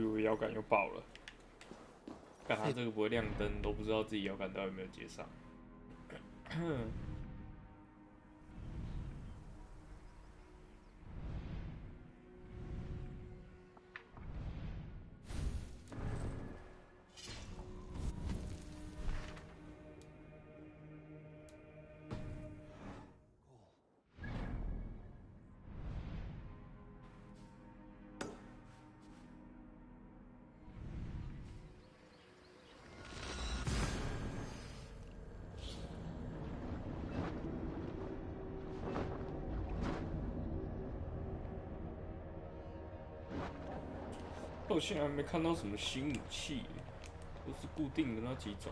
我摇杆又爆了。但他这个不会亮灯，都不知道自己摇杆到底有没有接上。到现在还没看到什么新武器，都是固定的那几种。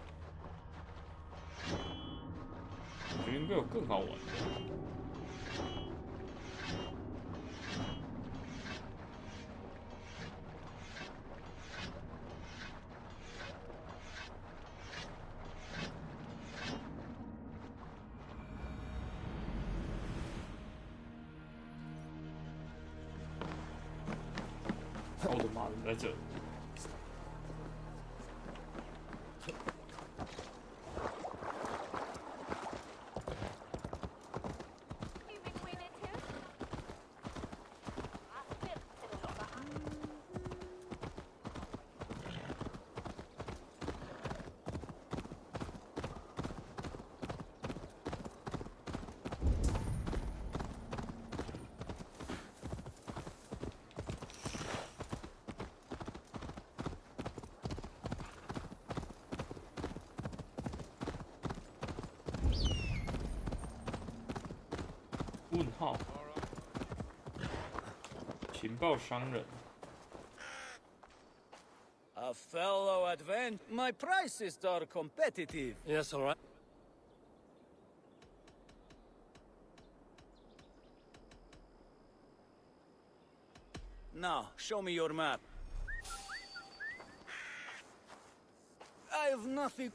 我觉得应该有更好玩的。我的妈，人在这！问号，情报商人。A fellow advent. My prices are competitive. Yes, all right. Now, show me your map. I have nothing.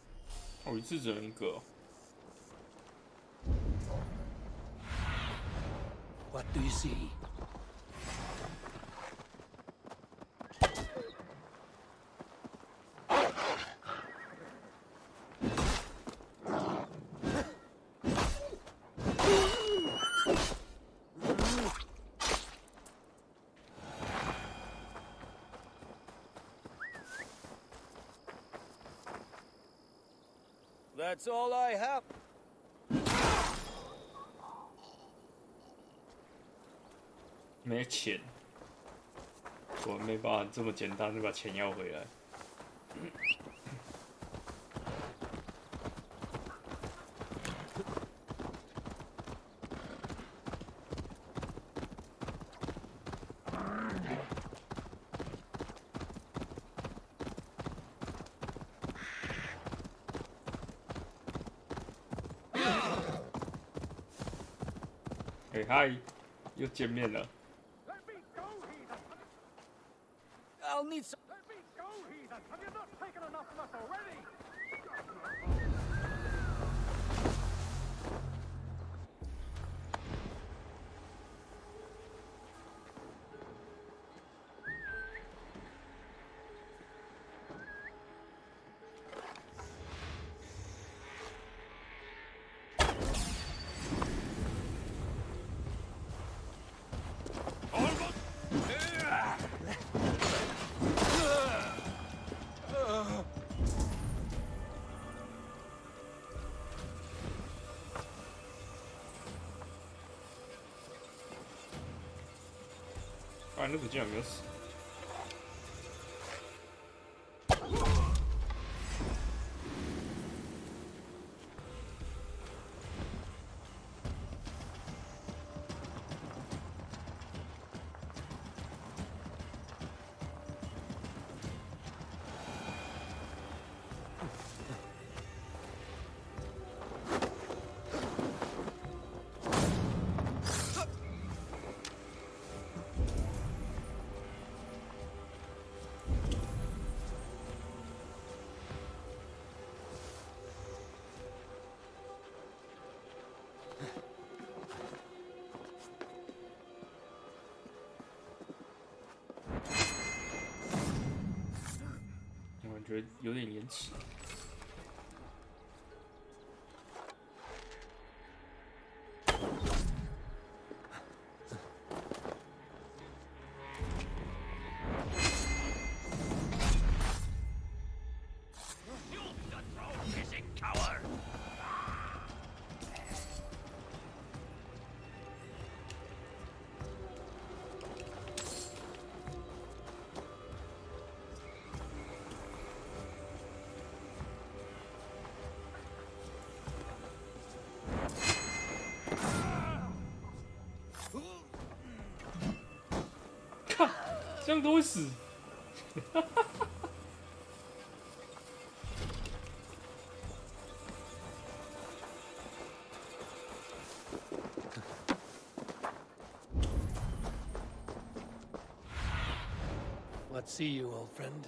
哦，一次只能一个、哦。What do you see? That's all I have. 没钱，我没办法这么简单就把钱要回来。嘿嗨，又见面了。I'll need some. Let me go, heathen! Have you not taken enough from us already? 啊，那个竟然没有死。觉得有点延迟。这样都会死。Let's see you, old friend.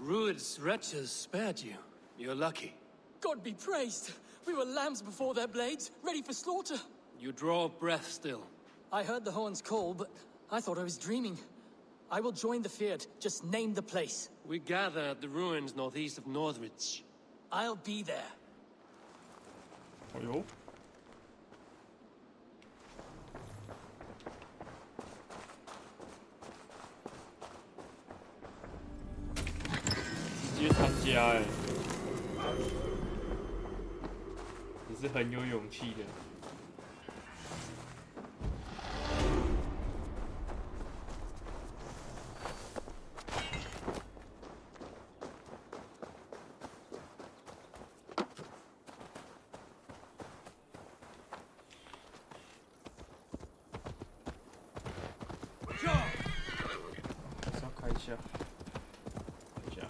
Rued's wretches spared you. You're lucky. God be praised! We were lambs before their blades, ready for slaughter. You draw breath still. I heard the horns call, but I thought I was dreaming. I will join the Fiat. Just name the place. We gather at the ruins northeast of Northridge. I'll be there. 哎呦！直接参加哎，也是很有勇气的。还是要开一下，看一下。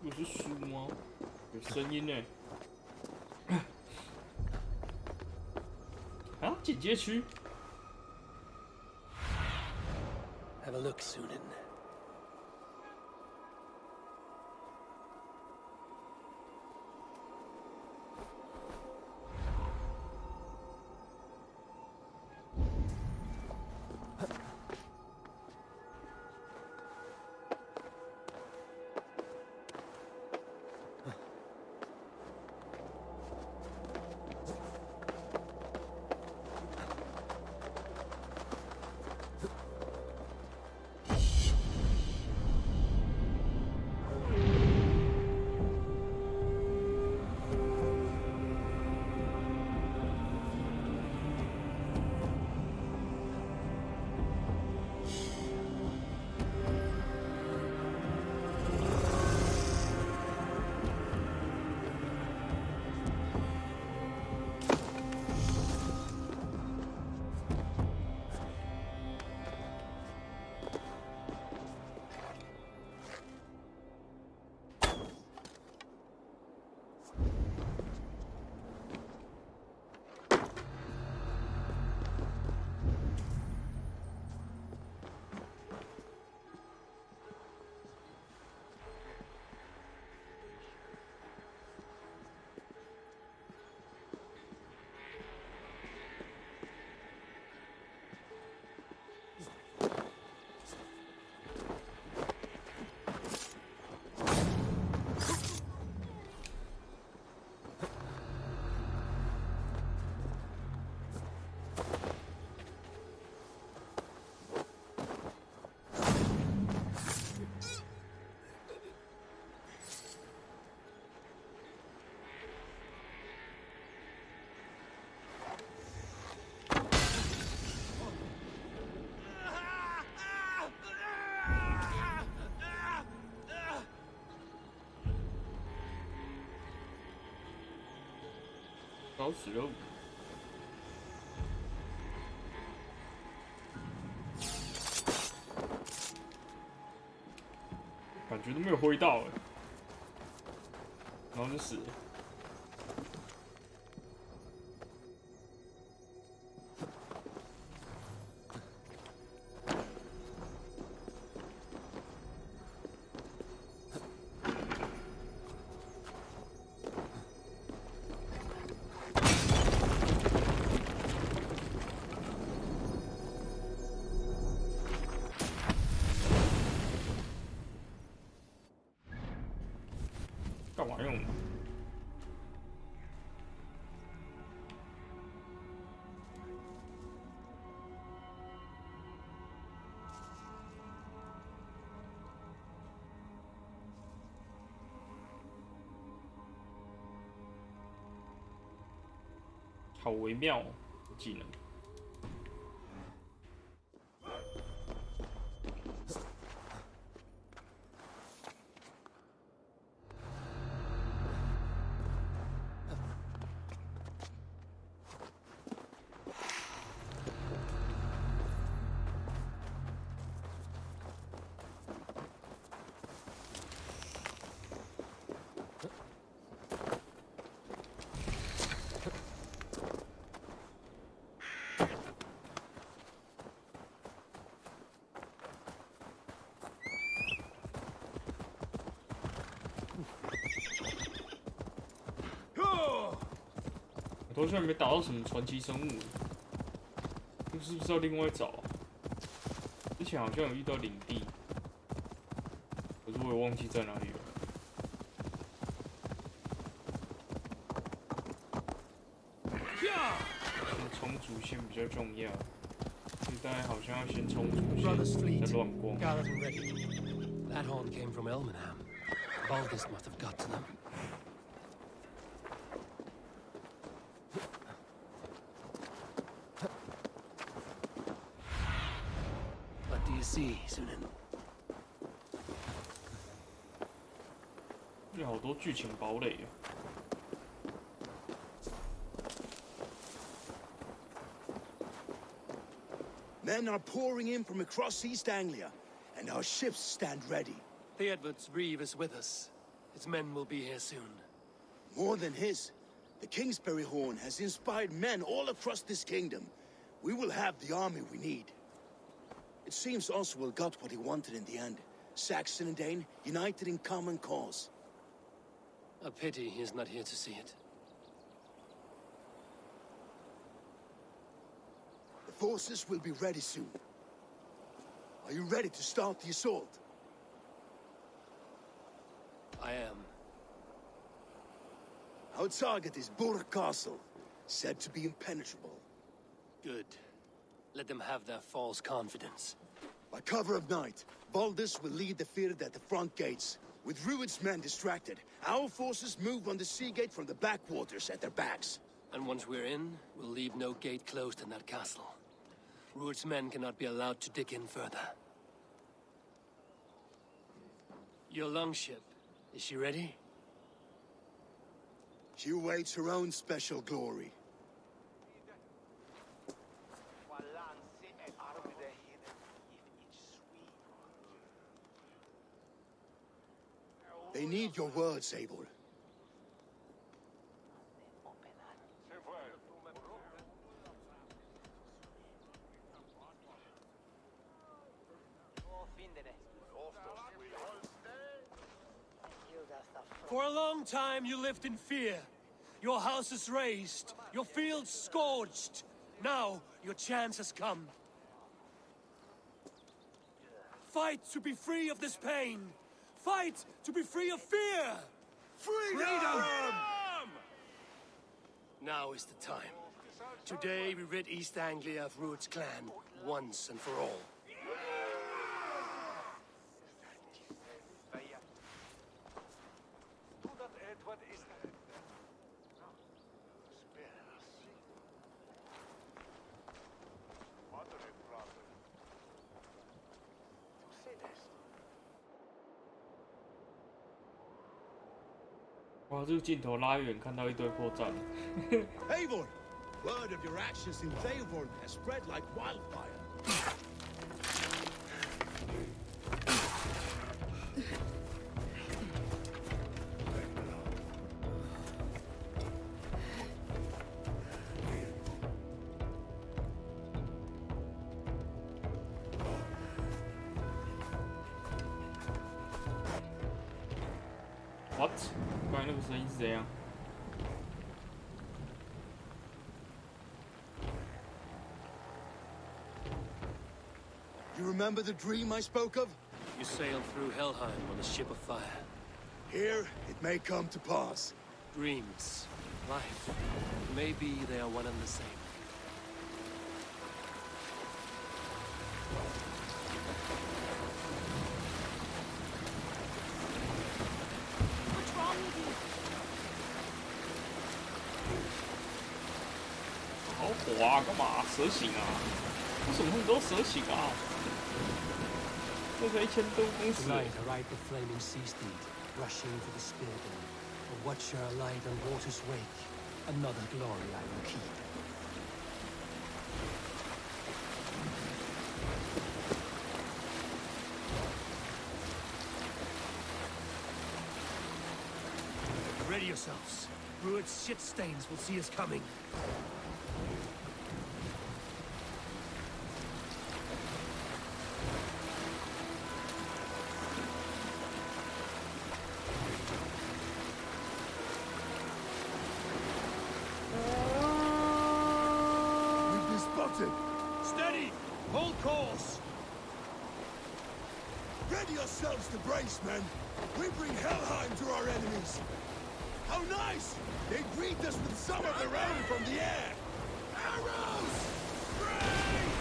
又是书吗？有声音呢。啊，警戒区。 Have a look, Sunan. 搞死了！感觉都没有挥到哎，然后就死了。干嘛用？好微妙哦，技能。我到现在没打到什么传奇生物，这是不是要另外找啊？之前好像有遇到领地，可是我也忘记在哪里了。冲主线比较重要，现在好像要先冲主线，再乱逛。 Gathered and ready. That horn came from Elmenham. Baldus must have got to them. What do you see, Sunan? 有好多剧情堡垒啊！ Men are pouring in from across East Anglia, and our ships stand ready. Theodward's reeve is with us. His men will be here soon. More than his, the Kingsbury Horn has inspired men all across this kingdom. We will have the army we need. It seems Oswald got what he wanted in the end. Saxon and Dane united in common cause. A pity he's not here to see it. The forces will be ready soon. Are you ready to start the assault? I am. Our target is Burg Castle, said to be impenetrable. Good. Let them have their false confidence. By cover of night, Baldus will lead the Fird at the front gates. With Rued's men distracted, our forces move on the sea gate from the backwaters at their backs. And once we're in, we'll leave no gate closed in that castle. Rued's men cannot be allowed to dig in further. Your longship, is she ready? She awaits her own special glory. They need your words, Abel. For a long time you lived in fear. Your houses razed, your fields scorched. Now your chance has come. Fight to be free of this pain. Fight to be free of fear! Freedom! Now is the time. Today we rid East Anglia of Rued's clan, once and for all. 哇，这个镜头拉远看到一堆破绽。Eivor, word of your actions in Valevorn has spread like wildfire. What？ 刚才那个声音是怎样？ You remember the dream I spoke of? You sailed through Helheim on a ship of fire. Here, it may come to pass. Dreams, life, maybe they are one and the same. What's wrong with you? 好火啊！干嘛？蛇形啊？为什么他们都蛇形啊？这才1000多公尺。 Tonight I ride the flaming sea steed, rushing for the spear dome. A watcher alight on water's wake. Another glory I will keep. Ready yourselves. Druid's shit stains will see us coming. We've been spotted. Steady! Hold course! Ready yourselves to brace, men. We bring Helheim to our enemies. How nice! They greet us with some of their own from the air. Arrows! Great!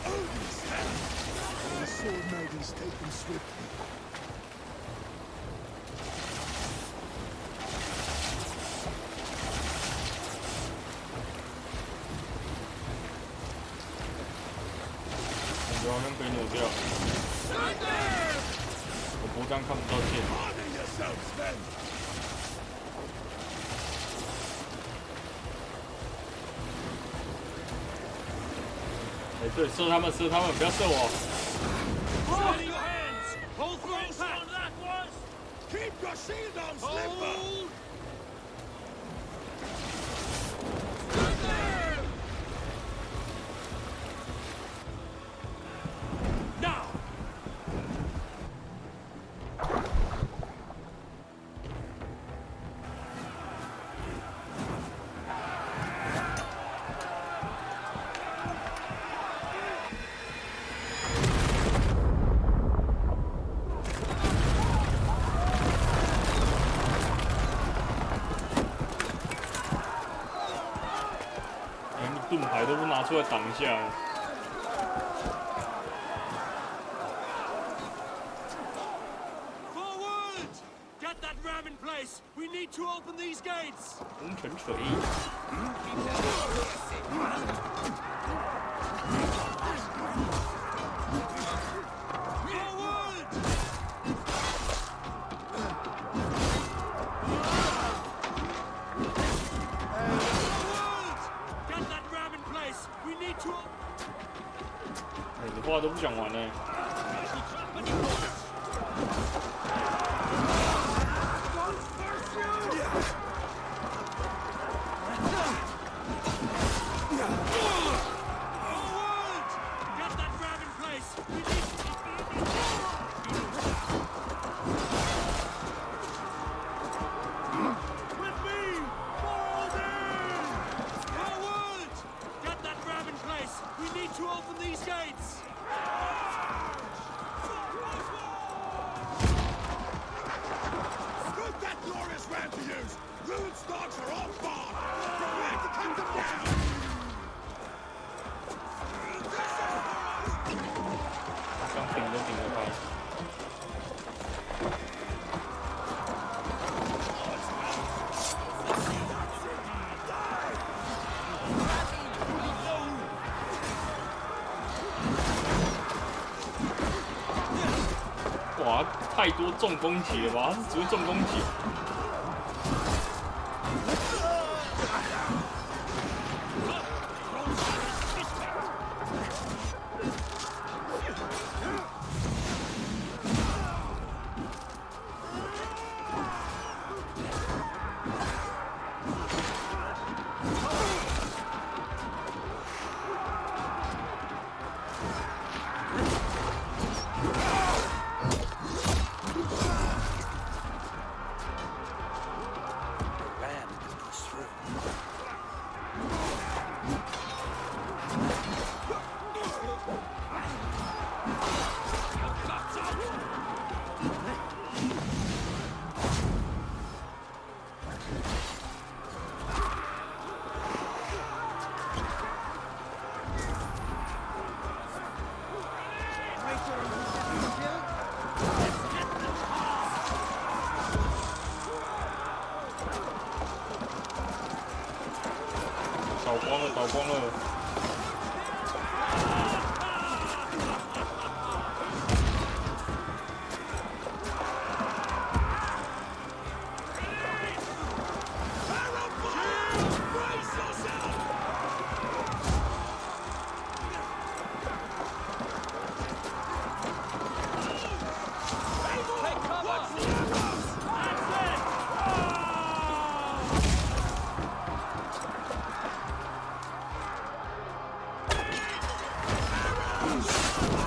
Odin's hand! The sword maidens take them swiftly. Honor yourselves, men! 哎，对，射他们，射他们，不要射我！ Steady your hands! Hold through that! That was! Keep your shield arms limber! Hold! Now! 盾牌都不拿出来挡一下。 Forward! Get that ram in place! We need to open these gates! 龙泉锤， Forward! Forward! Get that ram in place! We need to... 你话都不讲完呢。 Forward! Get that ram in place! We need... With me! Forward! Get that ram in place! We need to open these gates! Put that glorious ram to use! Rude stocks are all gone! Prepare to cut them down! 刚顶都顶得开。 哇，太多重攻击了吧？他是只会重攻击。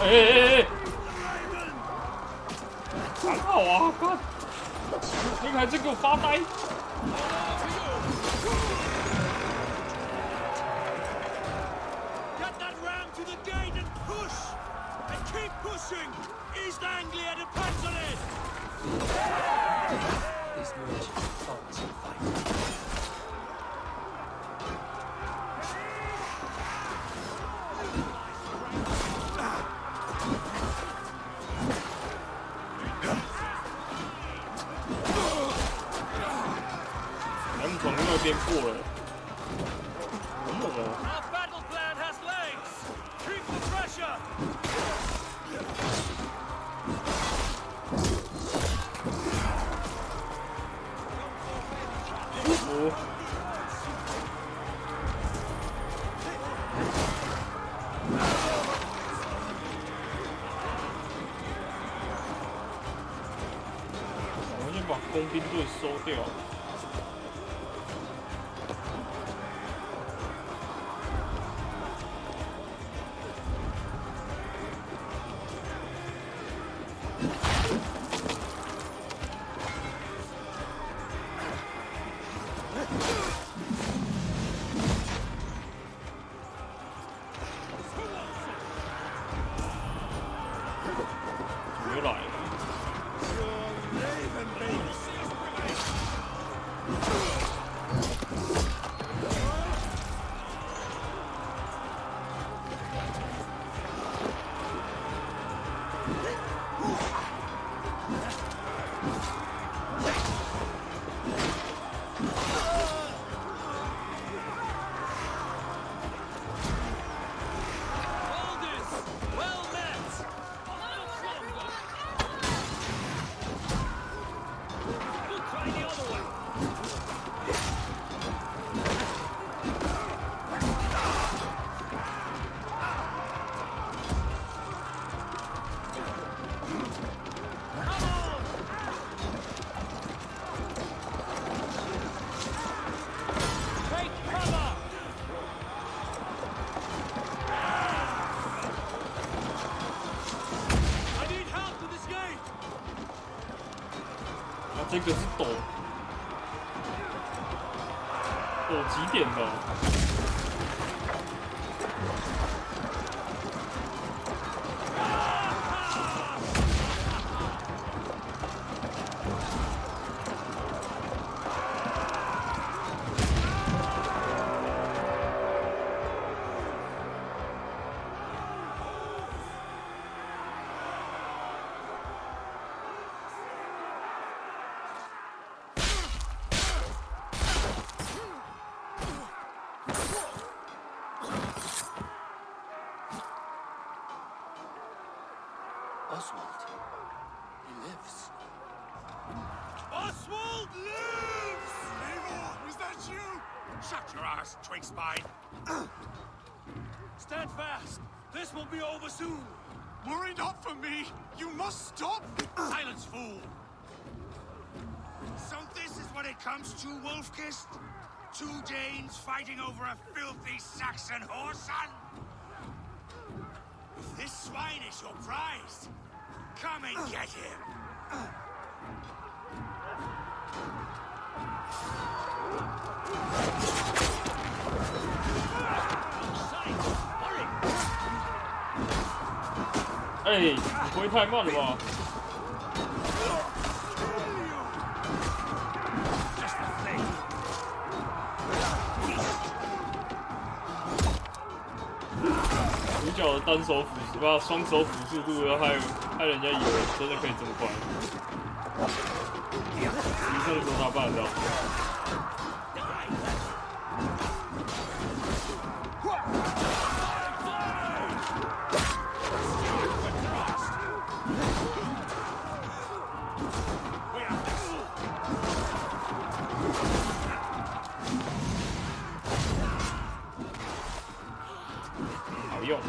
哎！很好啊，看，你还在给我发呆。Get that ram to the gate and push! And keep pushing! East Anglia depends on it! These merchants fought to fight. M 从那边过了，很猛哦。 Our battle plan has legs! Keep the pressure! 我先把工兵队收掉。 回来了。Well met! We'll try the other way. Take cover! I need help to this gate! 啊，这个是陡几点的？Oswald. He lives. Oswald lives! Eivor, is that you? Shut your ass, twig spine. Stand fast! This will be over soon! Worry not for me. You must stop. Silence, fool! So this is what it comes to, Wolfkist? Two Danes fighting over a filthy Saxon whoreson? If this swine is your prize, come and get him. Hurry! 哎，你不会太慢了吧？ Just the thing. 主角的单手辅不，双手辅速度要害人家以为真的可以这么快。实际上说他办得到。用。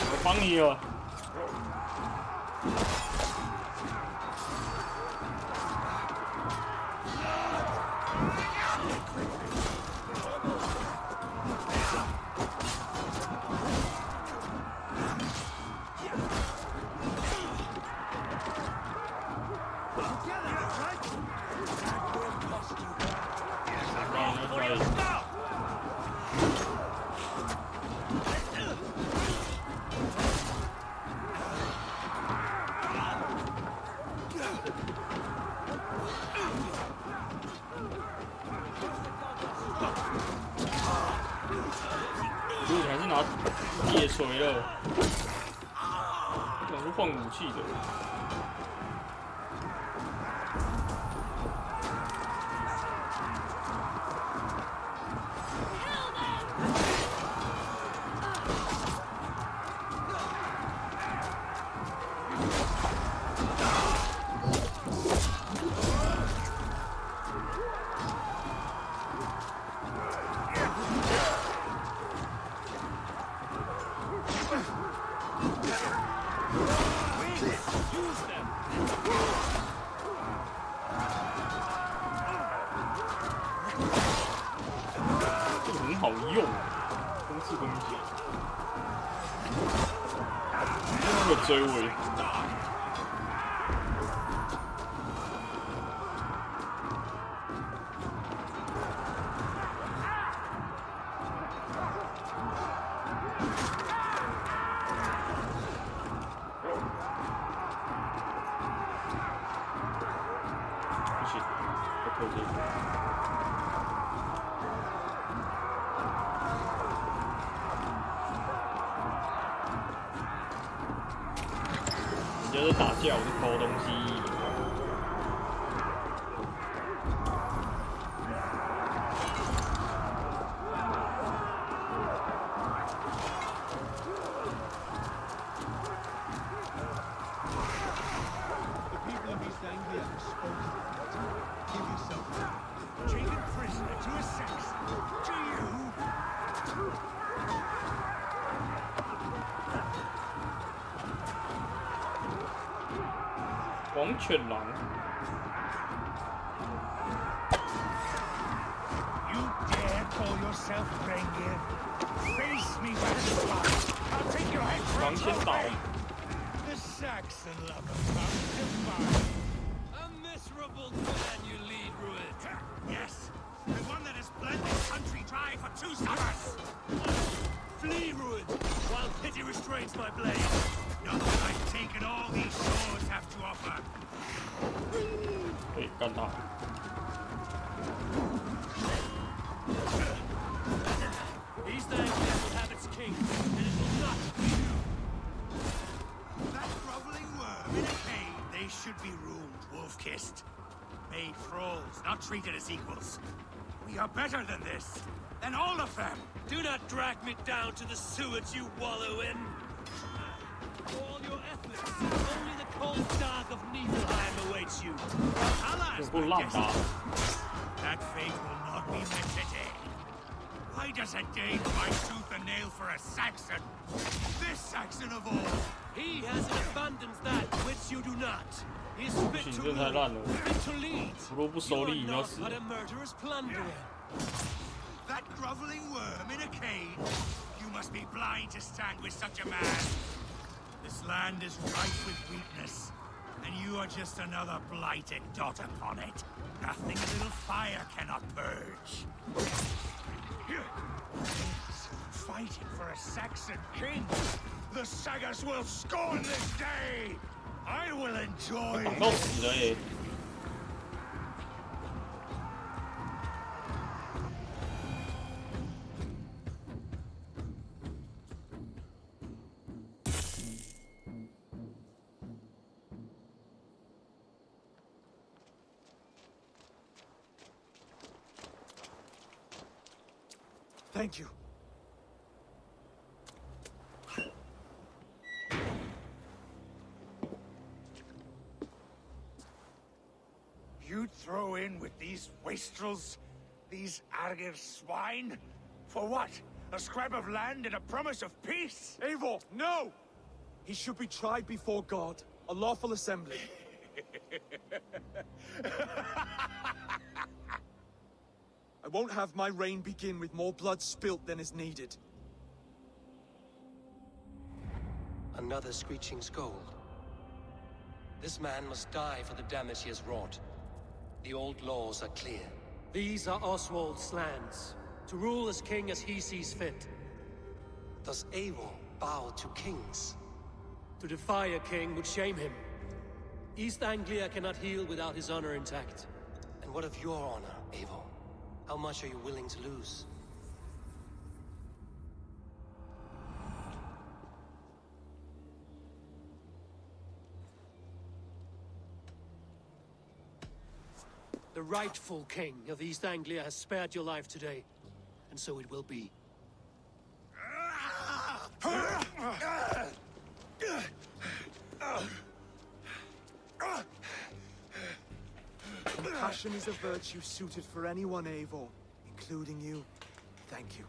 我帮你了。如果你还是拿铁锤了，我想是换武器的。这个很好用，攻势攻击，那个追尾。不行，要退这个。人家在打架，我在偷东西。Taken prisoner to a Saxon. To you? 黄犬狼， You dare call yourself Rengir? Face me with the spot. I'll take your head 狼 from 先倒。 The Saxon lover comes to mind. A miserable man you lead, Ruin. Yes, the one that has bled this country dry for 2 summers. Flee, Ruin, while pity restrains my blade. Not that I've taken all these swords have to offer. 可以干他。 These things will have its king, and it will not be you. That groveling worm in a cave, they should be roomed, wolf-kissed. Made thralls, not treated as equals. We are better than this. Than all of them. Do not drag me down to the sewage you wallow in. For all your efforts, only the cold dark of Niflheim awaits you. Alas, 有够 my 烂 guest, 打。 that fate will not be met today. Why does a Dane fight tooth and nail for a Saxon? This Saxon of all. He has in abundance that which you do not. He is 不 fit 行， to 这太 rule, 烂了。 fit to lead. 我若不 You 收 are 力，你要 not 死。 but a murderous plunderer. That groveling worm in a cage. You must be blind to stand with such a man. This land is rife with weakness, and you are just another blighted dot upon it. Nothing a little fire cannot purge. Fighting for a Saxon king. The Sagas will scorn this day. I will 挡 enjoy. 到死了耶！ Thank you. You you throw in with these wastrels? These Argir swine? For what? A scrap of land and a promise of peace? Eivor, no! He should be tried before God, a lawful assembly. I won't have my reign begin with more blood spilt than is needed. Another screeching scold. This man must die for the damage he has wrought. The old laws are clear. These are Oswald's lands, to rule as king as he sees fit. Does Eivor bow to kings? To defy a king would shame him. East Anglia cannot heal without his honor intact. And what of your honor, Eivor? How much are you willing to lose? The rightful king of East Anglia has spared your life today, and so it will be. Compassion is a virtue suited for anyone, Eivor, including you. Thank you.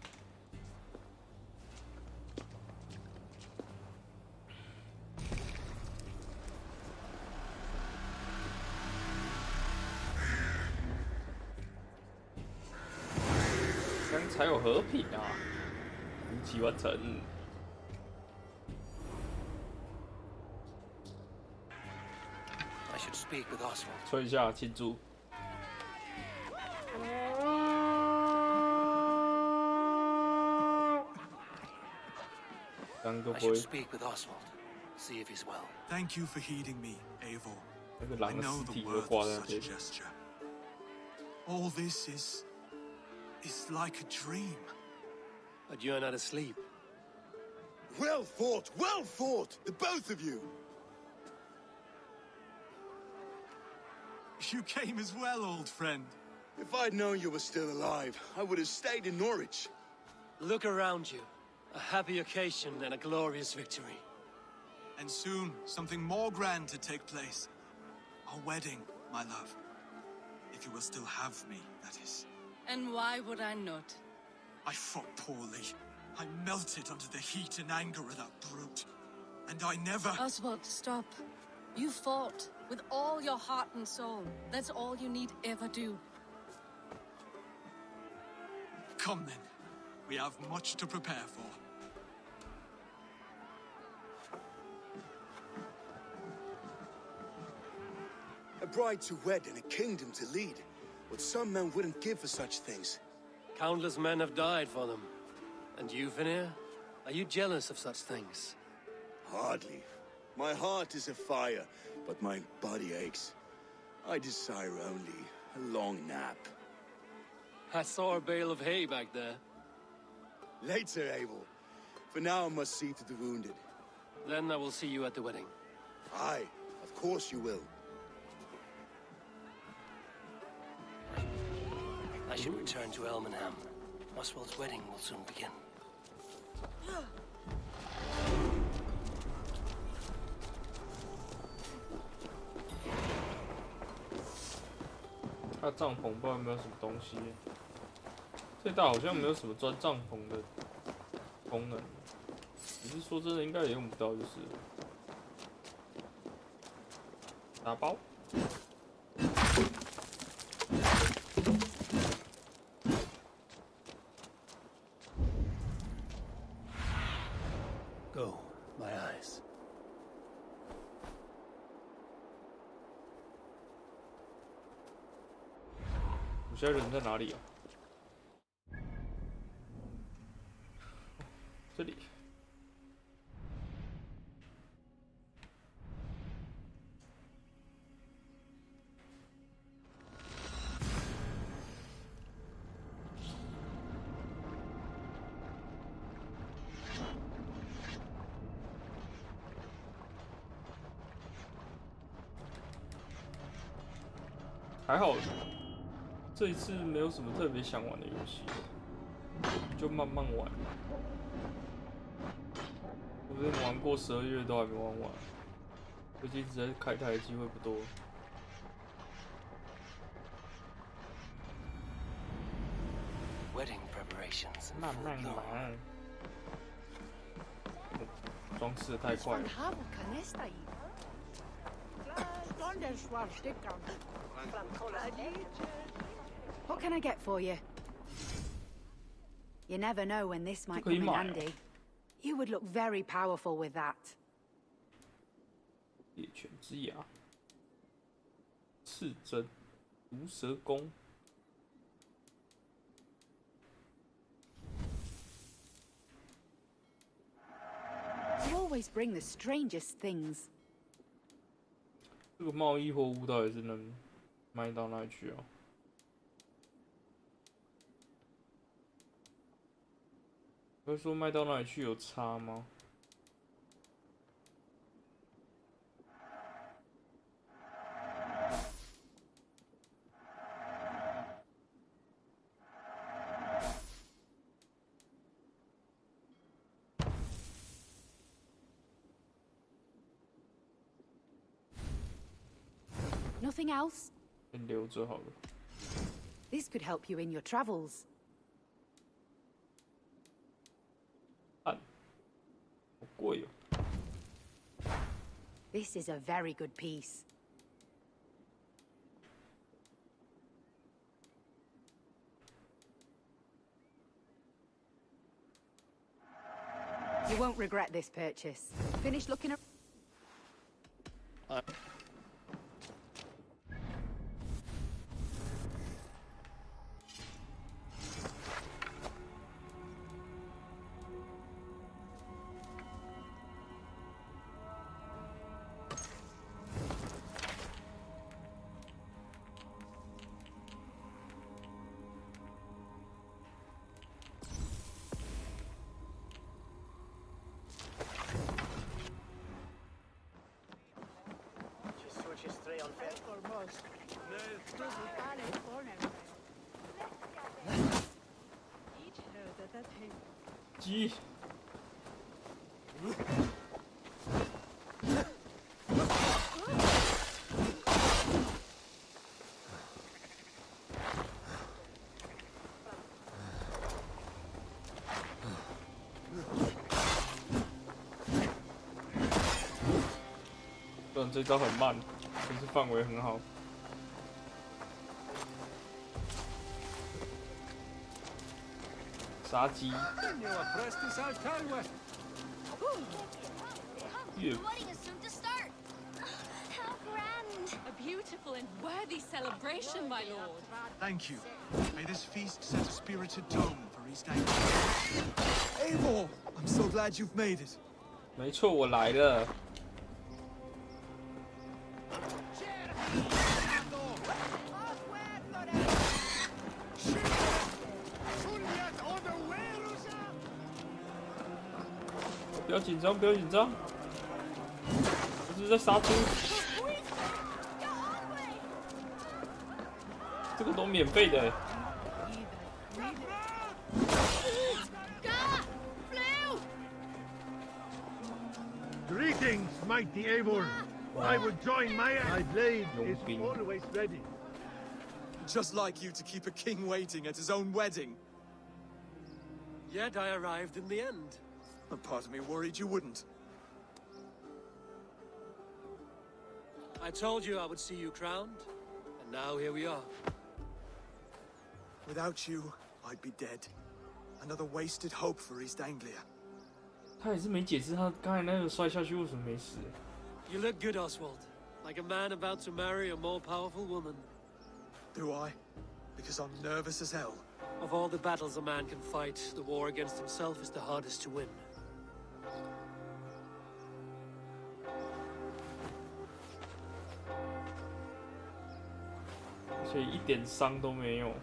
这样才有和平啊！如期完成。I should speak with Oswald. 吹一下庆祝。刚都 I 不会 should speak with Oswald. See if he's well. Thank you for heeding me, Eivor. 那个 I 狼的 know 尸 the 体会 worth 挂 of 在那 such a 边。 gesture. All this is like a dream. But you're not asleep. Well fought, the both of you! You came as well, old friend. If I'd known you were still alive, I would have stayed in Norwich. Look around you. A happy occasion and a glorious victory. And soon, something more grand to take place. Our wedding, my love. If you will still have me, that is. And why would I not? I fought poorly. I melted under the heat and anger of that brute. And I never... Oswald, stop. You fought with all your heart and soul. That's all you need ever do. Come then. We have much to prepare for. A bride to wed and a kingdom to lead. What some men wouldn't give for such things. Countless men have died for them. And you, Vanir? Are you jealous of such things? Hardly. My heart is afire, but my body aches. I desire only a long nap. I saw a bale of hay back there. Later, Abel. For now, I must see to the wounded. Then I will see you at the wedding. Aye, of course you will. I should return to Elmenham. Oswald's wedding will soon begin. 他帐篷不知道有没有什么东西。这大好像没有什么钻帐篷的功能，只是说真的应该也用不到，就是打包。Go, my eyes. 我现在人在哪里啊？这里。还好，这一次没有什么特别想玩的游戏，就慢慢玩。我连玩过12月都还没玩完，最近一直在开台的机会不多。wedding preparations in 慢 full 慢 bloom. 来，装饰的太快了。 What can I get for you? You never know when this might 这可 come 以 in 买哦 handy. You would look very powerful with that. 猎犬之牙，刺针，毒蛇弓。 You always bring the strangest things. 这个贸易货物到底是能卖到哪里去啊？会说卖到哪里去有差吗？ Nothing else? 先留着好了。 This could help you in your travels. 按，好贵哦。 This is a very good piece. You won't regret this purchase. Finish looking at... 鸡。虽然这招很慢，但是范围很好。 杀鸡。越 Wedding is soon to start. How grand! A beautiful and worthy celebration, my lord. Thank you. May this feast set a spirited tone for East Anglia. Eivor! I'm so glad you've made it. 没错，我来了。 不要紧张，不要紧张，我只是在杀猪。这个都免费的。 Greetings, mighty Eivor. I would join my blade is always ready. Just like you to keep a king waiting at his own wedding. Yet I arrived in the end. A part of me worried you wouldn't. I told you I would see you crowned, and now here we are. Without you, I'd be dead. Another wasted hope for East Anglia. 他也是没解释他刚才那个摔下去为什么没死。 You look good, Oswald. Like a man about to marry a more powerful woman. Do I? Because I'm nervous as hell. Of all the battles a man can fight, the war against himself is the hardest to win. 而且一点伤都没有。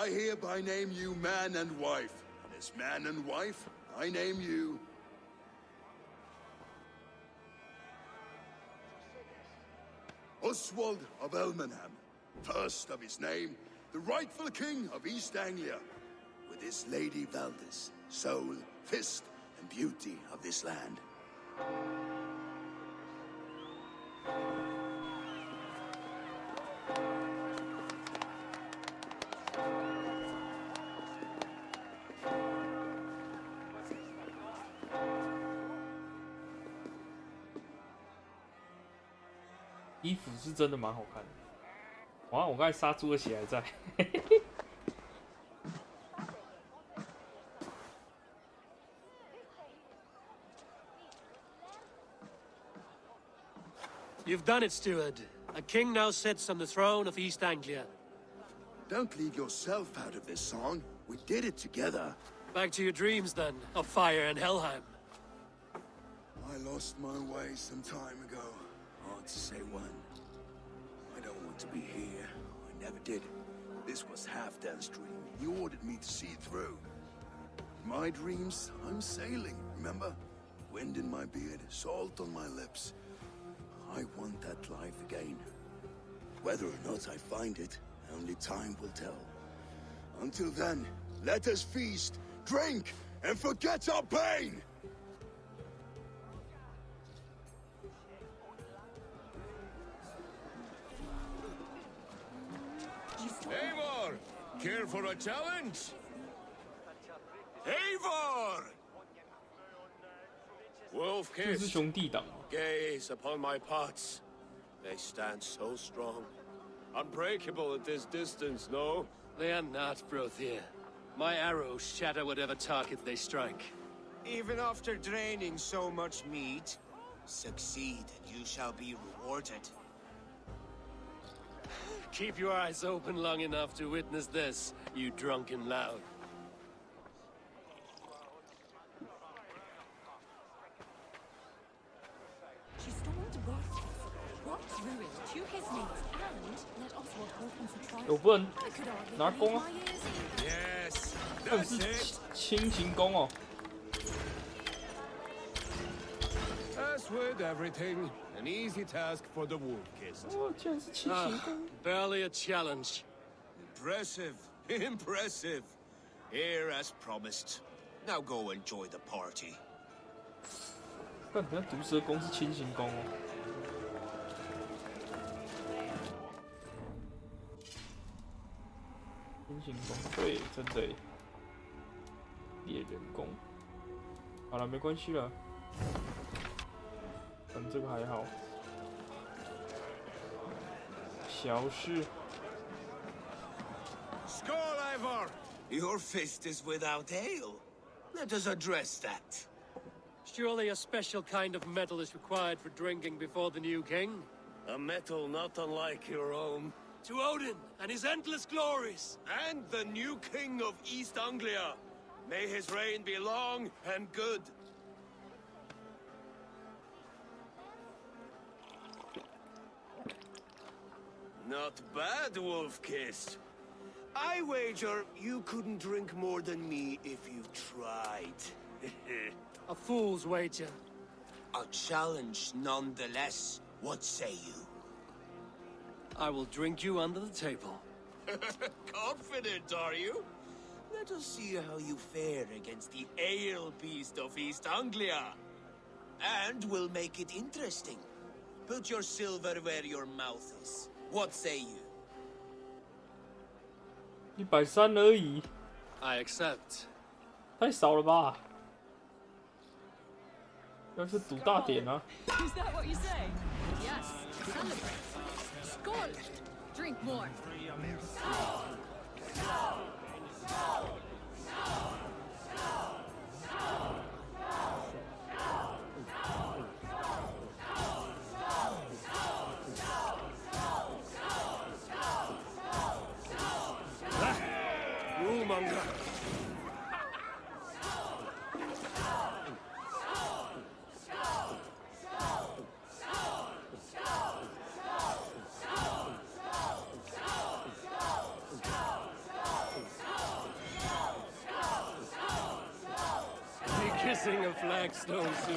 I hereby name you man and wife. And as man and wife, I name you... Oswald of Elmenham, first of his name, the rightful king of East Anglia, with his lady Valdis, soul, fist, and beauty of this land.衣服是真的蛮好看的。哇，我刚才杀猪的血还在。You've done it, steward. A king now sits on the throne of East Anglia. Don't leave yourself out of this song. We did it together. Back to your dreams, then, of fire and Helheim. I lost my way some time ago. Hard to say when. I don't want to be here. I never did. This was Halfdan's dream. He ordered me to see through. In my dreams, I'm sailing, remember? Wind in my beard, salt on my lips. I want that life again. Whether or not I find it, only time will tell. Until then, let us feast, drink, and forget our pain! Eivor! Care for a challenge? Eivor! Wolf 这是 Kiss, 兄弟党。 gaze upon my pots. They stand so strong. Unbreakable at this distance, no? They are not, Brothier. My arrows shatter whatever target they strike. Even after draining so much meat, succeed and you shall be rewarded. Keep your eyes open long enough to witness this, you drunken lout. She stormed Rock's ruin to his knees and let Oswald hold him for trial. 我不能 I could hardly 拿弓啊 believe my ears. Yes, 那 that's 是 it. 轻型弓哦。 As with everything, an easy task for the Wolf Kiss. 哦，竟然是轻型弓。 Barely a challenge. Impressive, impressive. Here as promised. Now go enjoy the party. 但人家毒蛇弓是轻型弓哦。轻型弓，对，真的耶。猎人弓。好了，没关系了。这个还好。小事。 Skål, Eivor! Your fist is without ale. Let us address that. Surely a special kind of metal is required for drinking before the new king? A metal not unlike your own. To Odin and his endless glories! And the new king of East Anglia. May his reign be long and good. Not bad, Wolf-Kissed. I wager you couldn't drink more than me if you tried. A fool's wager. A challenge nonetheless. What say you? I will drink you under the table. Confident, are you? Let us see how you fare against the ale beast of East Anglia. And we'll make it interesting. Put your silver where your mouth is. What say you? 130而已， I accept. 太少了吧？要是赌大点啊！ Is that what you say? Yes. Celebrate. Skål! Drink more. Rulmonger. missing a flagstone soon.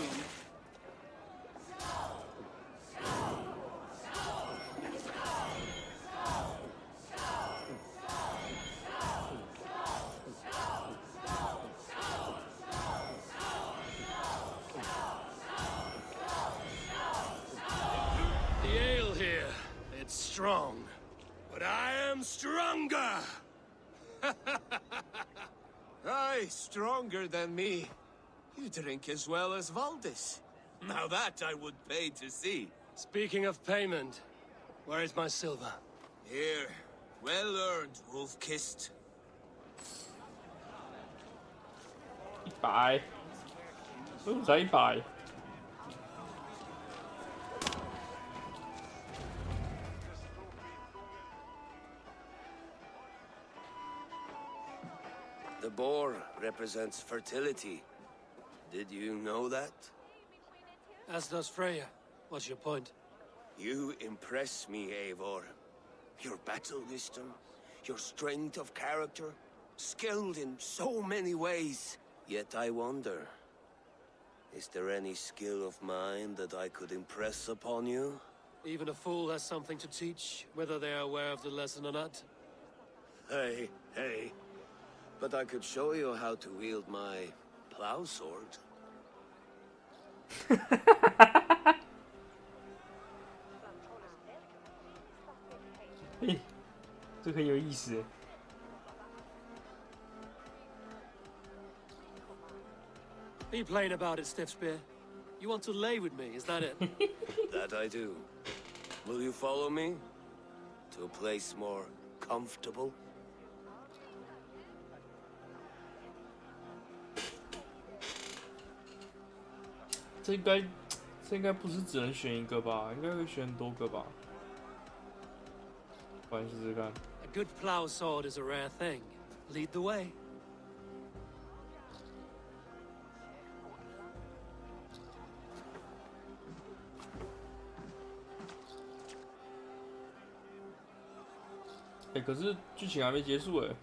The ale here, it's strong. But I am stronger! Aye, stronger than me. You drink as well as Valdis. Now that I would pay to see. Speaking of payment, where is my silver? Here. Well earned, wolf-kissed. 100，都唔使100。The boar represents fertility. Did you know that? As does Freya. What's your point? You impress me, Eivor. Your battle wisdom, your strength of character, skilled in so many ways. Yet I wonder, is there any skill of mine that I could impress upon you? Even a fool has something to teach, whether they are aware of the lesson or not. Hey. But I could show you how to wield my plow sword. 嘿，这很有意思。Be plain about it, Stiffspear. You want to lay with me, is that it? That I do. Will you follow me? To a place more comfortable? 这应该不是只能选一个吧？应该会选很多个吧？不然试试看。A good plow sword is a rare thing. Lead the way. 哎，可是剧情还没结束哎。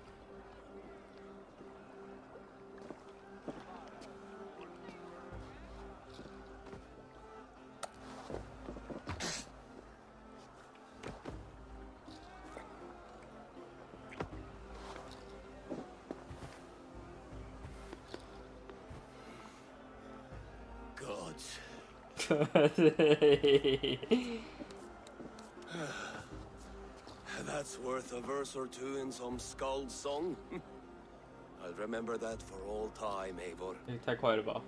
That's worth a verse or two in some skald's song. I'll remember that for all time, Eivor. 太快了吧！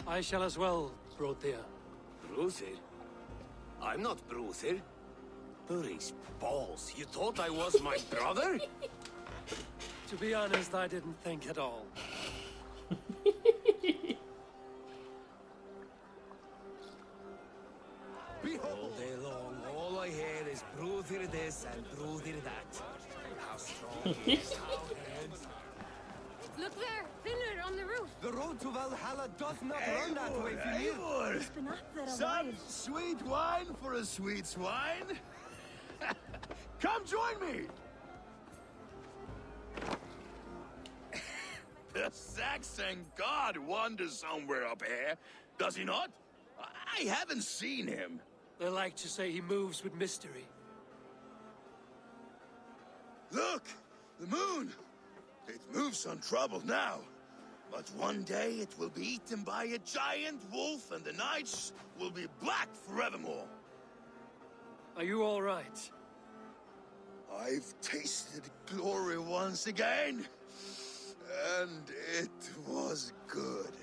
I shall as well, Brothir. Bruthir? I'm not Bruthir. Burry's balls. You thought I was my brother? To be honest, I didn't think at all. All day long, all I hear is Bruthir this and Bruthir that. How strong he is, how hands. Look there, Finland on the roof. The road to Valhalla does not run that way, Eivor. He's been up there a Some while. sweet wine for a sweet swine? Come join me! The Saxon god wanders somewhere up here, does he not? I haven't seen him. They like to say he moves with mystery. Look! The moon! It moves untroubled now. But one day it will be eaten by a giant wolf and the nights will be black forevermore. Are you all right? I've tasted glory once again. And it was good.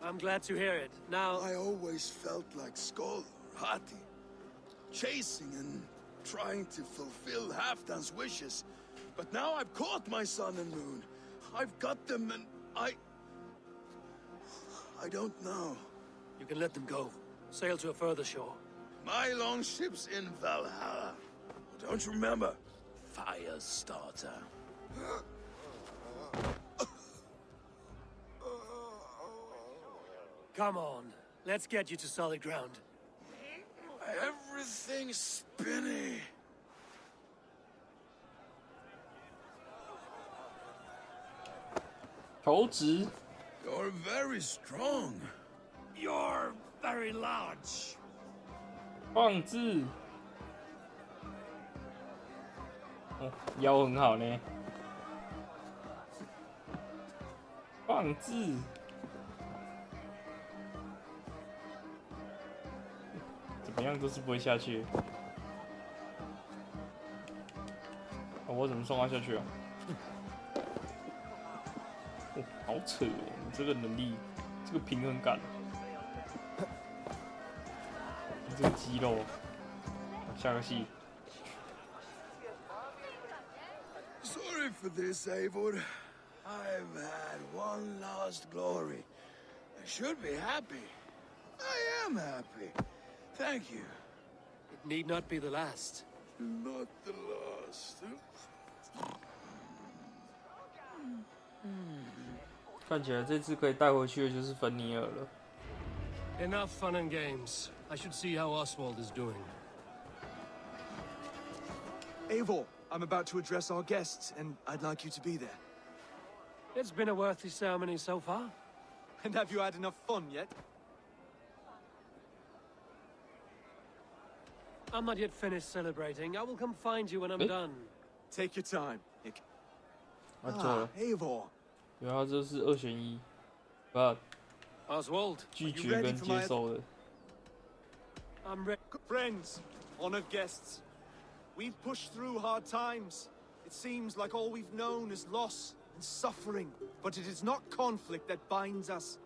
I'm glad to hear it. Now... I always felt like Skoll or Hati. Chasing and trying to fulfill Halfdan's wishes. But now I've caught my sun and moon. I've got them and I don't know. You can let them go. Sail to a further shore. My longship's in Valhalla. Don't you remember? Firestarter. Come on. Let's get you to solid ground. Everything's spinny. 投掷。 You're very strong. You're very large. 放置。哦，腰很好呢。放置。怎么样都是不会下去。我怎么送他下去啊？哦，好扯哦！你这个能力，这个平衡感，你这个肌肉，下个戏。 Sorry for this, Eivor. I've had one last glory. I should be happy. I am happy. Thank you. It need not be the last. Not the last. 看起来这次可以带回去的就是芬尼尔了。Enough fun and games. I should see how Oswald is doing. Eivor, I'm about to address our guests, and I'd like you to be there. It's been a worthy ceremony so far. And have you had enough fun yet? I'm not yet finished celebrating. I will come find you when I'm done. Take your time, Nick. 啊，错了。 Eivor. 原来这是2选1，不， Oswald, 拒绝跟接受的。 I'm ready. Friends, honored guests, we've pushed through hard times. It seems like all we've known is loss and suffering, but it is not conflict that binds us.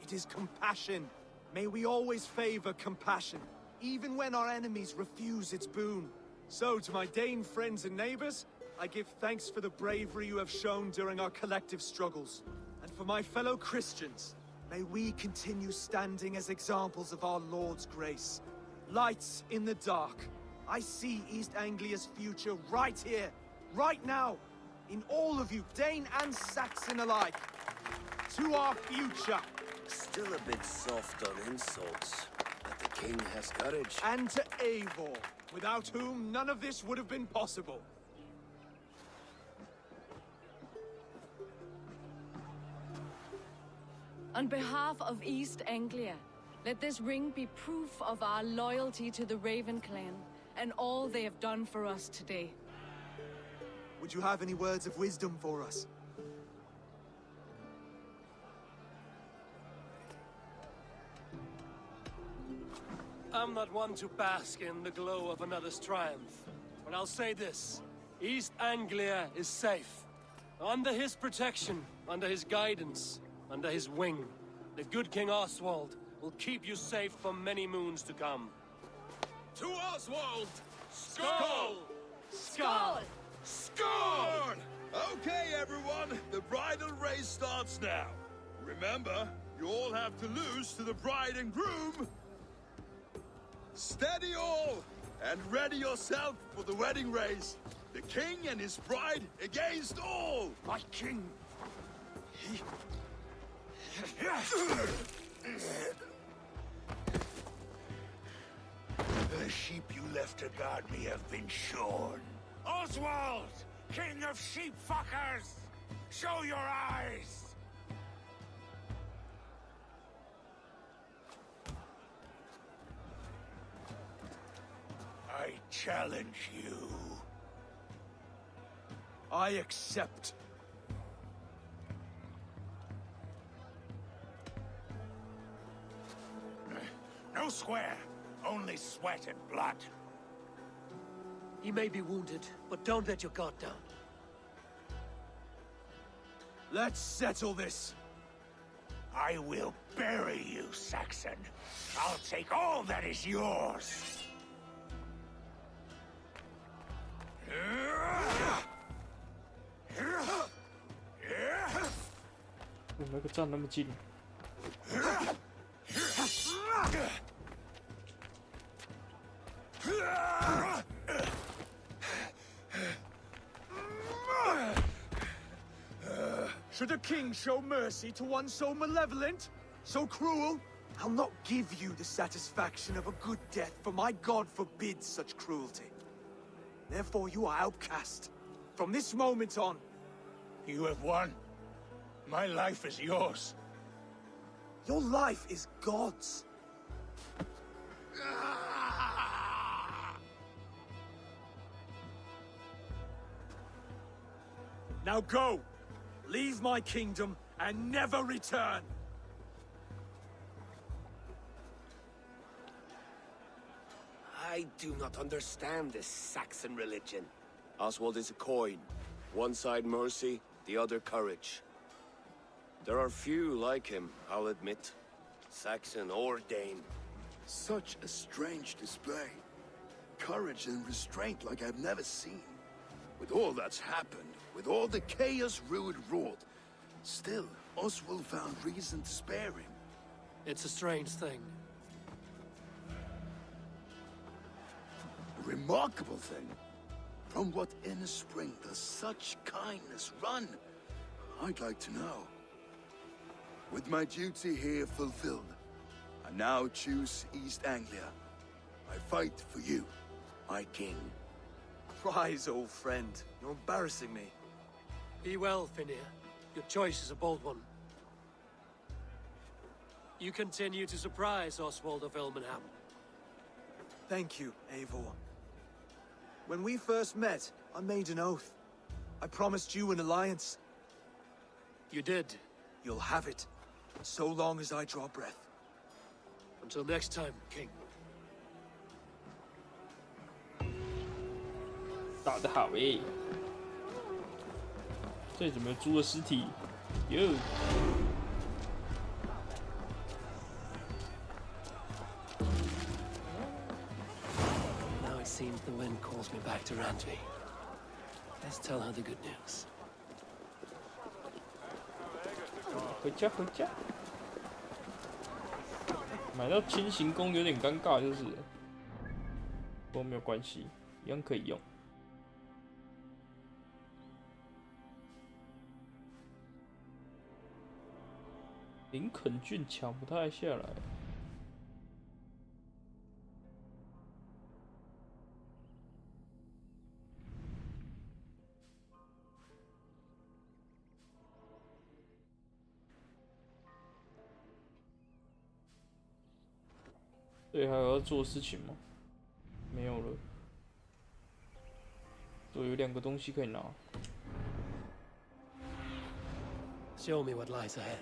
It is compassion. May we always favor compassion, even when our enemies refuse its boon. So, to my Dane friends and neighbors, I give thanks for the bravery you have shown during our collective struggles. And for my fellow Christians, may we continue standing as examples of our Lord's grace. Lights in the dark. I see East Anglia's future right here, right now, in all of you, Dane and Saxon alike. To our future. Still a bit soft on insults, but the king has courage. And to Eivor, without whom none of this would have been possible. On behalf of East Anglia, let this ring be proof of our loyalty to the Raven clan and all they have done for us today. Would you have any words of wisdom for us? I'm not one to bask in the glow of another's triumph, but I'll say this. East Anglia is safe. Under his protection, under his guidance, under his wing, the good King Oswald will keep you safe for many moons to come. To Oswald! Skull! Skull! Skull! Okay, everyone, the bridal race starts now. Remember, you all have to lose to the bride and groom. Steady all, and ready yourself for the wedding race. The king and his bride against all. My king! The sheep you left to guard me have been shorn. Oswald, king of sheep fuckers, show your eyes! I challenge you. I accept. No square, only sweat and blood. He may be wounded, but don't let your guard down. Let's settle this. I will bury you, Saxon. I'll take all that is yours. 我那个站那么近。Should a king show mercy to one so malevolent, so cruel? I'll not give you the satisfaction of a good death, for my god forbids such cruelty. Therefore you are outcast. From this moment on, you have won. My life is yours. Your life is God's. Now go! Leave my kingdom and never return! I do not understand this Saxon religion. Oswald is a coin. One side mercy, the other courage. There are few like him, I'll admit. Saxon or Dane. Such a strange display. Courage and restraint like I've never seen. With all that's happened, with all the chaos Rued wrought, still, Oswald found reason to spare him. It's a strange thing. A remarkable thing. From what inner spring does such kindness run? I'd like to know. With my duty here fulfilled, I now choose East Anglia. I fight for you, my king. Rise, old friend. You're embarrassing me. Be well, Finir. Your choice is a bold one. You continue to surprise Oswald of Ilmenham. Thank you, Eivor. When we first met, I made an oath. I promised you an alliance. You did. You'll have it, so long as I draw breath. Until next time, King. 打得好诶！这里怎么有猪的尸体？哟！ Now it seems the wind calls me back to Randvi. Let's tell her the good news. 回家，回家。买到轻型弓有点尴尬，就是，不过没有关系，一样可以用。林肯郡抢不太下来。 对，还有要做事情吗？没有了。对，有2个东西可以拿。 Show me what lies ahead.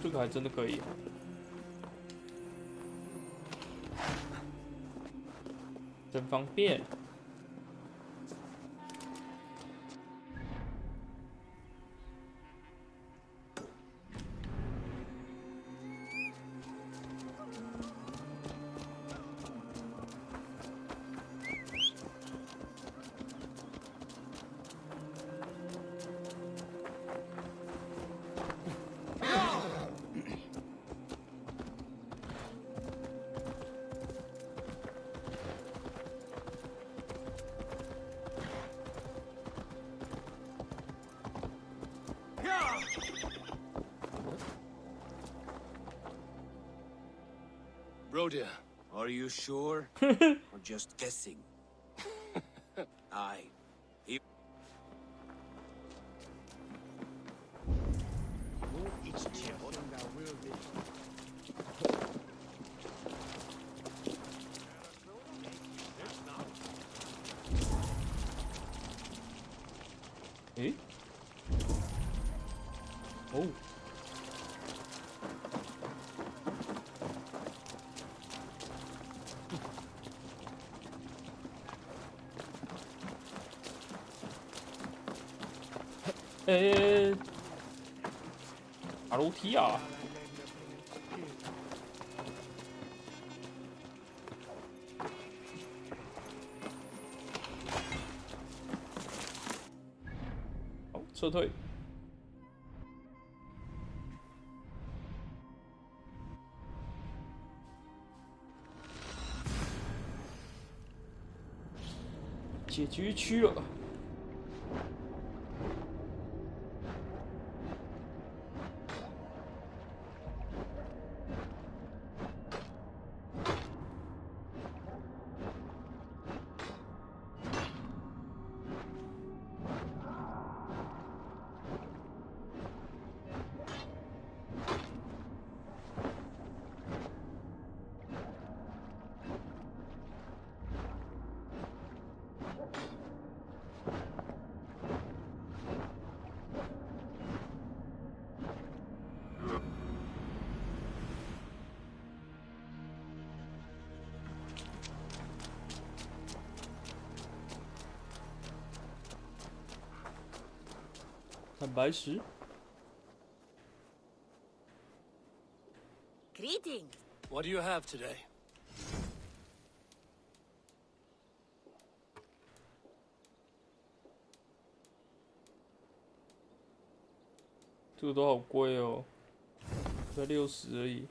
这个还真的可以，真方便。Brodia, are you sure? Or just guessing? Aye. Eh? Oh. 爬楼梯啊！好，撤退。解决区了。蛋白石。Greetings. What do you have today? 这个都好贵哦，才60而已。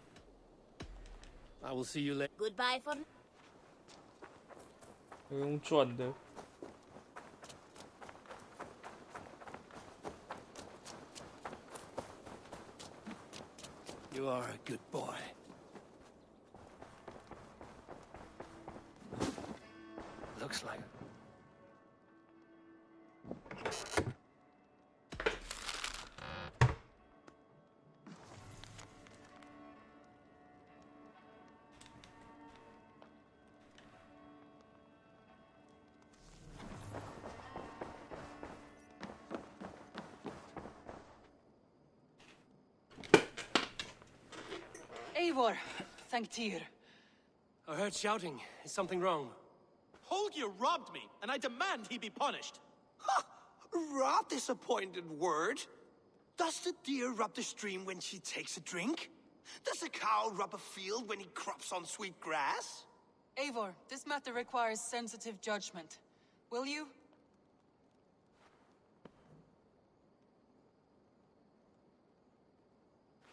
I will see you later. Goodbye for. 要用赚的。You are a good boy. Looks like. Eivor, thank Tyr. I heard shouting. Is something wrong? Holger robbed me, and I demand he be punished. Rot disappointed word. Does the deer rub the stream when she takes a drink? Does a cow rub a field when he crops on sweet grass? Eivor, this matter requires sensitive judgment. Will you?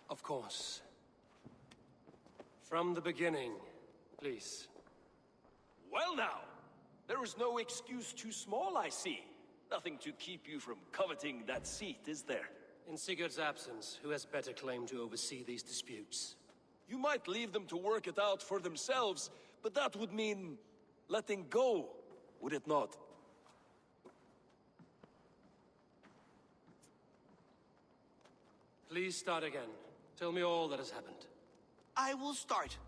Of course. From the beginning, please. Well now, there is no excuse too small, I see. Nothing to keep you from coveting that seat, is there? In Sigurd's absence, who has better claim to oversee these disputes? You might leave them to work it out for themselves, but that would mean letting go, would it not? Please start again. Tell me all that has happened. I will start.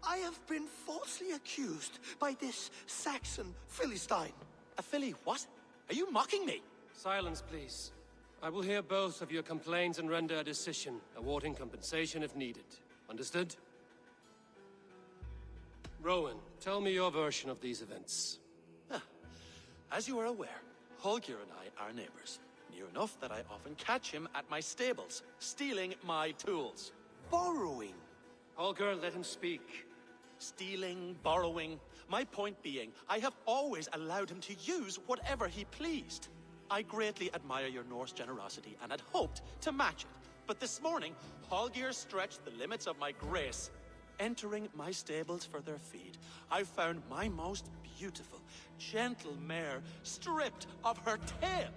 I have been falsely accused by this Saxon Philistine. A Philly what? Are you mocking me? Silence, please. I will hear both of your complaints and render a decision, awarding compensation if needed. Understood? Rowan, tell me your version of these events. As you are aware, Holger and I are neighbors. Near enough that I often catch him at my stables, stealing my tools. Borrowing. Holger, let him speak. Stealing, borrowing. My point being, I have always allowed him to use whatever he pleased. I greatly admire your Norse generosity and had hoped to match it. But this morning, Holger stretched the limits of my grace. Entering my stables for their feed, I found my most beautiful, gentle mare stripped of her tail.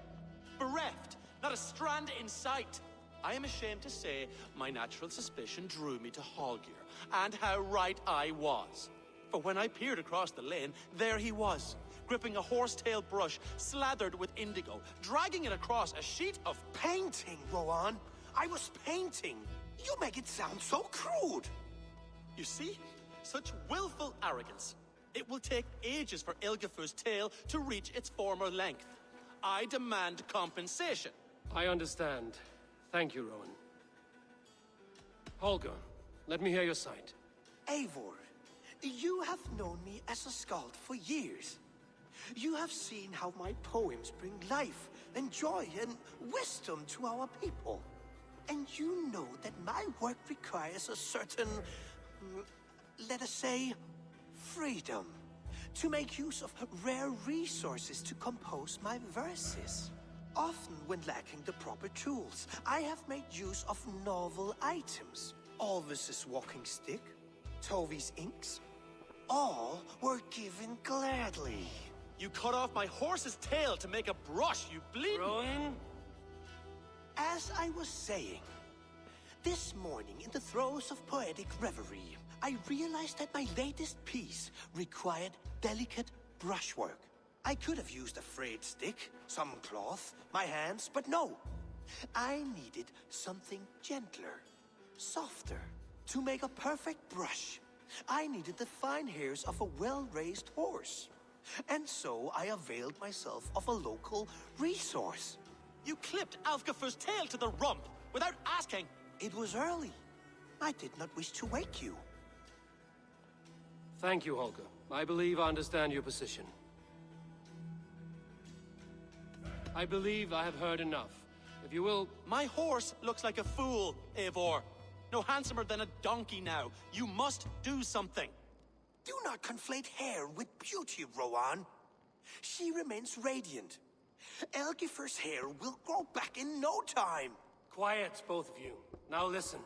Bereft, not a strand in sight. I am ashamed to say my natural suspicion drew me to Holger, and how right I was. For when I peered across the lane, there he was, gripping a horsetail brush slathered with indigo, dragging it across a sheet of painting, Rowan. I was painting. You make it sound so crude. You see? Such willful arrogance. It will take ages for Ilgifu's tail to reach its former length. I demand compensation. I understand. Thank you, Rowan. Holger, let me hear your side. Eivor, you have known me as a skald for years. You have seen how my poems bring life and joy and wisdom to our people. And you know that my work requires a certain, let us say, freedom. To make use of rare resources to compose my verses. Often when lacking the proper tools, I have made use of novel items. Alvis's walking stick, Tovy's inks, all were given gladly. You cut off my horse's tail to make a brush, you bleeding... Rowan? As I was saying, this morning in the throes of poetic reverie, I realized that my latest piece required delicate brushwork. I could have used a frayed stick, some cloth, my hands, but no. I needed something gentler, softer. To make a perfect brush, I needed the fine hairs of a well-raised horse. And so I availed myself of a local resource. You clipped Alfgafer's tail to the rump without asking. It was early. I did not wish to wake you. Thank you, Holger. I believe I understand your position. I believe I have heard enough. If you will... My horse looks like a fool, Eivor. No handsomer than a donkey now. You must do something. Do not conflate hair with beauty, Rowan. She remains radiant. Algifer's hair will grow back in no time. Quiet, both of you. Now listen.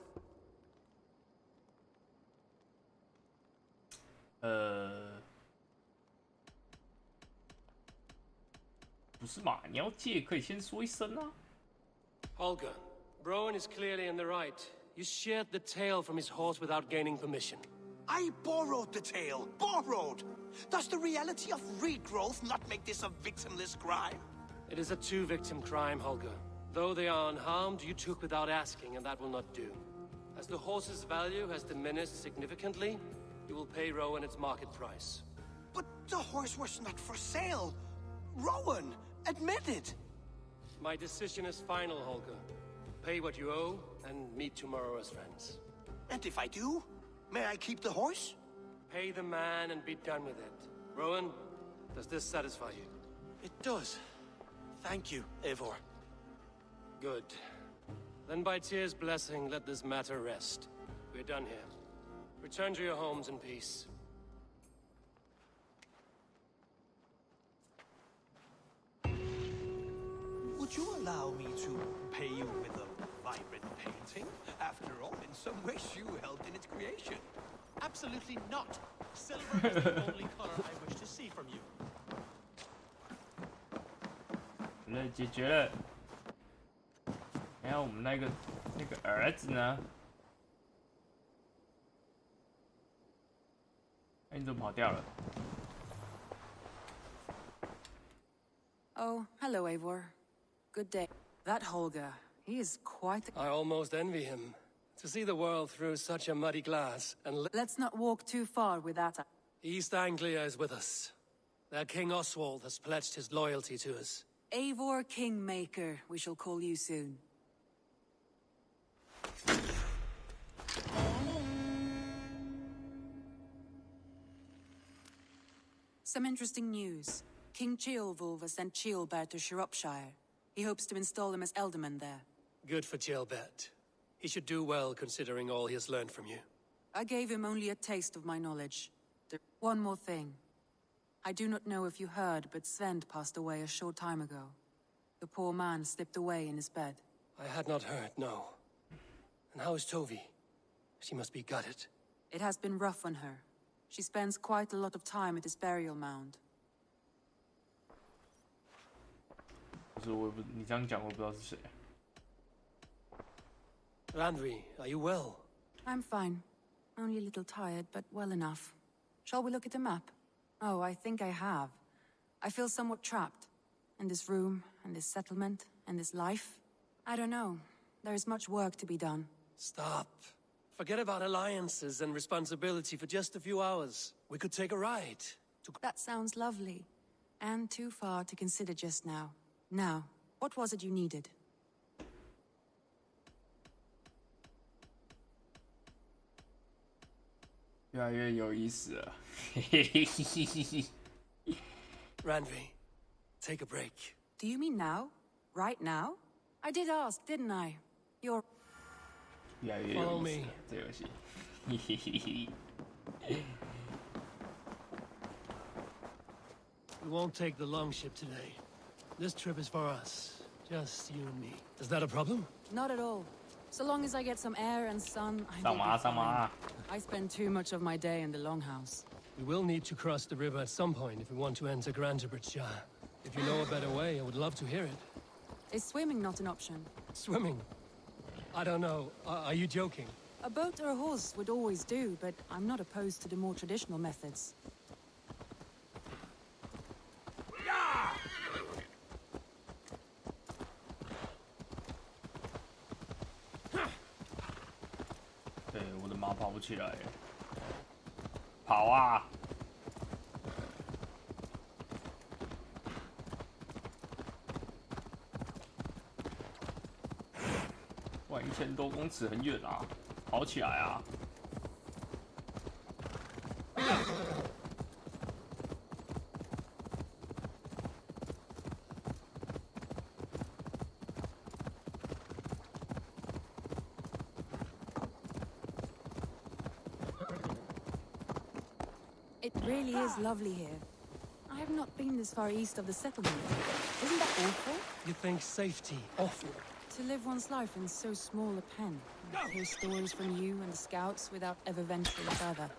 不是嘛？你要借可以先说一声啊。Holger, Rowan is clearly in the right. You sheared the tail from his horse without gaining permission. I borrowed the tail. Borrowed! Does the reality of regrowth not make this a victimless crime? It is a two-victim crime, Holger. Though they are unharmed, you took without asking, and that will not do. As the horse's value has diminished significantly, you will pay Rowan its market price. But the horse was not for sale. Rowan, admit it. My decision is final, Holger. Pay what you owe, and meet tomorrow as friends. And if I do, may I keep the horse? Pay the man and be done with it. Rowan, does this satisfy you? It does. Thank you, Eivor. Good. Then by Tyr's blessing, let this matter rest. We're done here. Return to your homes in peace. Would you allow me to pay you with a vibrant painting? After all, in some ways you helped in its creation. Absolutely not. Silver is the only color I wish to see from you. 了，解决了。然后我们那个儿子呢？哎，你怎么跑掉了？ Oh, hello, Eivor. Good day. That Holger, he is quite... I almost envy him. To see the world through such a muddy glass and... Let's not walk too far with that. East Anglia is with us. Their King Oswald has pledged his loyalty to us. Eivor Kingmaker, we shall call you soon. Some interesting news. King Ceolwulf has sent Ceolbert to Shropshire. He hopes to install him as Elderman there. Good for Ceolbert. He should do well considering all he has learned from you. I gave him only a taste of my knowledge. One more thing. I do not know if you heard, but Svend passed away a short time ago. The poor man slipped away in his bed. I had not heard, no. And how is Tovi? She must be gutted. It has been rough on her. She spends quite a lot of time at his burial mound. 不是，你这样讲，我不知道是谁。 Randvi, are you well? I'm fine. Only a little tired, but well enough. Shall we look at the map? Oh, I think I have. I feel somewhat trapped. In this room, and this settlement, and this life. I don't know. There is much work to be done. Stop. Forget about alliances and responsibility for just a few hours. We could take a ride. That sounds lovely. And too far to consider just now. Now, what was it you needed? Randvi, take a break. Do you mean now? Right now? I did ask, didn't I? You're... Follow me. We won't take the longship today. This trip is for us. Just you and me. Is that a problem? Not at all. So long as I get some air and sun, I will be fine. I spend too much of my day in the longhouse. We will need to cross the river at some point if we want to enter Grantebridge. If you know a better way, I would love to hear it. Is swimming not an option? Swimming? I don't know. Are you joking? A boat or a horse would always do, but I'm not opposed to the more traditional methods.对，我的马跑不起来，跑啊！哇，1000多公尺很远啊，跑起来啊！ It really is lovely here. I have not been this far east of the settlement. Isn't that awful? You think safety awful? To live one's life in so small a pen, and hear stories from you and the scouts without ever venturing further.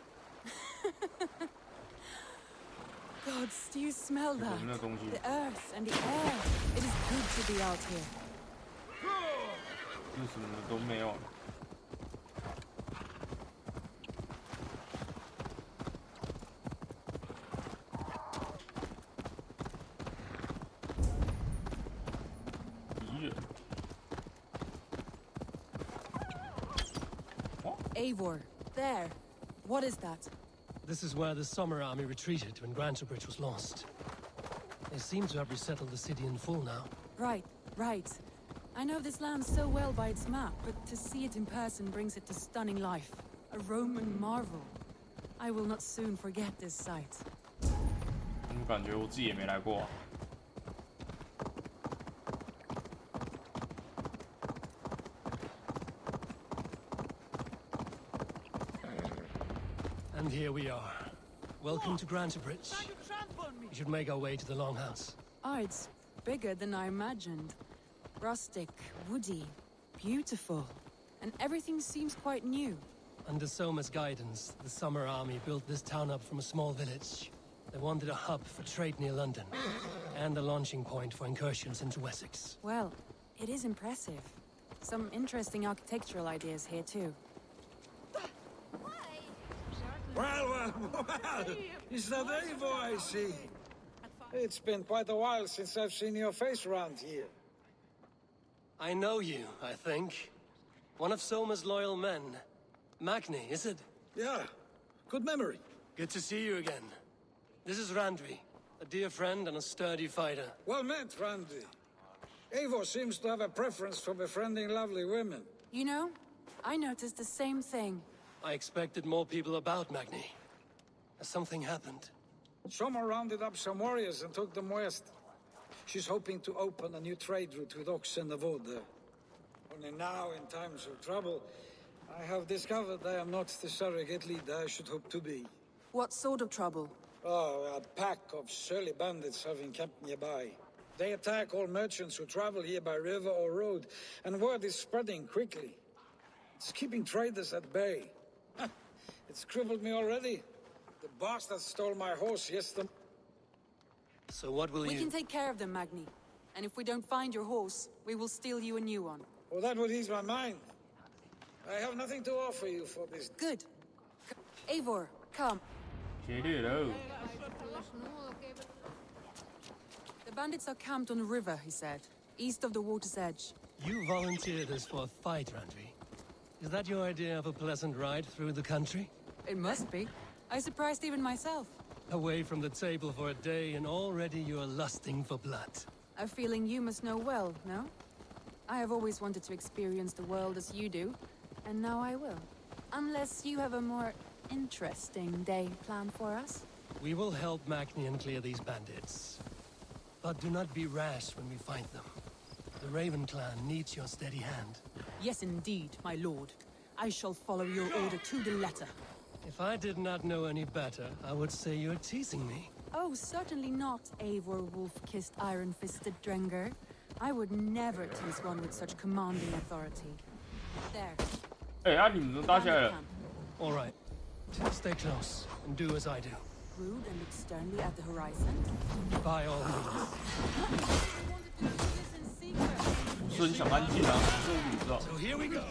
Gods, do you smell that? The earth and the air. It is good to be out here. 又什么都没有。 Eivor, there. What is that? This is where the Summer Army retreated when Grantebridge was lost. They seem to have resettled the city in full now. Right, right. I know this land so well by its map, but to see it in person brings it to stunning life. A Roman marvel. I will not soon forget this sight. 感觉我自己也没来过。 And here we are. Welcome to Grantebridge. We should make our way to the Longhouse. Oh, it's bigger than I imagined. Rustic, woody, beautiful. And everything seems quite new. Under Soma's guidance, the Summer Army built this town up from a small village. They wanted a hub for trade near London, and a launching point for incursions into Wessex. Well, it is impressive. Some interesting architectural ideas here too. Well, is that Eivor I see? It's been quite a while since I've seen your face around here. I know you, I think. One of Soma's loyal men. Magni, is it? Yeah, good memory. Good to see you again. This is Randvi, a dear friend and a sturdy fighter. Well met, Randvi. Eivor seems to have a preference for befriending lovely women. You know, I noticed the same thing. I expected more people about Magni. Has something happened? Soma rounded up some warriors and took them west. She's hoping to open a new trade route with oxen of wood there. Only now, in times of trouble, I have discovered I am not the surrogate leader I should hope to be. What sort of trouble? Oh, a pack of surly bandits have encamped nearby. They attack all merchants who travel here by river or road, and word is spreading quickly. It's keeping traders at bay. It's crippled me already. The bastards stole my horse yesterday. So what will We can take care of them, Magni. And if we don't find your horse, we will steal you a new one. Well, that would ease my mind. I have nothing to offer you for this. Good. Eivor, come. Hello. The bandits are camped on the river, he said. East of the water's edge. You volunteered us for a fight, Randvi. Is that your idea of a pleasant ride through the country? It must be. I surprised even myself. Away from the table for a day and already you're lusting for blood. A feeling you must know well, no? I have always wanted to experience the world as you do, and now I will. Unless you have a more interesting day planned for us. We will help Magnian clear these bandits. But do not be rash when we fight them. The Raven clan needs your steady hand. Yes, indeed, my lord. I shall follow your order to the letter. If I did not know any better, I would say you're teasing me. Oh, certainly not, Eivor wolf-kissed iron-fisted Drenger. I would never tease one with such commanding authority. There. Hey, 你们都打起来了。 All right. Stay close and do as I do. Rude and look sternly at the horizon. By all means. 我说你想安静啊，这我不知道。 So here we go.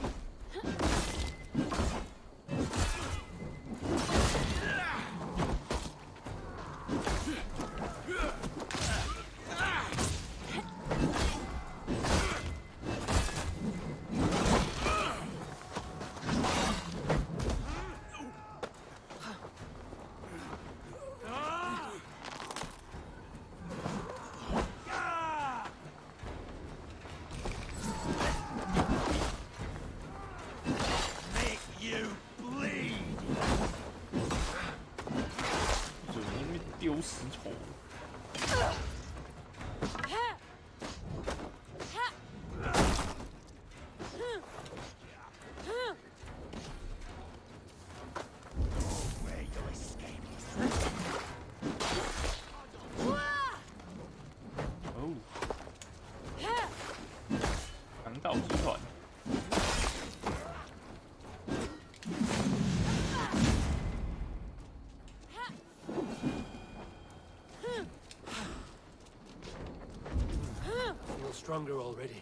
Stronger already.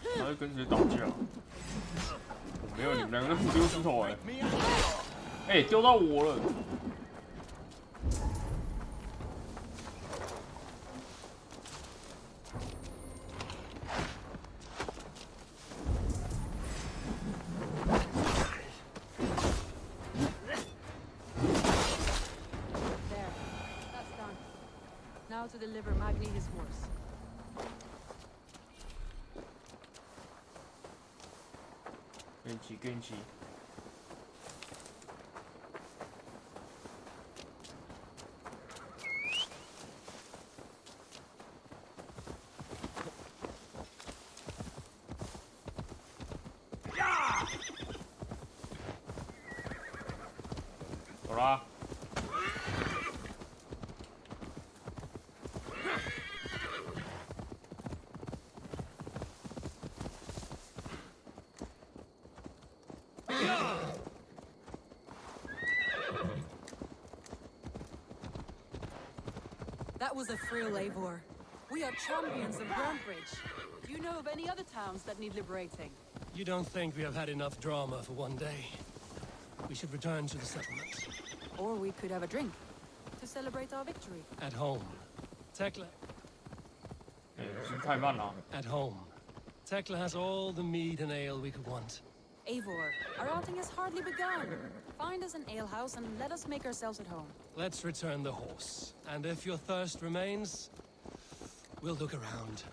他在跟谁打架？我没有，你们两个互丢石头哎！哎，丢到我了！ There. That's done. Now to deliver Magni his horse. Genji. Hola. That was a thrill, Eivor. We are champions of Grantbridge. Do you know of any other towns that need liberating? You don't think we have had enough drama for one day? We should return to the settlement. Or we could have a drink to celebrate our victory. At home. Tekla. At home. Tekla has all the mead and ale we could want. Eivor, our outing has hardly begun. Find us an alehouse and let us make ourselves at home. Let's return the horse. And if your thirst remains, we'll look around.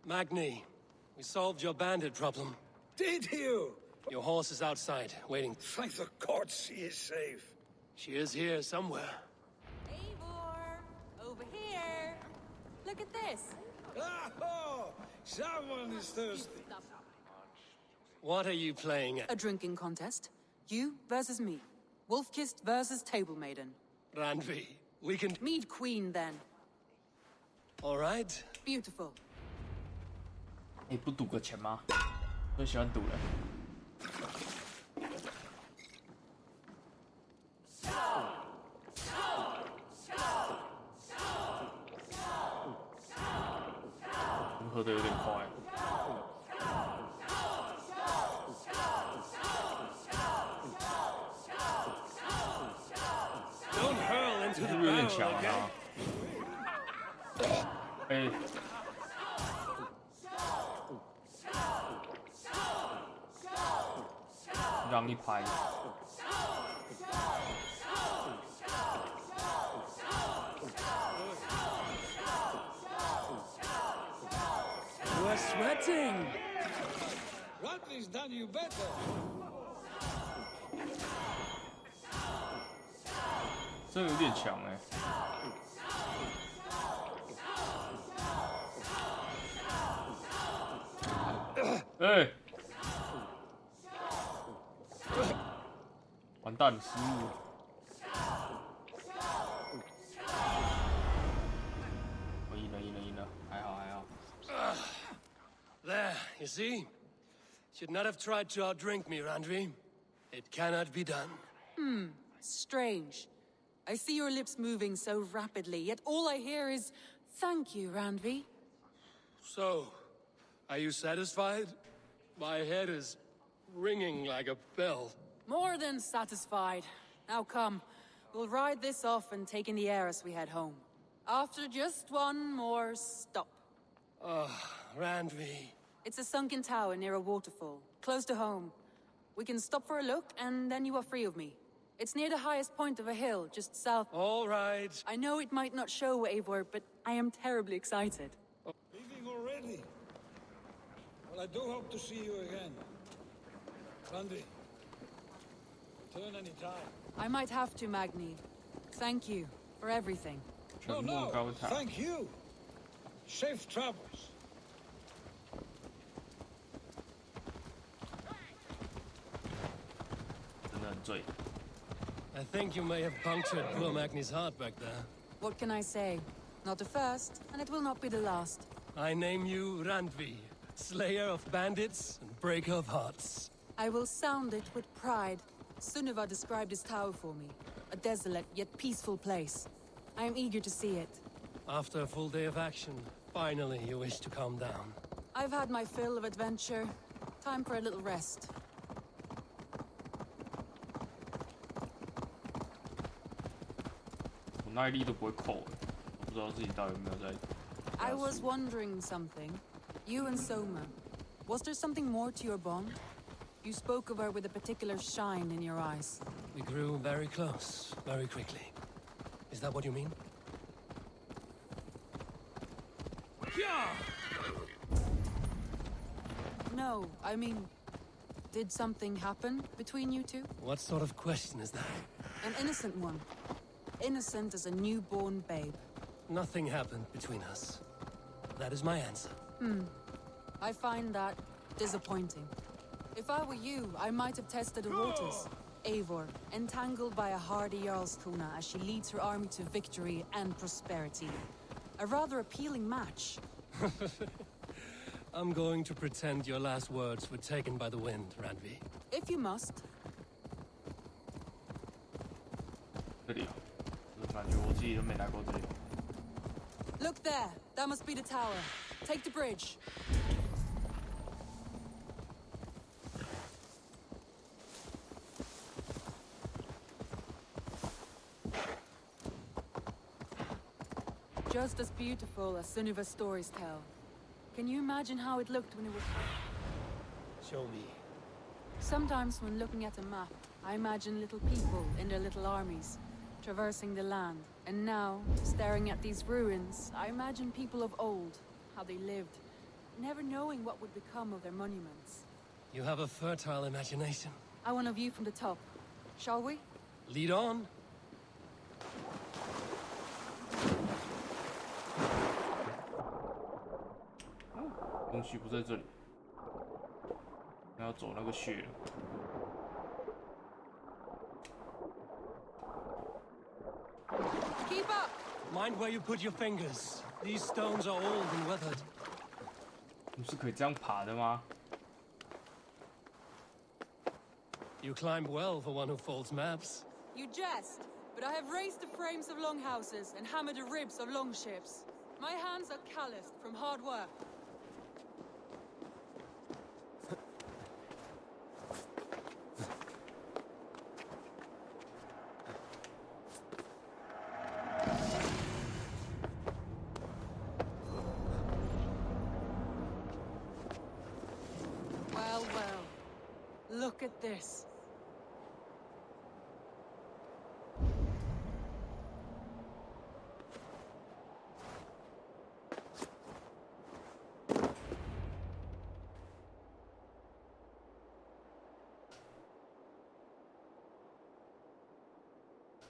Magni, we solved your bandit problem. Did you? Your horse is outside, waiting. Thank the gods she is safe. She is here somewhere. Eivor, over here. Look at this. Oh, someone is thirsty. What are you playing at? A drinking contest. You versus me. Wolf-kissed versus Table Maiden. Randvi, we can... Mead Queen, then. All right. Beautiful. 你不赌个钱吗？最喜欢赌了。喝的有点快。是不是有点强啊？哎，让一拍。We're sweating. Rodney's done you better. 这有点强哎。哎，完蛋，失误。我赢了，还好。There, you see? Should not have tried to outdrink me, Randvi. It cannot be done. Strange. I see your lips moving so rapidly, yet all I hear is, "Thank you, Randvi." So, are you satisfied? My head is ringing like a bell. More than satisfied. Now come, we'll ride this off and take in the air as we head home. After just one more stop. Randvi. It's a sunken tower near a waterfall, close to home. We can stop for a look, and then you are free of me. It's near the highest point of a hill, just south. All right. I know it might not show, Eivor, but I am terribly excited. Leaving already? Well, I do hope to see you again. Randvi. Return any time. I might have to, Magni. Thank you for everything. No, thank you. Safe travels. I think you may have punctured poor Magni's heart back there. What can I say? Not the first, and it will not be the last. I name you Randvi, slayer of bandits and breaker of hearts. I will sound it with pride. Sunniva described this tower for me. A desolate yet peaceful place. I am eager to see it. After a full day of action, finally you wish to calm down. I've had my fill of adventure. Time for a little rest. I was wondering something. You and Soma. Was there something more to your bond? You spoke of her with a particular shine in your eyes. We grew very close, very quickly. Is that what you mean? No, I mean... Did something happen between you two? What sort of question is that? An innocent one. Innocent as a newborn babe. Nothing happened between us. That is my answer. I find that disappointing. If I were you, I might have tested the waters. Eivor, entangled by a hardy Jarlskona as she leads her army to victory and prosperity. A rather appealing match. I'm going to pretend your last words were taken by the wind, Randvi. If you must. Look there! That must be the tower. Take the bridge. Just as beautiful as Sunniva's stories tell. Can you imagine how it looked when it was... Show me. Sometimes when looking at a map, I imagine little people in their little armies, traversing the land. And now, staring at these ruins, I imagine people of old, how they lived, never knowing what would become of their monuments. You have a fertile imagination. I want a view from the top. Shall we? Lead on. Keep up! Mind where you put your fingers. These stones are old and weathered. 不是可以这样爬的吗？ You climb well for one who folds maps. You jest, but I have raised the frames of longhouses and hammered the ribs of longships. My hands are calloused from hard work. at this.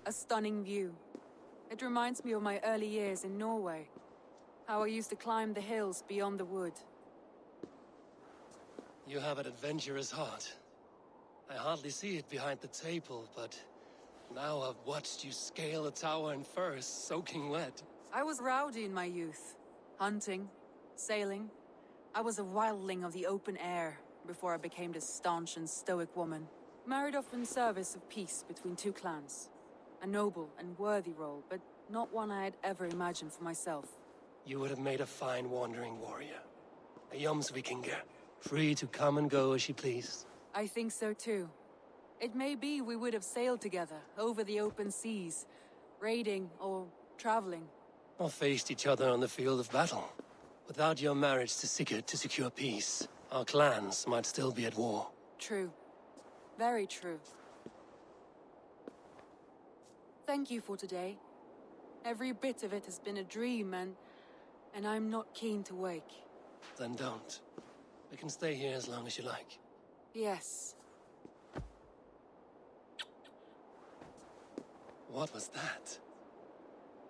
A stunning view. It reminds me of my early years in Norway. How I used to climb the hills beyond the wood. You have an adventurous heart. I hardly see it behind the table, but now I've watched you scale a tower in furs, soaking wet. I was rowdy in my youth. Hunting, sailing. I was a wildling of the open air before I became this staunch and stoic woman. Married off in service of peace between two clans. A noble and worthy role, but not one I had ever imagined for myself. You would have made a fine wandering warrior. A Jomsvikinger, free to come and go as she pleased. I think so too. It may be we would have sailed together over the open seas, raiding or traveling. Or faced each other on the field of battle. Without your marriage to Sigurd to secure peace, our clans might still be at war. True. Very true. Thank you for today. Every bit of it has been a dream, and I'm not keen to wake. Then don't. We can stay here as long as you like. Yes. What was that?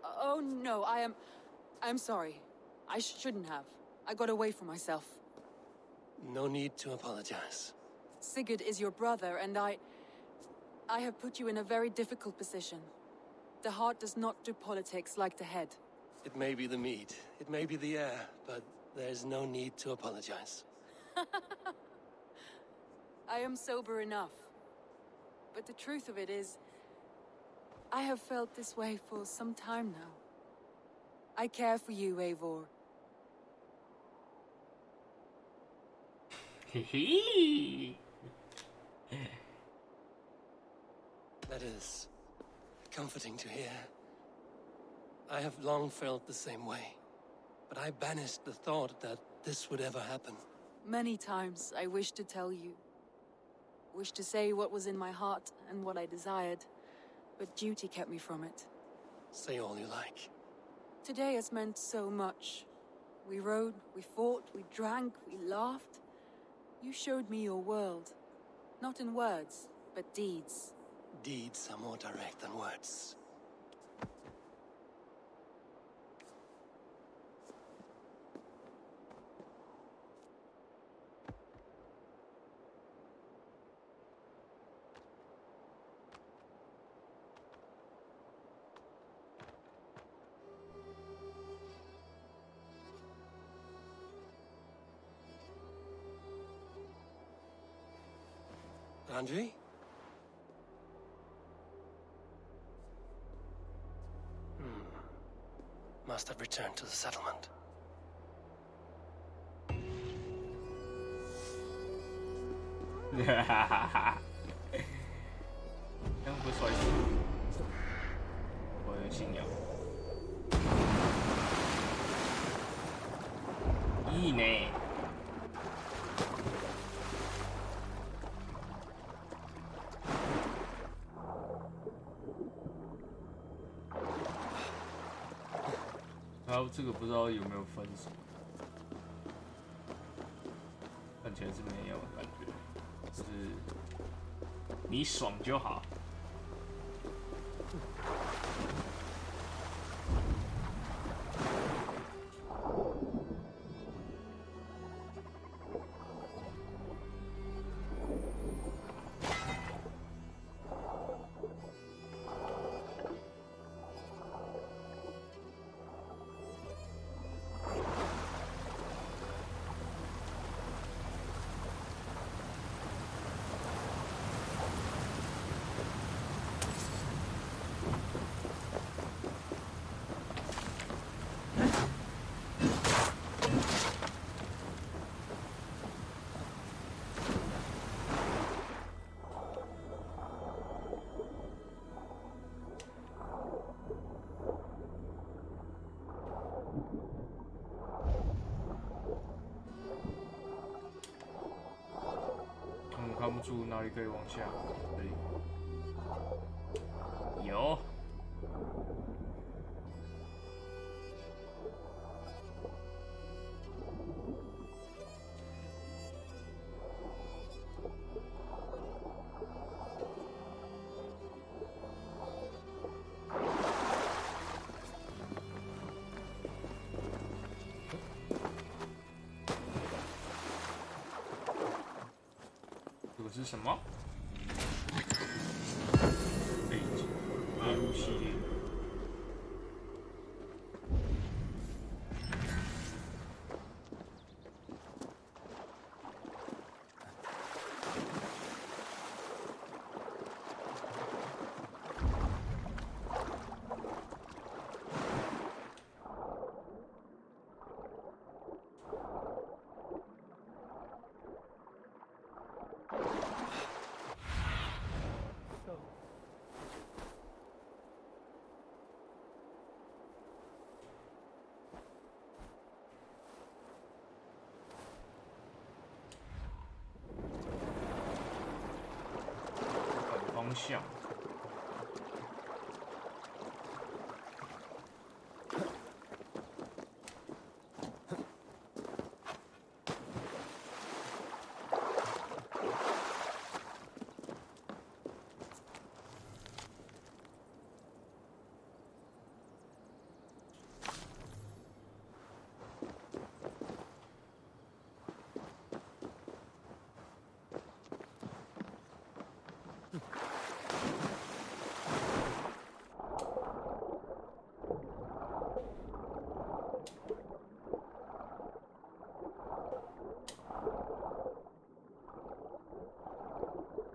Oh no, I'm sorry. I shouldn't have. I got away from myself. No need to apologize. Sigurd is your brother, and I have put you in a very difficult position. The heart does not do politics like the head. It may be the meat, it may be the air, but there's no need to apologize. I am sober enough. But the truth of it is, I have felt this way for some time now. I care for you, Eivor. That is comforting to hear. I have long felt the same way, but I banished the thought that this would ever happen. Many times I wished to tell you. Wished to say what was in my heart and what I desired, but duty kept me from it. Say all you like. Today has meant so much. We rode, we fought, we drank, we laughed. You showed me your world. Not in words, but deeds. Deeds are more direct than words. Andri? Must have returned to the settlement.不帅气，我的信仰。いいね。然后这个不知道有没有分什么，看起来是没有感觉，就是你爽就好。不出哪里可以往下。这里有。这个是什么？背景猎物系列。方向。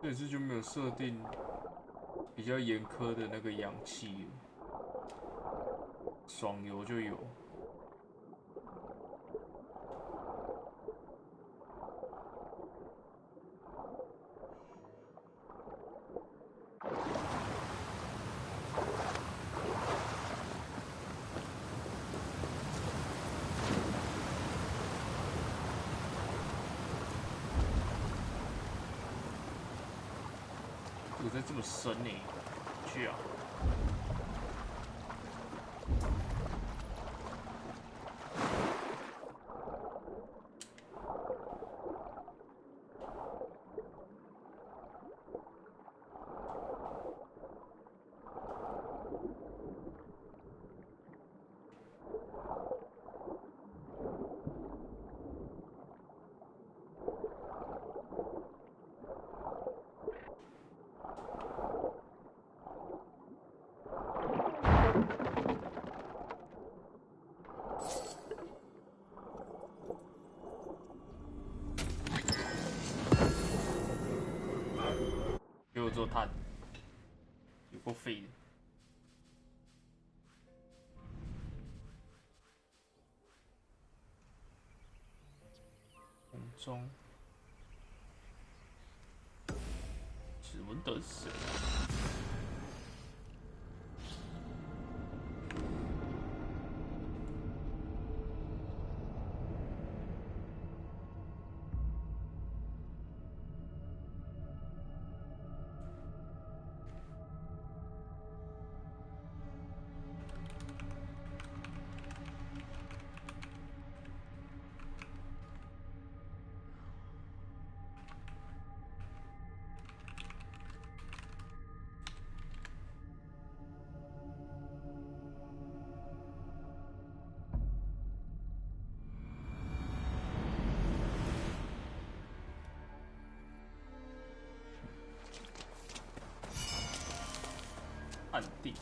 这次就没有设定比较严苛的那个氧气，爽游就有。这么深呢？去啊！给我做碳，有够废的。红中，指纹的死。暗地。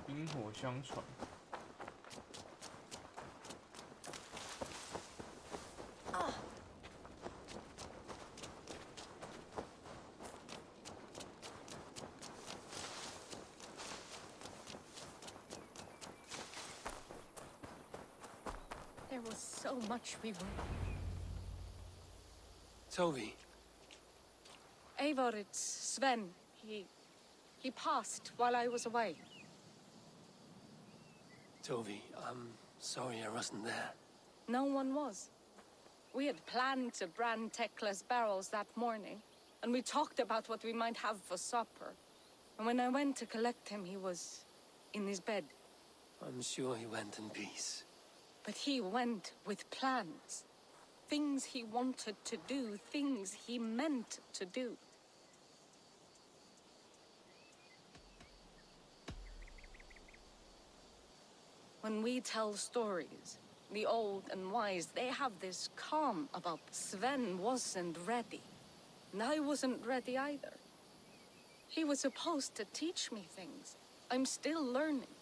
薪火相传。There was so much we were. Toby. Eivor, it's Sven. He passed while I was away. Toby, I'm sorry I wasn't there. No one was. We had planned to brand Tekla's barrels that morning, and we talked about what we might have for supper. And when I went to collect him, he was in his bed. I'm sure he went in peace. But he went with plans. Things he wanted to do, things he meant to do. When we tell stories, the old and wise, they have this calm about Sven wasn't ready. And I wasn't ready either. He was supposed to teach me things. I'm still learning.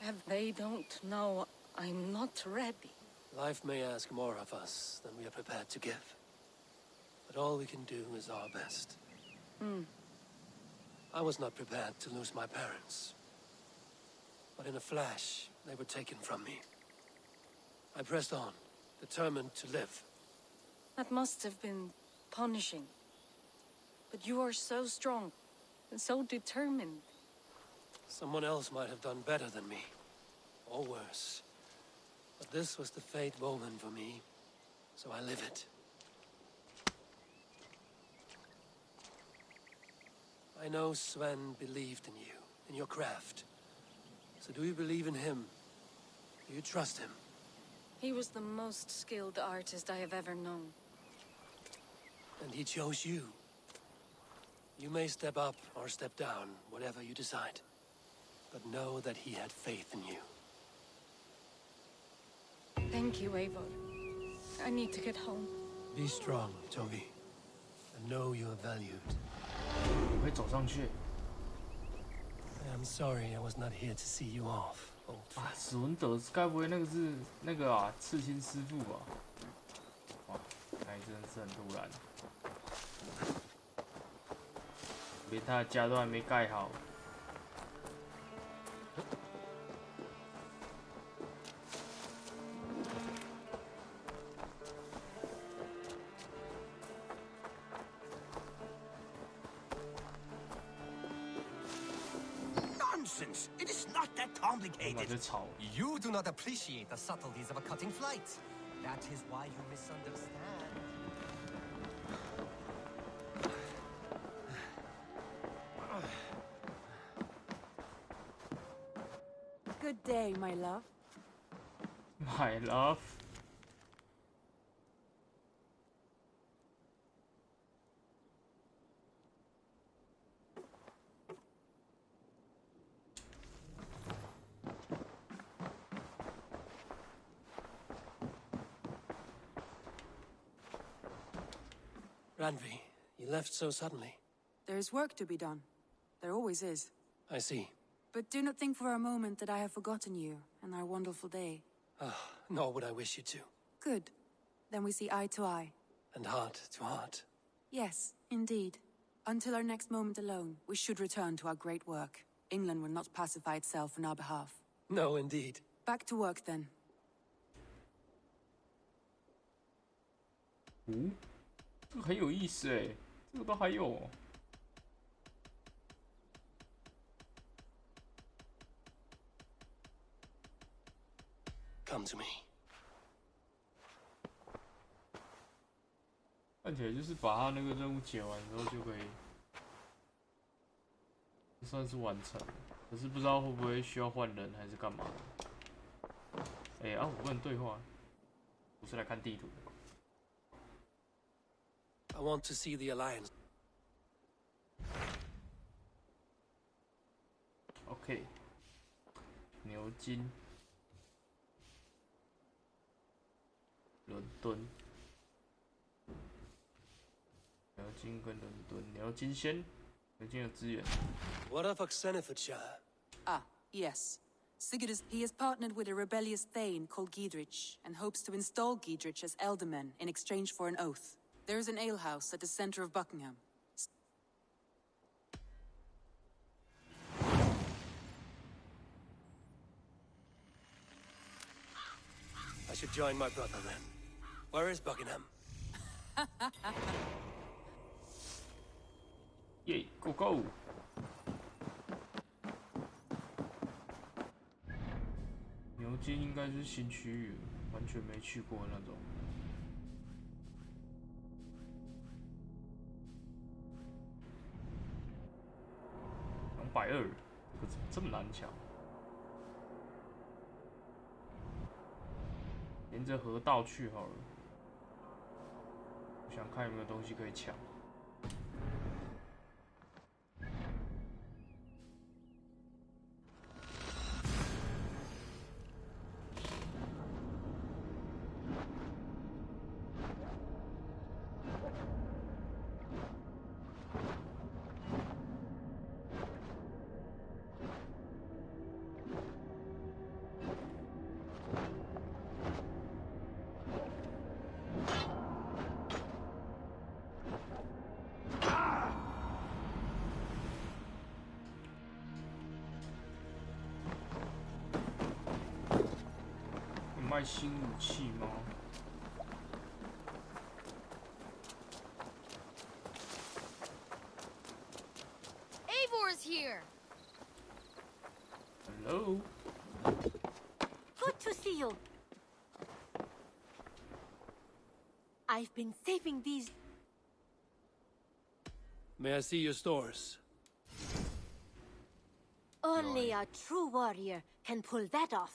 And they don't know I'm not ready. Life may ask more of us than we are prepared to give. But all we can do is our best. I was not prepared to lose my parents. But in a flash, they were taken from me. I pressed on, determined to live. That must have been punishing. But you are so strong and so determined. Someone else might have done better than me, or worse. But this was the fate woven for me, so I live it. I know Sven believed in you, in your craft. So do you believe in him? Do you trust him? He was the most skilled artist I have ever known. And he chose you. You may step up or step down, whatever you decide. But know that he had faith in you. Thank you, Eivor. I need to get home. Be strong, Toby. And know you are valued. 我会走上去。 I'm sorry I was not here to see you off. 啊，史文德，该不会那个是那个啊，刺青师傅吧？哇，那真的是很突然。连他的家都还没盖好。 Nonsense! It is not that complicated. You do not appreciate the subtleties of a cutting flight. That is why you misunderstand. Good day, my love. My love. Randvi, you left so suddenly. There is work to be done. There always is. I see. But do not think for a moment that I have forgotten you and our wonderful day. Nor would I wish you to. Good. Then we see eye to eye. And heart to heart. Yes, indeed. Until our next moment alone, we should return to our great work. England will not pacify itself on our behalf. No, indeed. Back to work, then. 这个很有意思哎，这个都还有哦。Come to me. 看起来就是把他那个任务解完之后就可以，算是完成。可是不知道会不会需要换人还是干嘛的。哎、啊，我不能对话，不是来看地图。 I want to see the Alliance. OK， 牛津、伦敦、牛津跟伦敦，牛津先，牛津有资源。What of Oxenfordshire? Ah, yes. Sigurd he has partnered with a rebellious thane called Giedrich, and hopes to install Giedrich as Elderman in exchange for an oath. There is an alehouse at the center of Buckingham. I should join my brother then. Where is Buckingham? Yay, go go! 间应该是新区域，完全没去过那种。220，这么难抢？沿着河道去好了，我想看有没有东西可以抢。卖新武器吗？ Eivor's here. Hello. Good to see you. I've been saving these. May I see your stores? Only a true warrior can pull that off.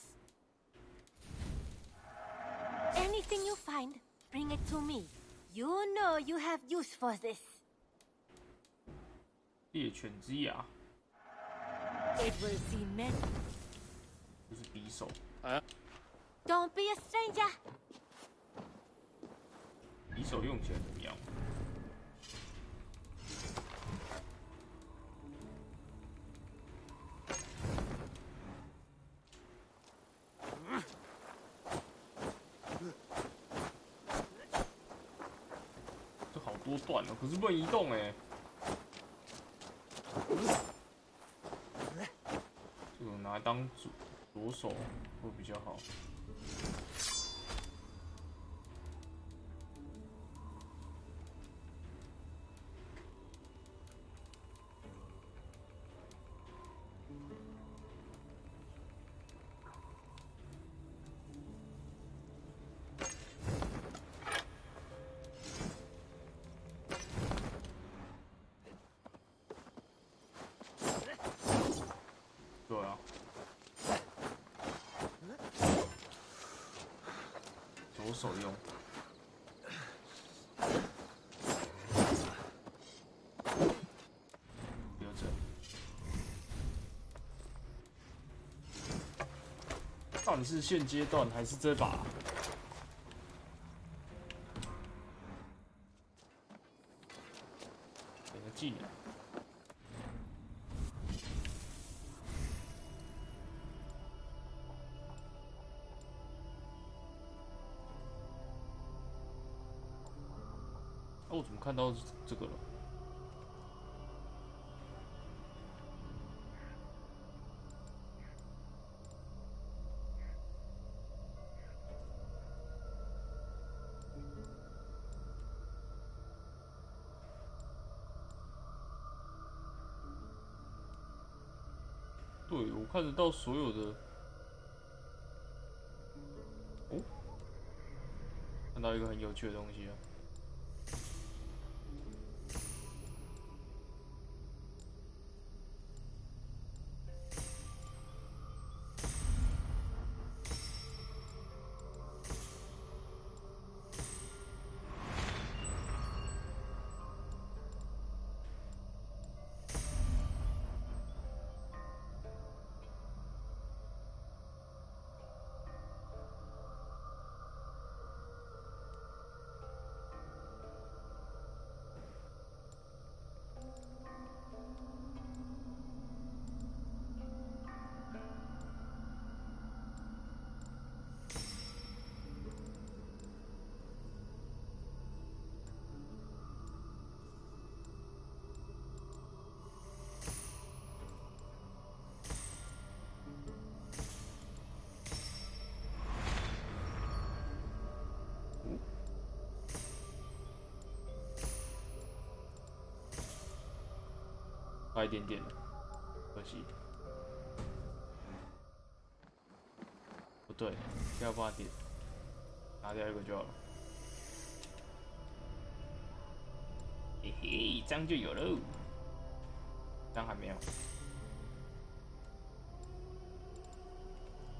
Anything you find, bring it to me. You know you have use for this. 猎犬之牙。 It will see many. 这是匕首。Don't be a stranger. 匕首用起来怎么样？这好多段哦，可是不能移动哎。这个拿来当左手会比较好。 对啊，左手用。留着。到底是现阶段还是这把？点个技能。 哦，我怎么看到这个了？对，我看得到所有的。哦，看到一个很有趣的东西啊！ 差一点点，可惜。我对，要把点拿掉一个就好了。嘿嘿，这样就有喽。这样还没有。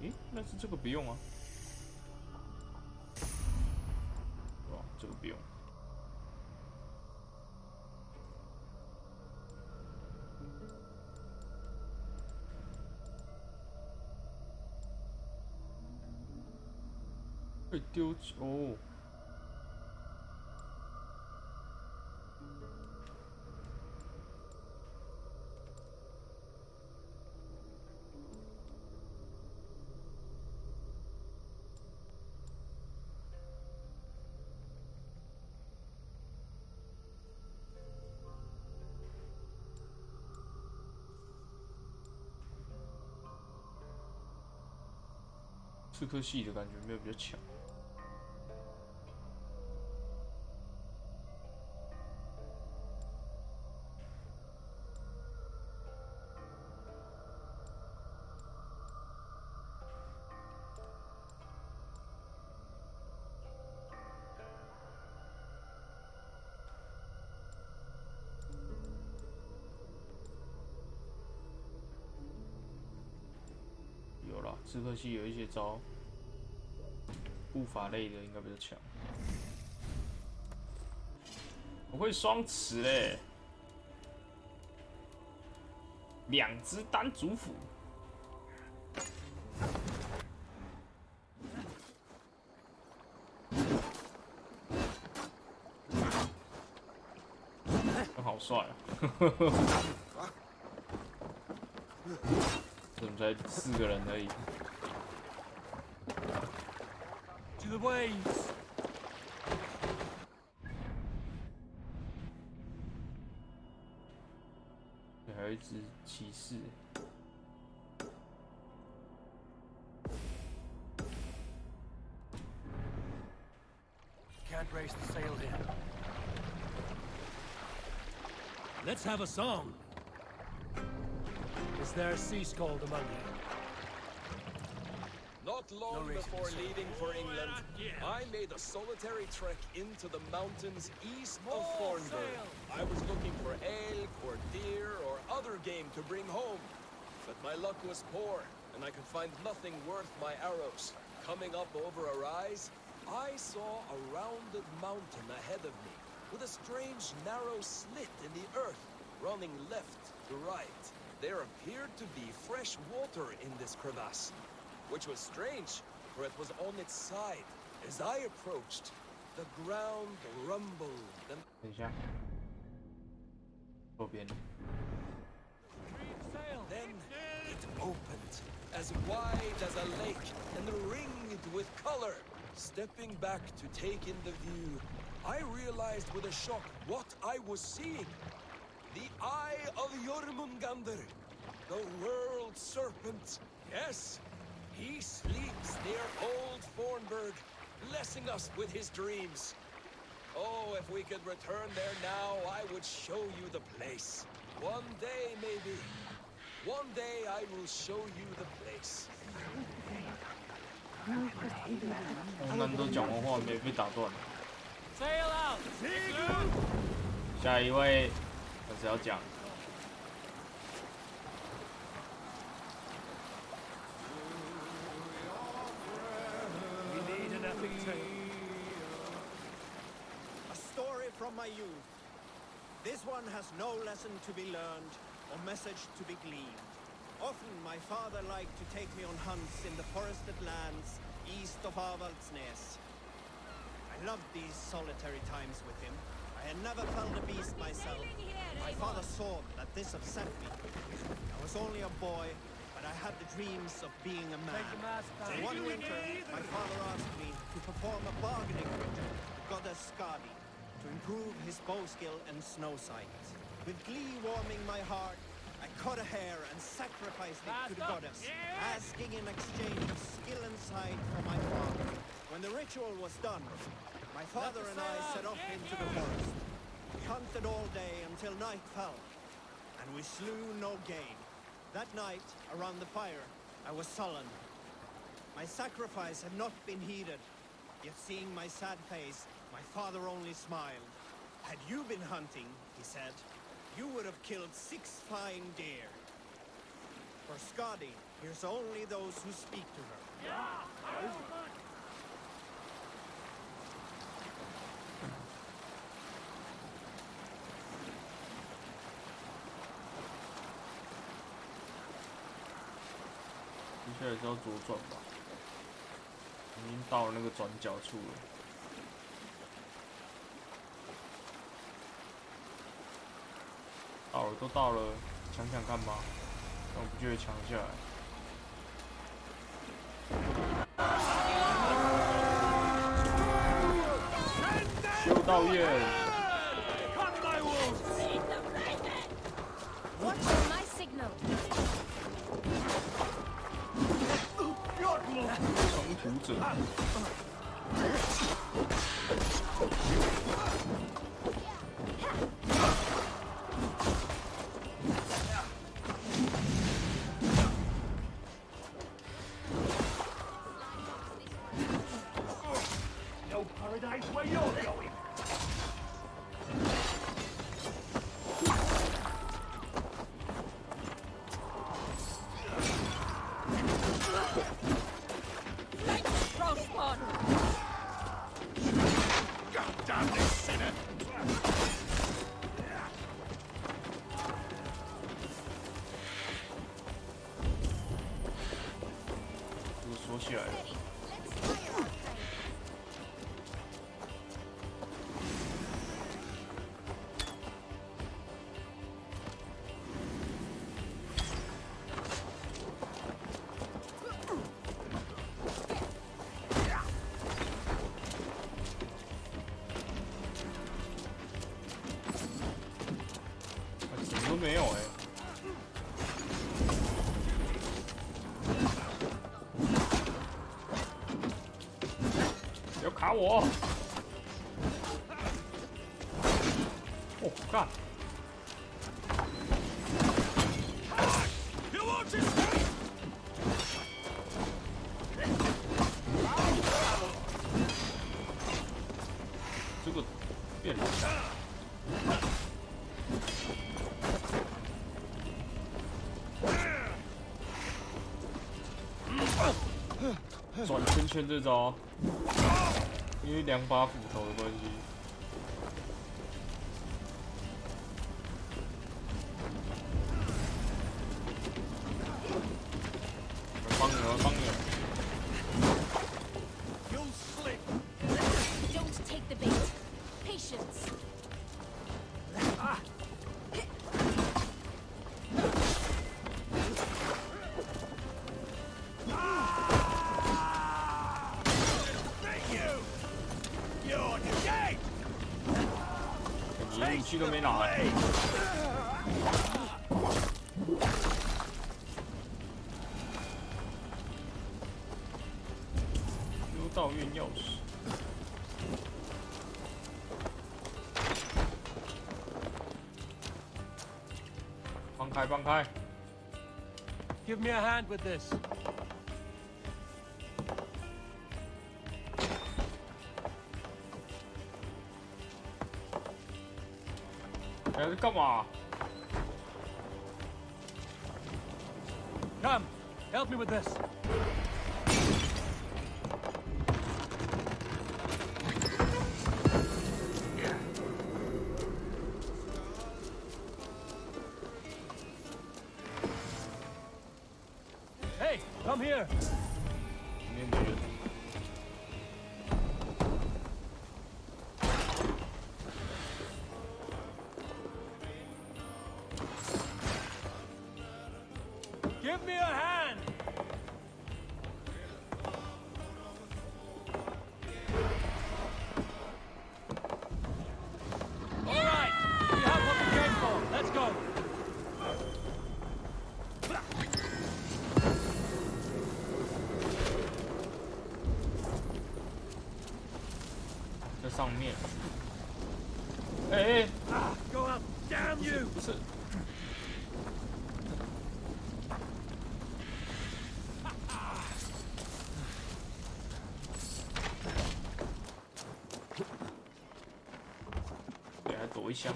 诶，那是这个不用啊。哦，这个不用。会丢哦。刺客系的感觉没有比较强。有啦，刺客系有一些招，步伐类的应该比较强。我会双持嘞，2只单主斧。好帅啊！怎么才4个人而已 To the waves! 还有一只骑士。Can't raise the sail here. Let's have a song. Is there a sea scald among you? Not long before leaving for England, I made a solitary trek into the mountains east of Thornburg. I was looking for elk or deer or other game to bring home. But my luck was poor, and I could find nothing worth my arrows. Coming up over a rise, I saw a rounded mountain ahead of me, with a strange narrow slit in the earth, running left to right. There appeared to be fresh water in this crevasse, which was strange, for it was on its side. As I approached, the ground rumbled and... 等一下，右边。 Then it opened, as wide as a lake, and ringed with color. Stepping back to take in the view, I realized with a shock what I was seeing. The Eye of Jormungandr, the World Serpent. Yes, he sleeps near Old Thornburg, blessing us with his dreams. Oh, if we could return there now, I would show you the place. One day, maybe. One day I will show you the place. 红男都讲完话没被打断。 Sail out! 下一位开始要讲。 We need an epic tale. A story from my youth. This one has no lesson to be learned or message to be gleaned. Often my father liked to take me on hunts in the forested lands east of Avaldsnes. I loved these solitary times with him. I had never felled a beast myself. My father saw that this upset me. I was only a boy, but I had the dreams of being a man. One winter, my father asked me to perform a bargaining ritual to goddess Skadi to improve his bow skill and snow sight. With glee warming my heart, I cut a hair and sacrificed it to the goddess, asking in exchange skill and sight for my father. When the ritual was done, my father and I set off into the forest. We hunted all day until night fell, and we slew no game. That night, around the fire, I was sullen. My sacrifice had not been heeded. Yet seeing my sad face, my father only smiled. Had you been hunting, he said, you would have killed 6 fine deer. For Skadi hears only those who speak to her.接下来是要左转吧，已经到了那个转角处了。到了，都到了，抢抢看吧。但我不觉得抢下来。修道院。Watch my signal. 冲突者。No paradise where you're going. God damn this sinner! 这个锁起来了。什么都没有哎、不要卡我！哦，干！这个变了。转圈圈这招，因为2把斧头的关系。我帮你，我帮你。You'll slip. Don't take the bait. Patience. You're dead. 你连武器都没拿哎、修道院钥匙。放开，放开！ Give me a hand with this. 哎，这干嘛？ Come, help me with this. Hey, come here. 面对人。 Give me a hand. All right, we have what we came for. Let's go. 在上面。哎、Go up. Damn you. 不是。箱。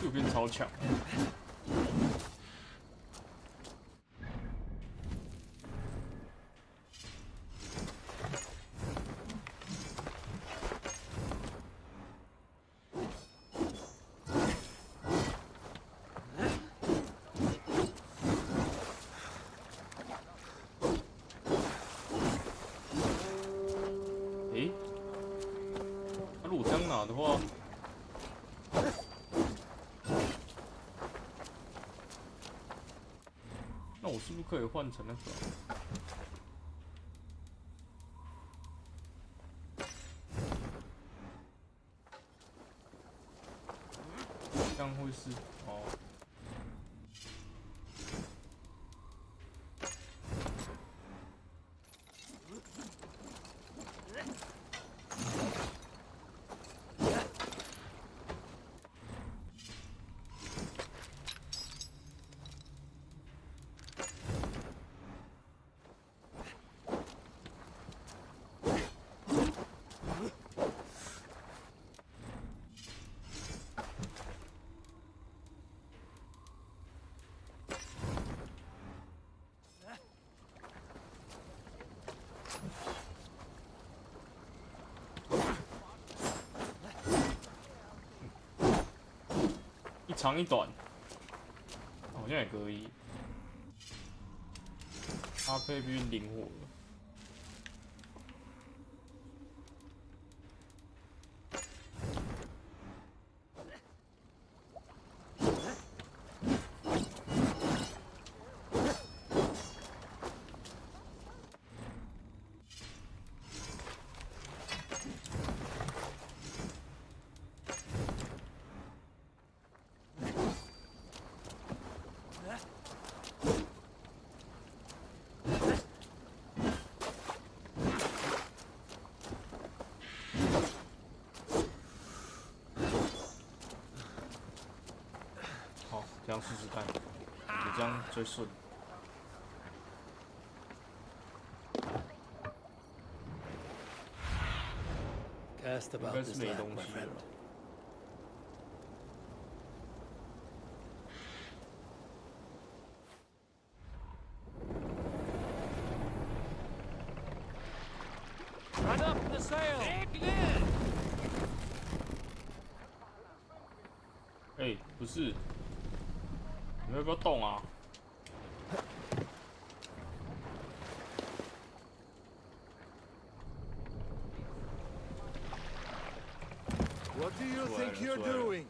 右边超强。如果这样拿的话，那我是不是可以换成那个？这样会是哦。一长一短，好像也可以。搭配变灵活了。好，这样试试看，你这样最顺。应该是没东西了。Run up the sail! 哎，不是，你们要不要动啊？ What do you think you're doing?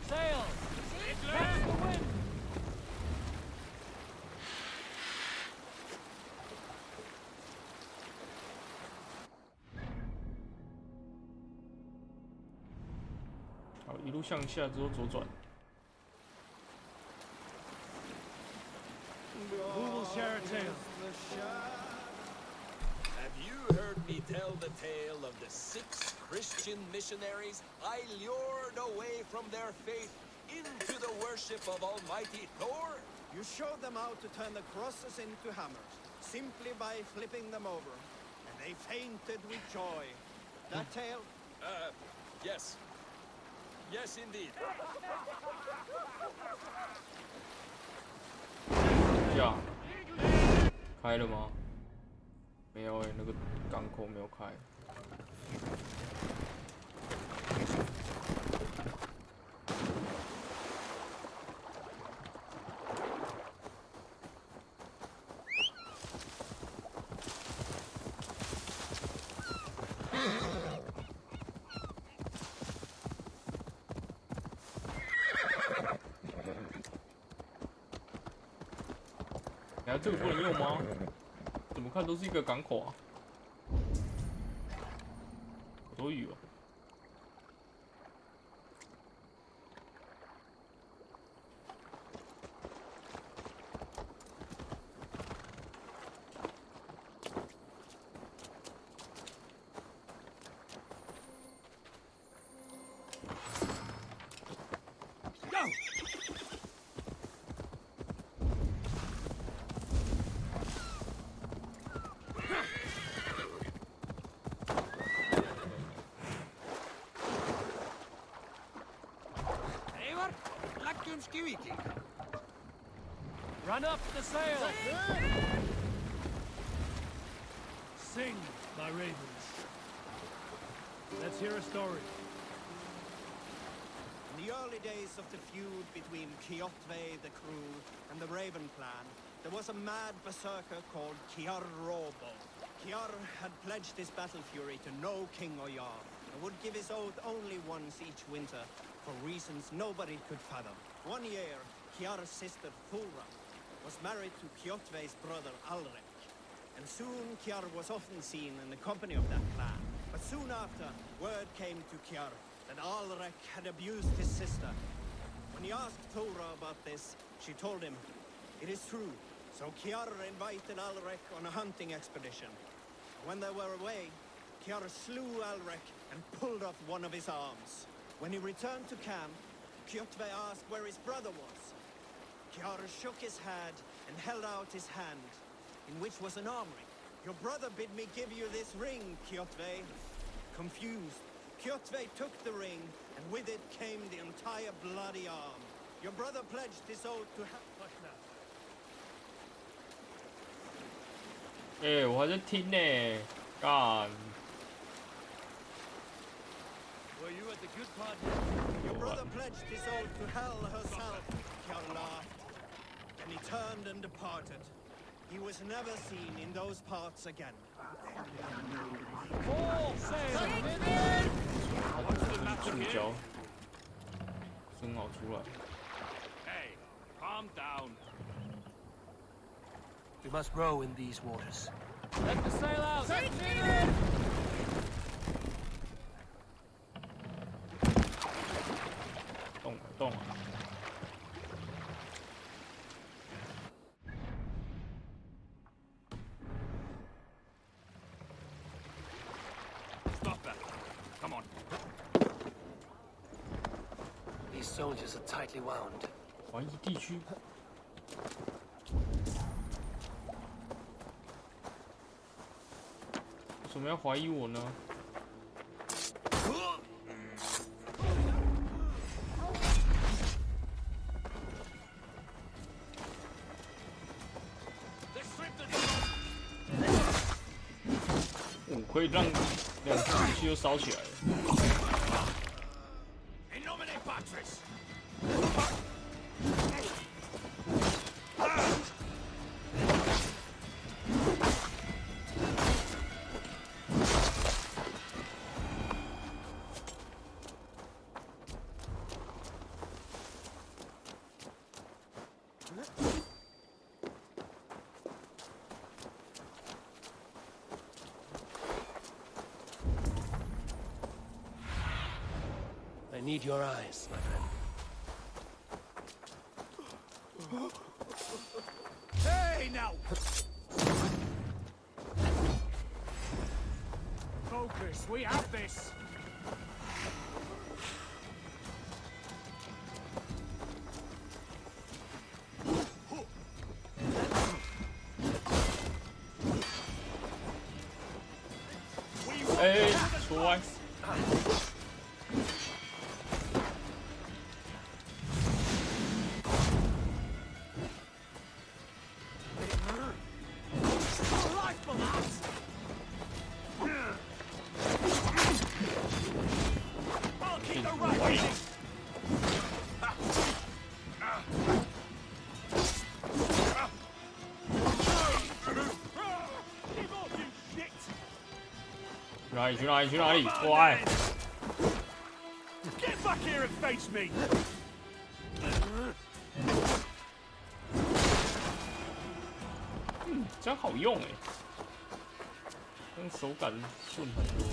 Sail! Catch the wind! 好，一路向下之后左转。 Who will share a tale? Have you heard me tell the tale of the 6 Christian missionaries I lured away from their faith into the worship of Almighty Thor? You showed them how to turn the crosses into hammers, simply by flipping them over. And they fainted with joy. That tale? Yes. Yes, indeed. 这样开了吗？没有那个港口没有开。哎，这个不能用吗？怎么看都是一个港口啊！好多雨哦。Run up the sail! Sing, my ravens. Let's hear a story. In the early days of the feud between Kjotve the crew and the Raven clan, there was a mad berserker called Kiar Robo. Kiar had pledged his battle fury to no king or jarl, and would give his oath only once each winter, for reasons nobody could fathom. One year, Kiar's sister Thulra was married to Kjotve's brother Alrek, and soon Kiar was often seen in the company of that clan. But soon after, word came to Kiar that Alrek had abused his sister. When he asked Thulra about this, she told him, "It is true." So Kiar invited Alrek on a hunting expedition. When they were away, Kiar slew Alrek and pulled off one of his arms. When he returned to camp, Kjotve asked where his brother was. Kiar shook his head and held out his hand, in which was an arm ring. "Your brother bid me give you this ring, Kjotve." Confused, Kjotve took the ring, and with it came the entire bloody arm. Your brother pledged his oath to have... 我还在听呢，干。 Were you at the good part? Your brother pledged his oath to hell herself, Kiar laughed. And he turned and departed. He was never seen in those parts again. All sail! 触礁，生蚝出来。 Hey, calm down. We must row in these waters. Let the sail out!动了。 Stop that. Come on. These soldiers are tightly wound. 怀疑地区。 为什么要怀疑我呢？ 可以让两只武器都烧起来了。I need your eyes, my friend. Hey, now! Focus, we have this! Hey, twice.去哪里？过来！ Get back here and face me! 这样好用哎，这样手感顺很多。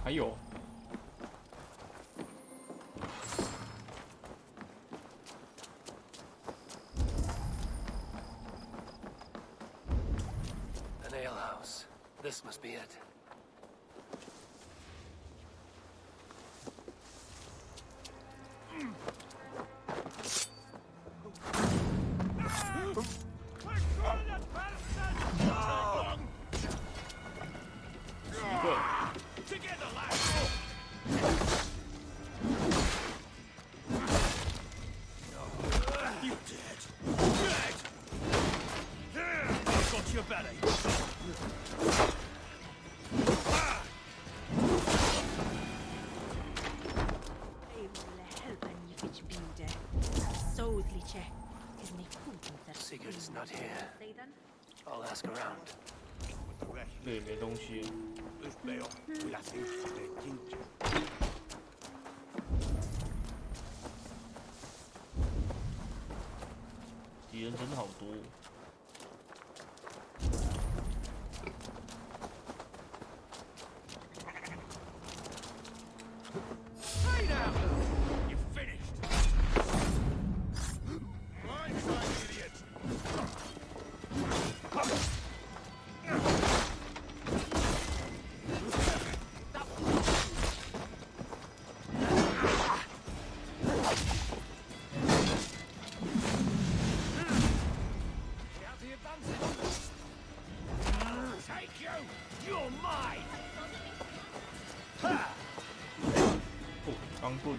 还有。 An alehouse. This must be it. check. Isn't he important that Sigurd is not here. Say then? I'll ask around. 这也没东西。敌人真的好多。Hey now! You finished! Blindside, idiot! Take you! You're mine! 哦，钢棍。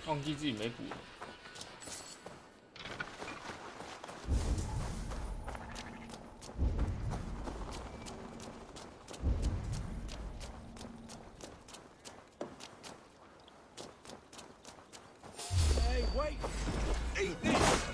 忘记自己没补了。Hey, wait! Eat this!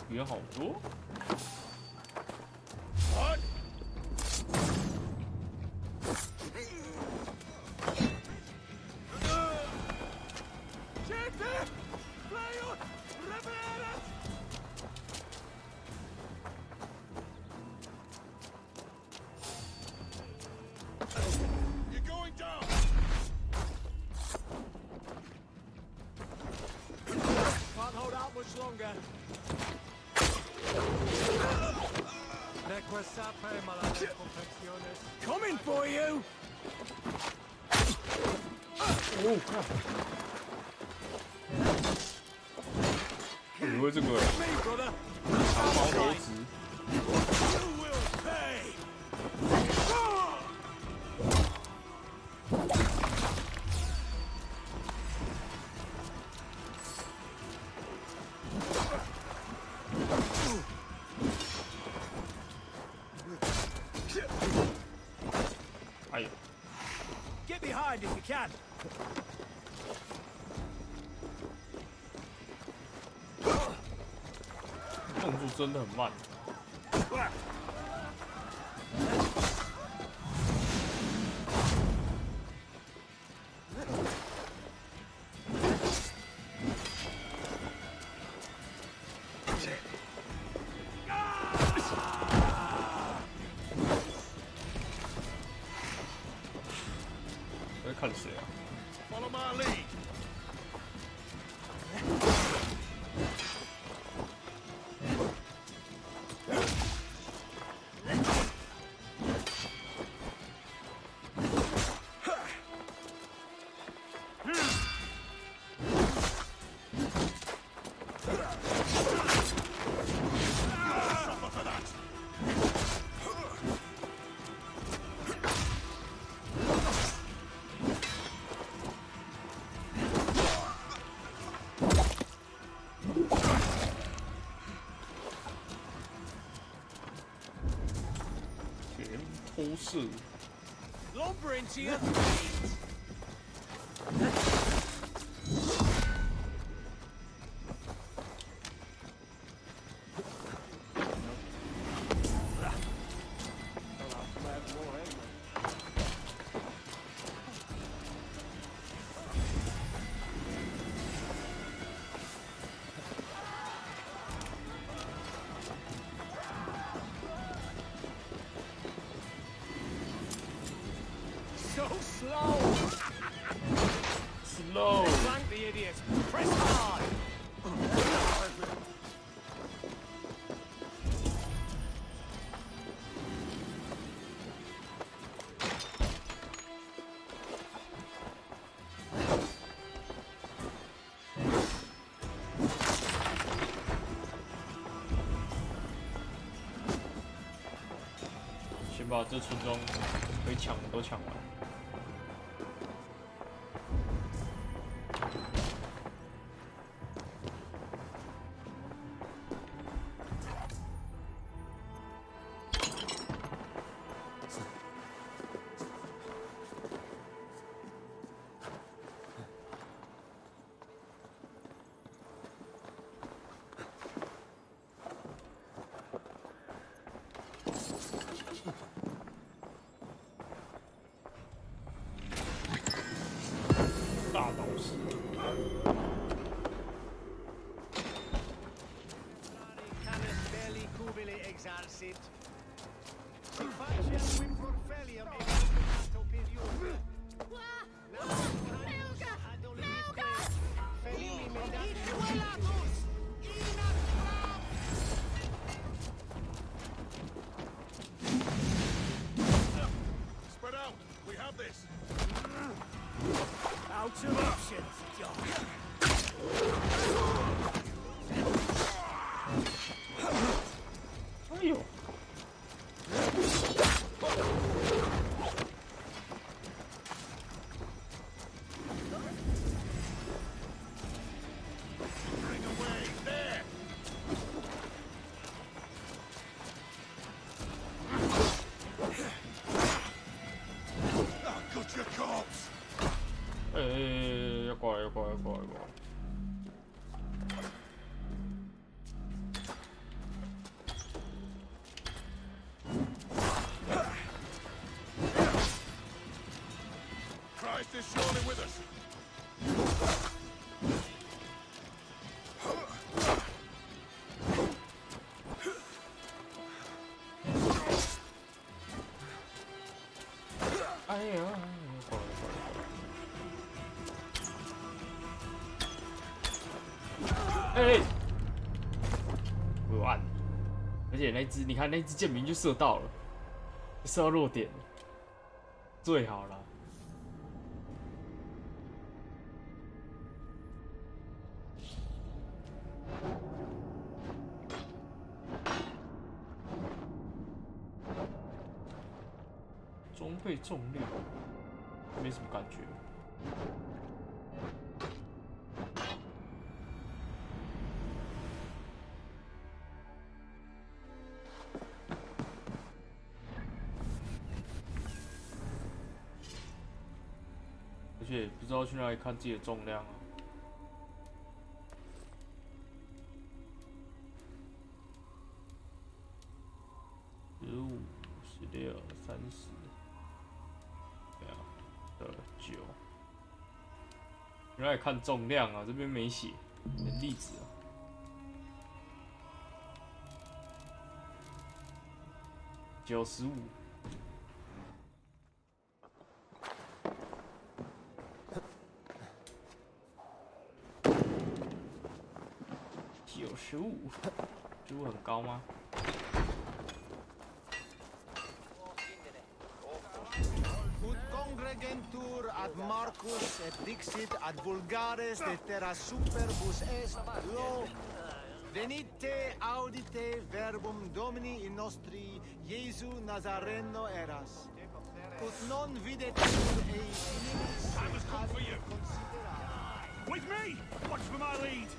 鱼好多。What? You're going down! Can't hold out much longer. Coming for you! Oh crap! 你会这个？ Me, brother! 长矛投掷。 You will pay! 哎呦！ Get behind if you can! 动作真的很慢。在看谁啊？ Follow my lead! Suffer for that! 偷射。 Lumber into your feet! So slow! 先把这村庄可以抢的都抢完。大导师。Spread out. We have this. Out of options, John. 哎呦！要过来，要过来，要过来，要过来！ Christ is surely with us.哎呀，过来，过来，过来！哎，我有按，而且那只，你看那只箭明就射到了，射到弱点，最好了。 装备重量没什么感觉。而且不知道去哪里看自己的重量啊。 15、16、30。 9，原来看重量啊，这边没写能力值啊。95。95很高吗？ Congregentur ad Marcus et dixit ad vulgares de terra superbus est lo. Venite audite verbum Domini in nostri Iesu Nazareno eras. Ut non videtur ei inimis. I was come for you. With me. Watch for my lead.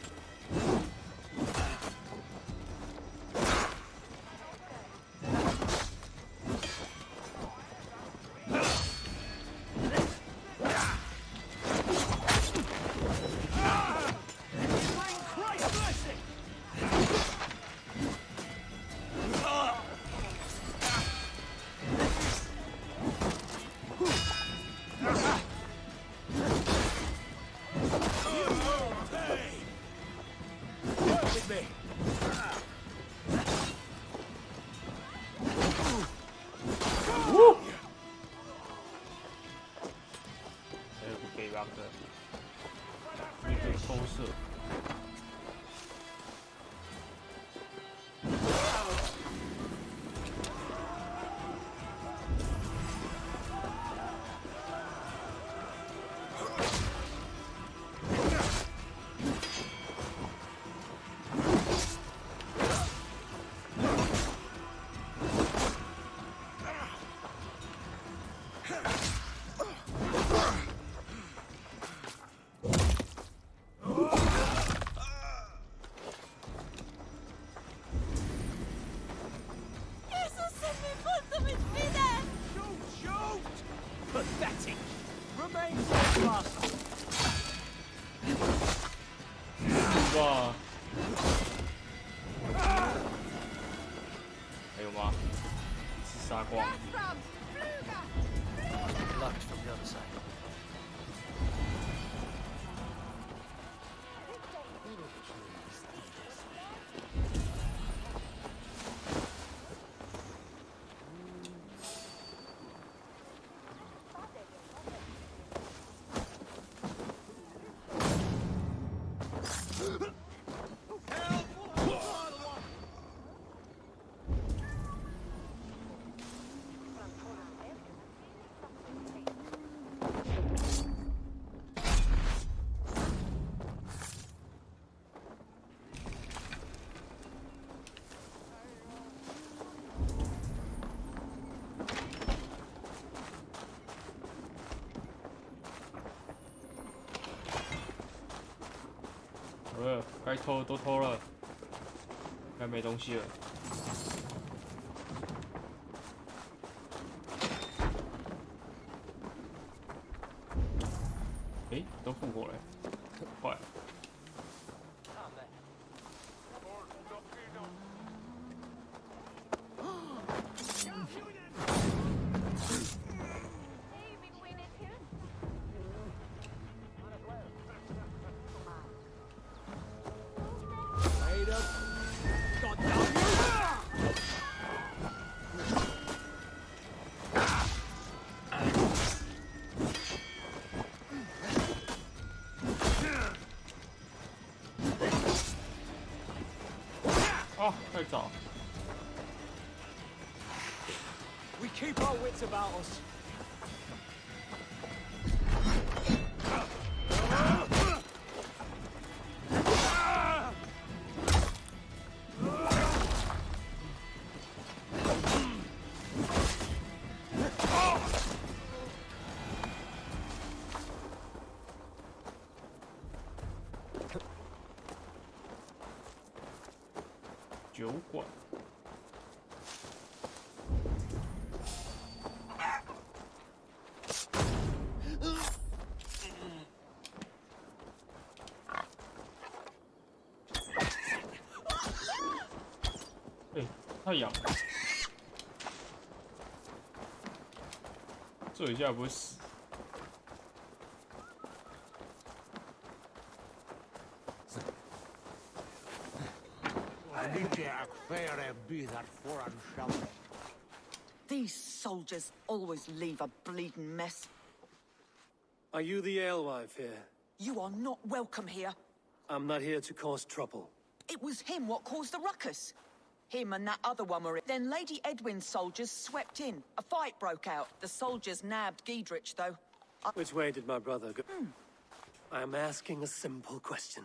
Pathetic. Remain steadfast. 哇！还有吗？是杀光。Locked from the other side.该偷的都偷了，该没东西了。诶，都复活了，坏了。太早。We keep our wits about us.酒馆。太痒了，这一下不会死。These soldiers always leave a bleeding mess. Are you the alewife here? You are not welcome here. I'm not here to cause trouble. It was him what caused the ruckus. Him and that other one were in. Then Lady Edwin's soldiers swept in. A fight broke out. The soldiers nabbed Giedrich, though. Which way did my brother go? I'm asking a simple question.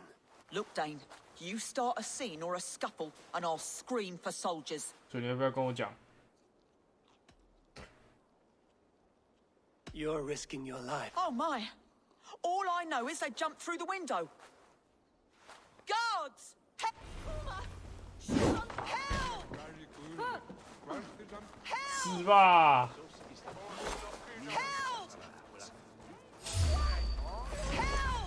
Look, Dane, you start a scene or a scuffle, and I'll scream for soldiers. 所以你要不要跟我讲？ You're risking your life. Oh, my. All I know is they jumped through the window. Guards! Help! Help! 死吧！ Help! Help!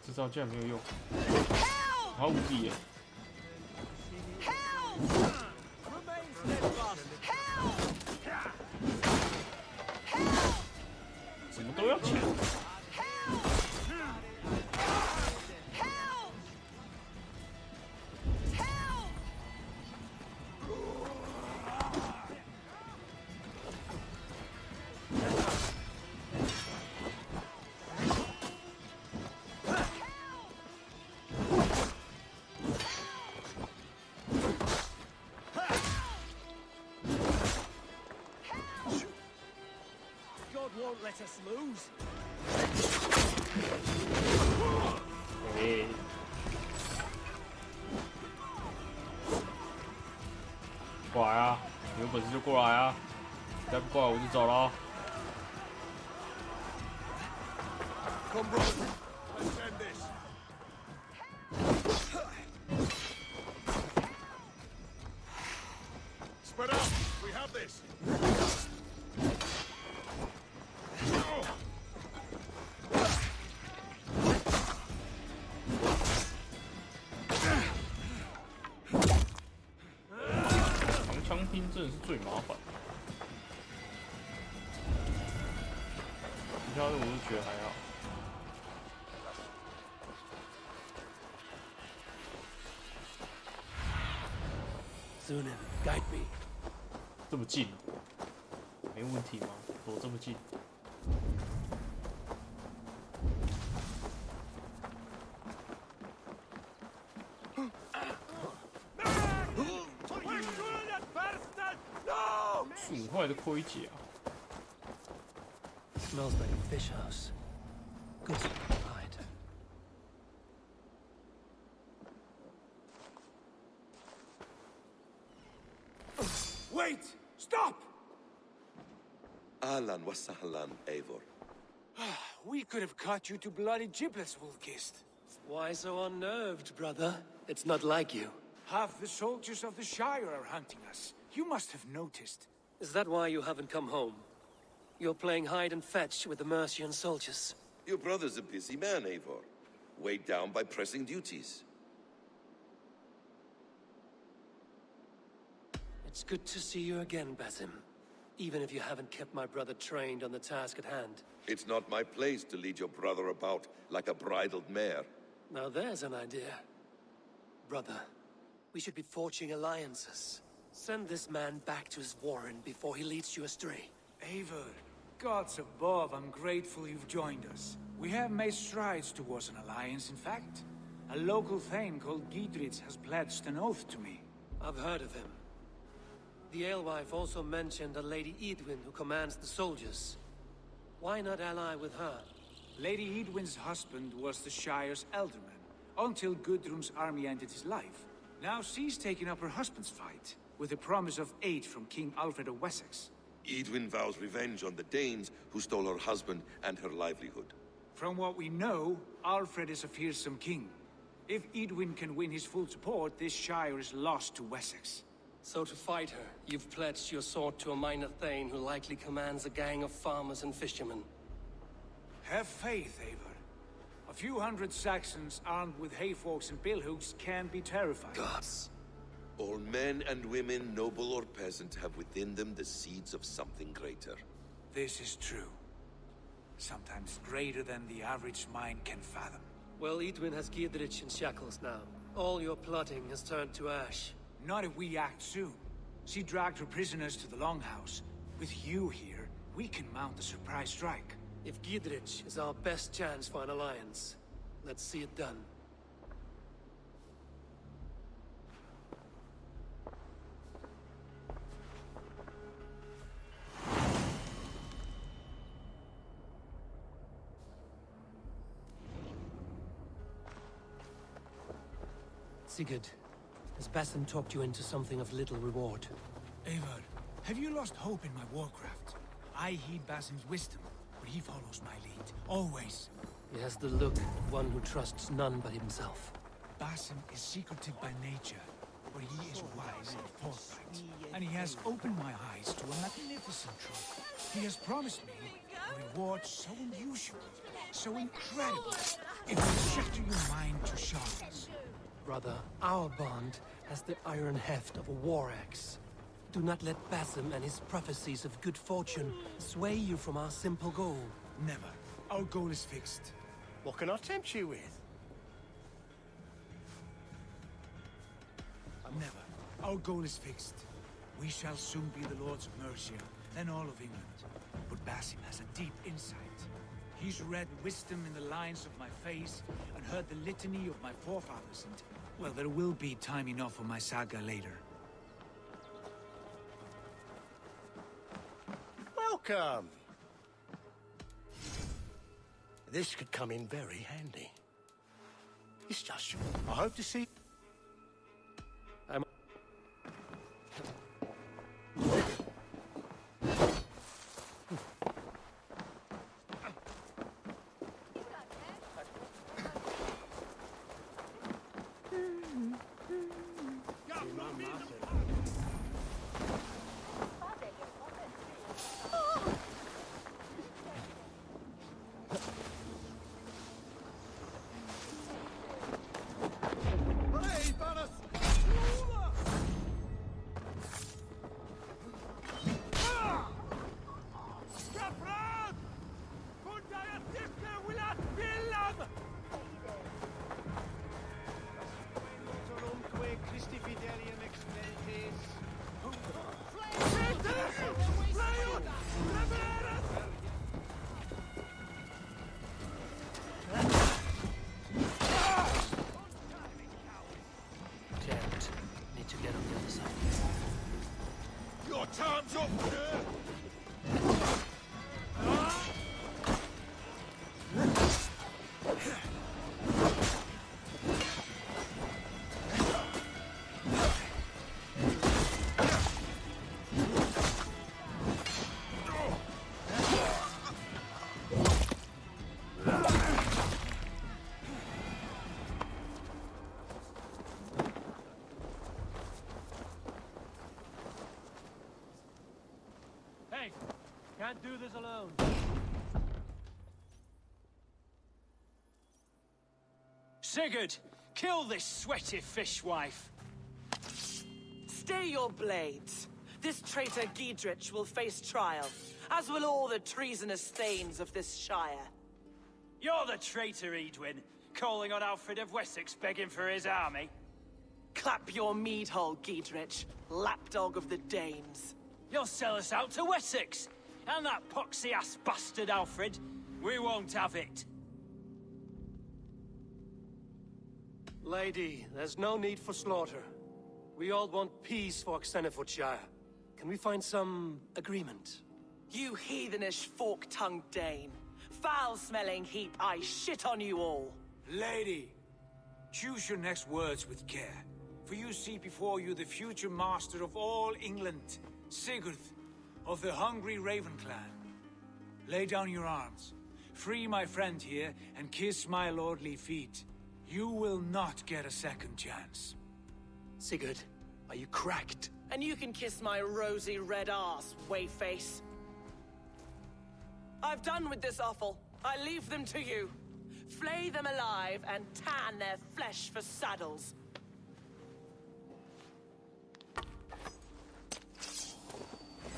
这招竟然没有用，好无敌耶！怎么都要钱？Won't let us lose. 哎，过来啊！有本事就过来啊！再不过来我就走了。 Come, brother. 的是最麻烦。其他的我都觉得还好。Zunin, guide me. 这么近，没问题吗？躲这么近。损坏的盔甲。 Smells like a fish house. Good hide. Wait! Stop! Ahlan wa sahlan, Eivor. We could have cut you to bloody giblets, Wolf-Kissed. Why so unnerved, brother? It's not like you. Half the soldiers of the Shire are hunting us. You must have noticed. Is that why you haven't come home? You're playing hide and fetch with the Mercian soldiers. Your brother's a busy man, Eivor. Weighed down by pressing duties. It's good to see you again, Basim. Even if you haven't kept my brother trained on the task at hand. It's not my place to lead your brother about like a bridled mare. Now there's an idea. Brother, we should be forging alliances. Send this man back to his warren before he leads you astray. Eivor, gods above, I'm grateful you've joined us. We have made strides towards an alliance, in fact. A local thane called Giedrich has pledged an oath to me. I've heard of him. The alewife also mentioned a Lady Edwin who commands the soldiers. Why not ally with her? Lady Edwin's husband was the Shire's elderman, until Gudrun's army ended his life. Now she's taking up her husband's fight, with the promise of aid from King Alfred of Wessex. Edwin vows revenge on the Danes who stole her husband and her livelihood. From what we know, Alfred is a fearsome king. If Edwin can win his full support, this Shire is lost to Wessex. So to fight her, you've pledged your sword to a minor thane who likely commands a gang of farmers and fishermen. Have faith, Eivor. A few hundred Saxons armed with hayforks and billhooks can be terrifying. Gods. All men and women, noble or peasant, have within them the seeds of something greater. This is true. Sometimes greater than the average mind can fathom. Well, Edwin has Giedrich in shackles now. All your plotting has turned to ash. Not if we act soon. She dragged her prisoners to the Longhouse. With you here, we can mount a surprise strike. If Giedrich is our best chance for an alliance, let's see it done. Sigurd, has Basim talked you into something of little reward? Eivor, have you lost hope in my warcraft? I heed Basim's wisdom, but he follows my lead, always. He has the look of one who trusts none but himself. Basim is secretive by nature, but he is wise and forthright. And he has opened my eyes to a magnificent truth. He has promised me a reward so unusual, so incredible, it will shatter your mind to shards. Brother, our bond has the iron heft of a war axe. Do not let Basim and his prophecies of good fortune sway you from our simple goal. Never. Our goal is fixed. What can I tempt you with? Never. Our goal is fixed. We shall soon be the Lords of Mercia, then all of England. But Basim has a deep insight. He's read wisdom in the lines of my face, and heard the litany of my forefathers, and, well, there will be time enough for my saga later. Welcome! This could come in very handy. It's just, I hope to see... Can't do this alone. Sigurd, kill this sweaty fishwife. Stay your blades. This traitor Giedrich will face trial, as will all the treasonous thanes of this shire. You're the traitor, Edwin, calling on Alfred of Wessex begging for his army. Clap your mead hole, Giedrich, lapdog of the Danes. You'll sell us out to Wessex, and that poxy-ass bastard Alfred. We won't have it. Lady, there's no need for slaughter. We all want peace for Xenefootshire. Can we find some agreement? You heathenish fork-tongued Dane. Foul-smelling heap, I shit on you all. Lady, choose your next words with care. For you see before you the future master of all England, Sigurd, of the hungry Raven clan. Lay down your arms. Free my friend here, and kiss my lordly feet. You will not get a second chance. Sigurd, are you cracked? And you can kiss my rosy red arse, wayface. I've done with this offal. I leave them to you. Flay them alive and tan their flesh for saddles.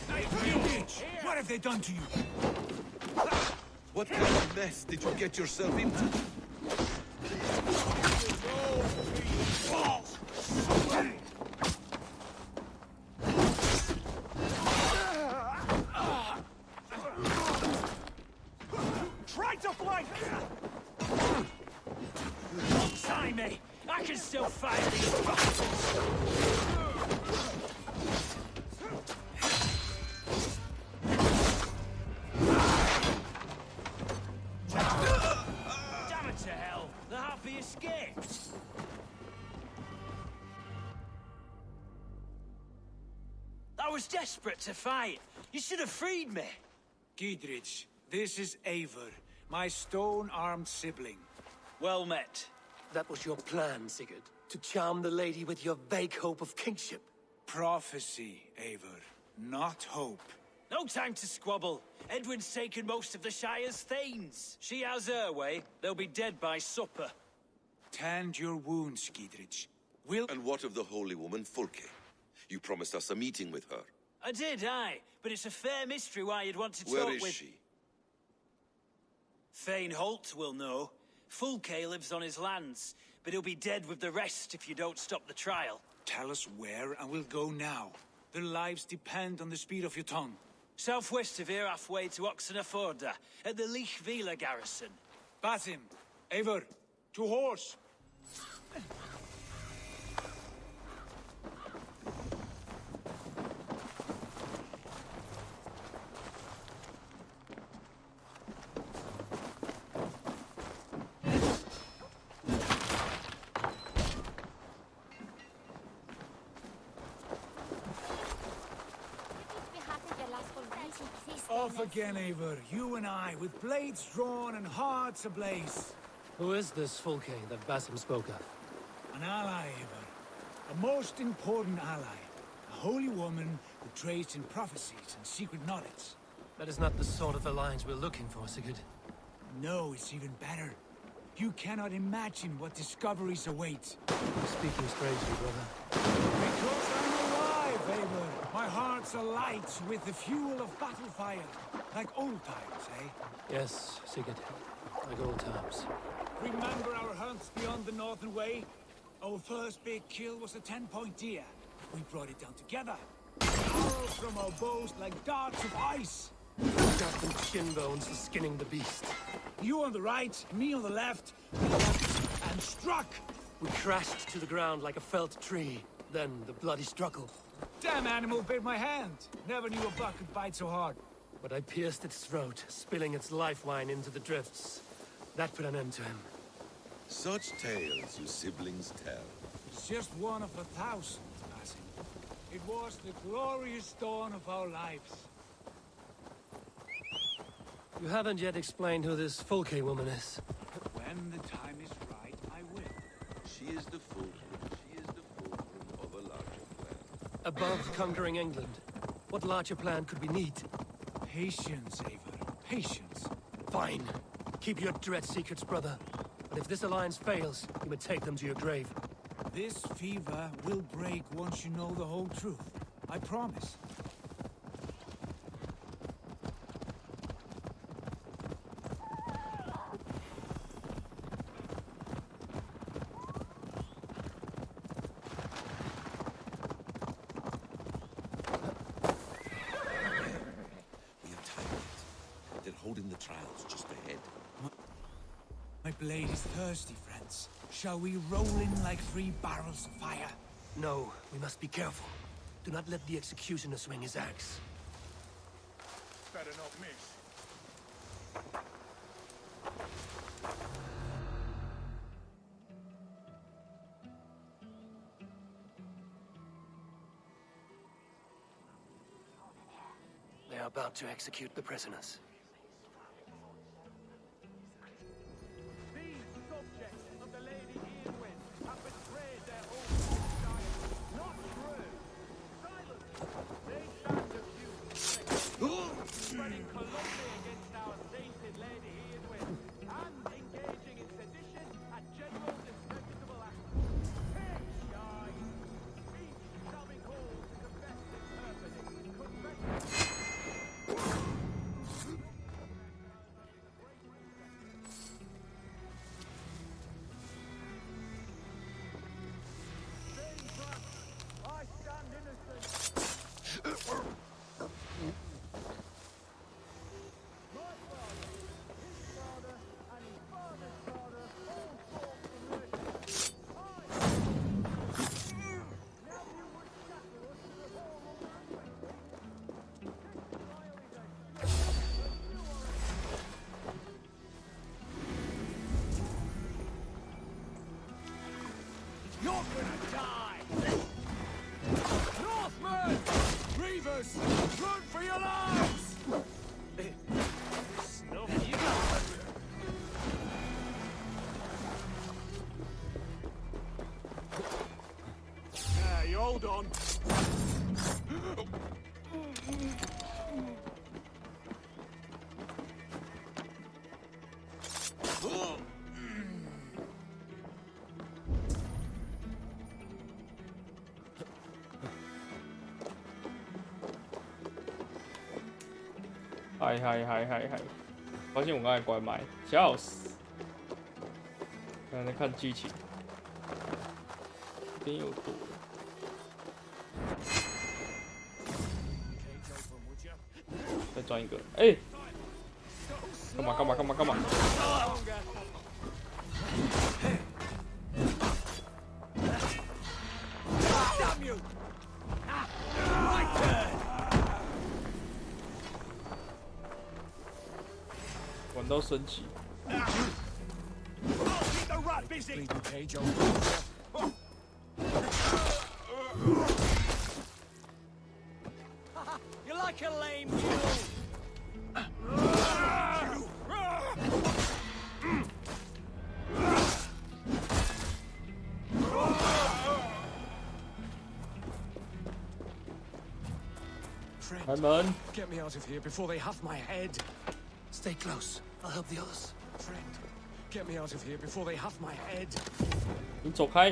Hey, bitch! What have they done to you? What kind of mess did you get yourself into? Try to flank! Don't tie me! I can still fight these bastards! Damn it to hell! The Harpy escaped! I was desperate to fight. You should have freed me. Giedrich, this is Eivor, my stone-armed sibling. Well met. That was your plan, Sigurd. To charm the lady with your vague hope of kingship. Prophecy, Eivor, not hope. No time to squabble. Edwin's taken most of the Shire's thanes. She has her way. They'll be dead by supper. Tend your wounds, Giedrich. And what of the holy woman, Fulke? You promised us a meeting with her. I did, aye. But it's a fair mystery why you'd want to talk Where with... is she? Thane Holt will know. Fulke lives on his lands, but he'll be dead with the rest if you don't stop the trial. Tell us where, and we'll go now. Their lives depend on the speed of your tongue. Southwest of here, halfway to Oxenaforda, at the Leich Vila garrison. Basim, Eivor, to horse! Off again, Eivor. You and I, with blades drawn and hearts ablaze. Who is this Fulke that Basim spoke of? An ally, Eivor. A most important ally. A holy woman who trades in prophecies and secret knowledge. That is not the sort of alliance we're looking for, Sigurd. No, it's even better. You cannot imagine what discoveries await. You're speaking strangely, brother. Because I'm alive, Eivor. My heart's alight with the fuel of battle fire. Like old times, eh? Yes, Sigurd. Like old times. Remember our hunts beyond the Northern Way? Our first big kill was a 10-point deer. We brought it down together. Arrows from our bows like darts of ice. Got them shin bones for skinning the beast. You on the right, me on the left, and struck! We crashed to the ground like a felled tree. Then the bloody struggle. Damn animal bit my hand. Never knew a buck could bite so hard. But I pierced its throat, spilling its life wine into the drifts. That put an end to him. Such tales you siblings tell. It's just one of 1,000, Basim. It was the glorious dawn of our lives. You haven't yet explained who this Fulke woman is. When the time is right, I will. She is the fulcrum of a larger plan. Above conquering England, what larger plan could we need? Patience, Eivor. Patience. Fine. Keep your dread secrets, brother. But if this alliance fails, you may take them to your grave. This fever will break once you know the whole truth. I promise. Holding the trials just ahead. My blade is thirsty, friends. Shall we roll in like 3 barrels of fire? No, we must be careful. Do not let the executioner swing his axe. Better not miss. They are about to execute the prisoners. Spreading calumny against our sainted Lady Eowyn, and engaging in sedition and general disreputable acts. Here, shine! Each shall be called to confess his perfidy. I stand innocent! You're gonna die! Northmen! Reavers! Run for your lives! Snuff you out! Yeah, you hold on.嗨！发现我刚才关麦，笑死！刚才在看剧情，这边又躲了。再钻一个，哎！干嘛？玩到升级。You're like a lame mule. Friend, get me out of here before they have my head. Stay close. I'll help the others. Friend, get me out of here before they have my head. 你走开！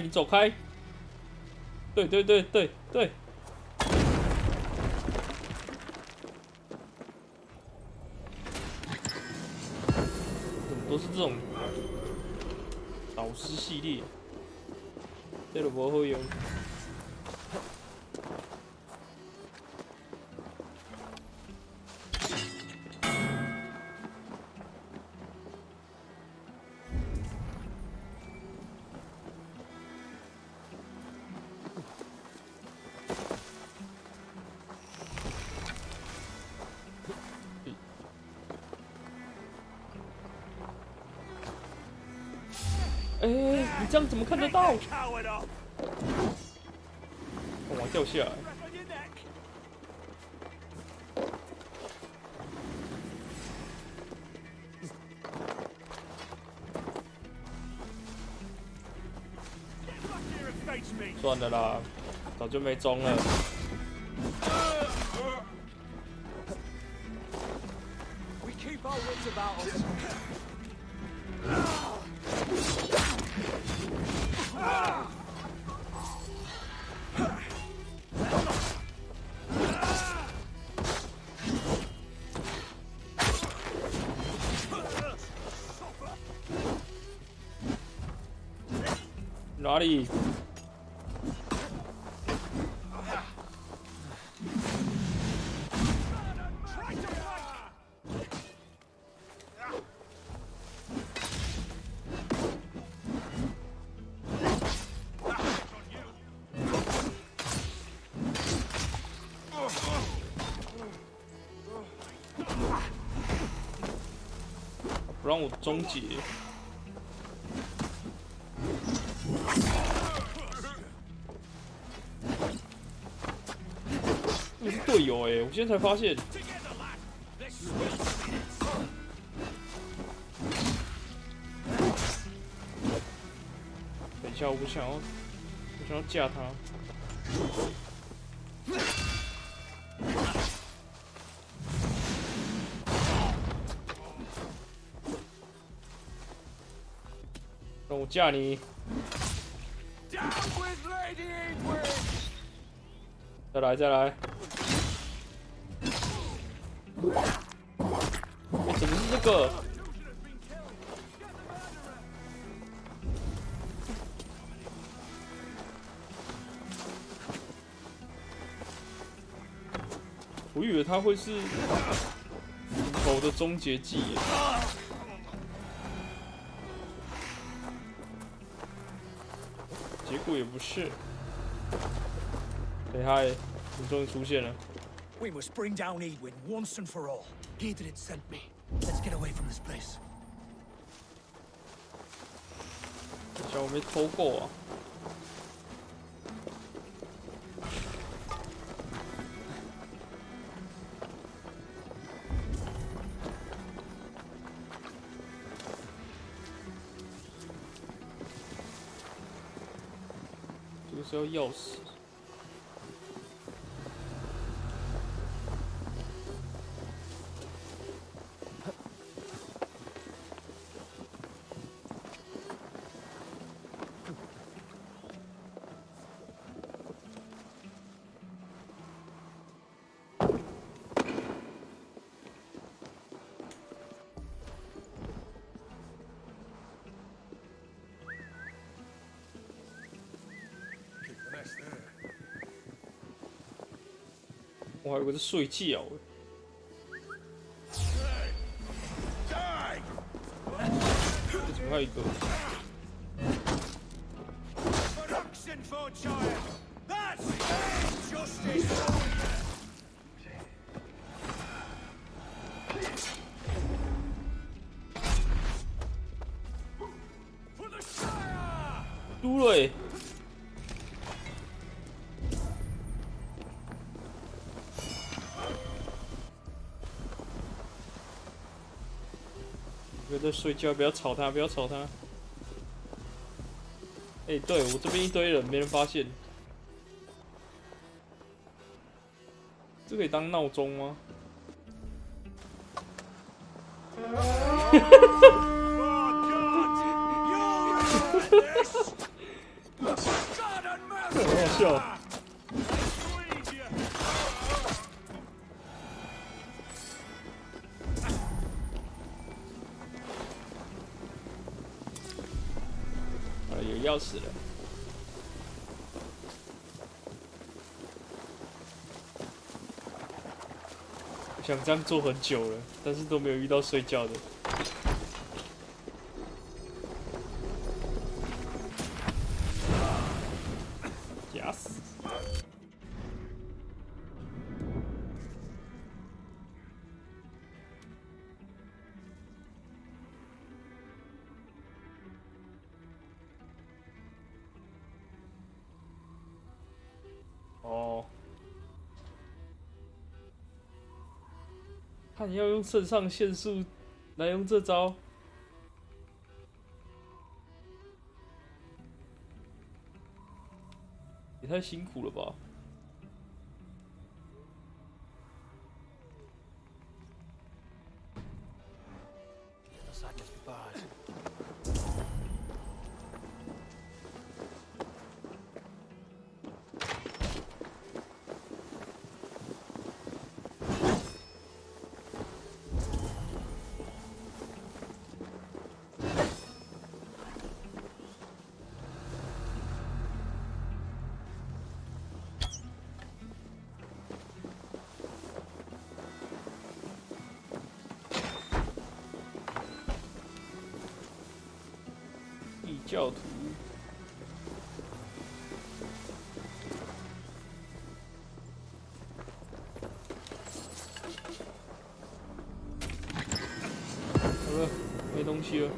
对。怎么都是这种导师系列？这个不会用。哎，你这样怎么看得到？我掉下来。算了啦，早就没中了。哪里？不让我终结。那是队友哎，我现在才发现。等一下，我想要架他。让我架你！再来，再来！怎么是这个？我以为他会是斧头的终结技耶。结果也不是。嘿嗨，你终于出现了。We must bring down Edwin once and for all. He did it sent me. Let's get away from this place. 小我没偷够啊。这个是要钥匙。我还以为是睡觉欸。怎么还有一个？嘟了欸！有在睡觉，不要吵他，不要吵他。哎，对我这边一堆人，没人发现。这可以当闹钟吗？很好笑。有钥匙了。我想这样做很久了，但是都没有遇到睡觉的。假死！哦，看要用肾上腺素来用这招，也太辛苦了吧！ bad. 异教徒。好了，没东西了。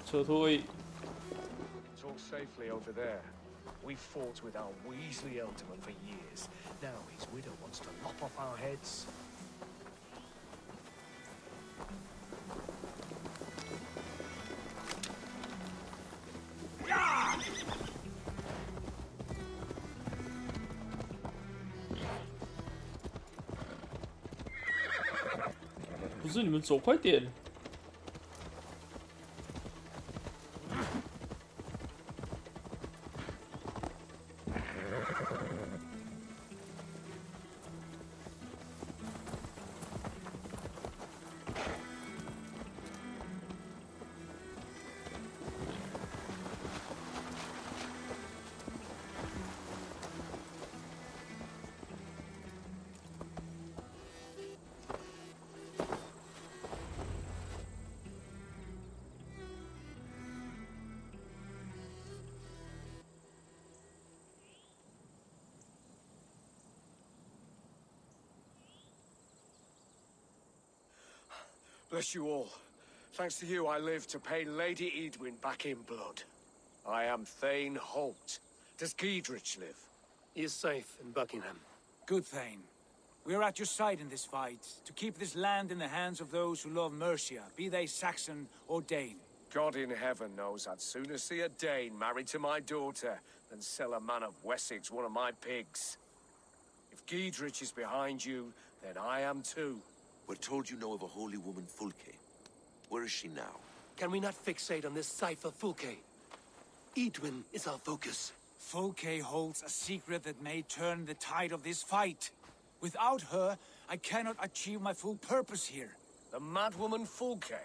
撤退。 It's all safely over there. We fought with our Weasley Ealdorman for years. Now his widow wants to lop off our heads. 不是你们走快点！Bless you all. Thanks to you, I live to pay Lady Edwin back in blood. I am Thane Holt. Does Giedrich live? He is safe in Buckingham. Good, Thane. We are at your side in this fight, to keep this land in the hands of those who love Mercia, be they Saxon or Dane. God in heaven knows I'd sooner see a Dane married to my daughter than sell a man of Wessex one of my pigs. If Giedrich is behind you, then I am too. We're told you know of a holy woman, Fulke. Where is she now? Can we not fixate on this cipher, Fulke? Edwin is our focus. Fulke holds a secret that may turn the tide of this fight. Without her, I cannot achieve my full purpose here. The madwoman Fulke?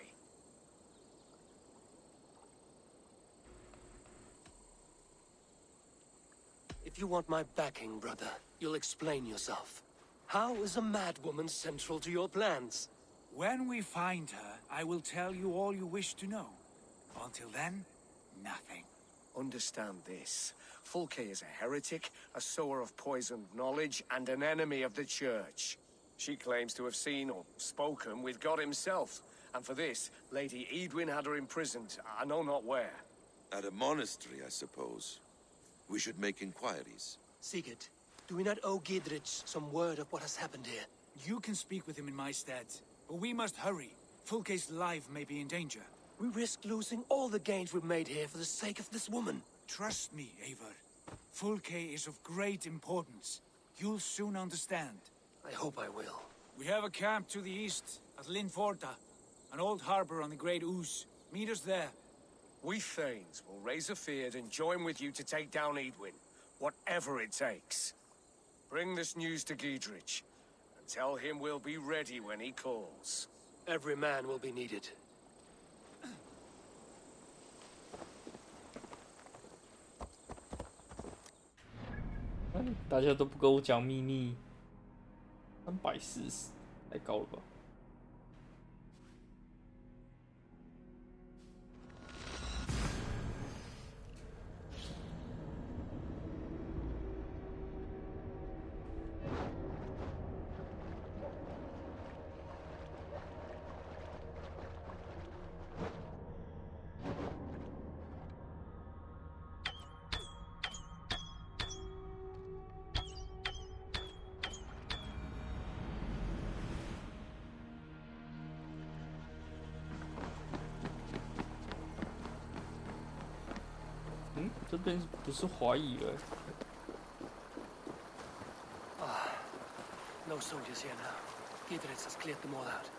If you want my backing, brother, you'll explain yourself. How is a madwoman central to your plans? When we find her, I will tell you all you wish to know. Until then, nothing. Understand this. Fulke is a heretic, a sower of poisoned knowledge, and an enemy of the Church. She claims to have seen or spoken with God himself. And for this, Lady Edwin had her imprisoned, I know not where. At a monastery, I suppose. We should make inquiries. Sigurd, do we not owe Giedrich some word of what has happened here? You can speak with him in my stead, but we must hurry. Fulke's life may be in danger. We risk losing all the gains we've made here for the sake of this woman. Trust me, Eivor. Fulke is of great importance. You'll soon understand. I hope I will. We have a camp to the east, at Linforta. An old harbor on the Great Ouse. Meet us there. We Thanes will raise a feard and join with you to take down Edwin, whatever it takes. Bring this news to Giedrich, and tell him we'll be ready when he calls. Every man will be needed.嗯，大家都不跟我讲秘密，340，太高了吧？这边不是怀疑了。 No soldiers here now. Gidritz has cleared them all out.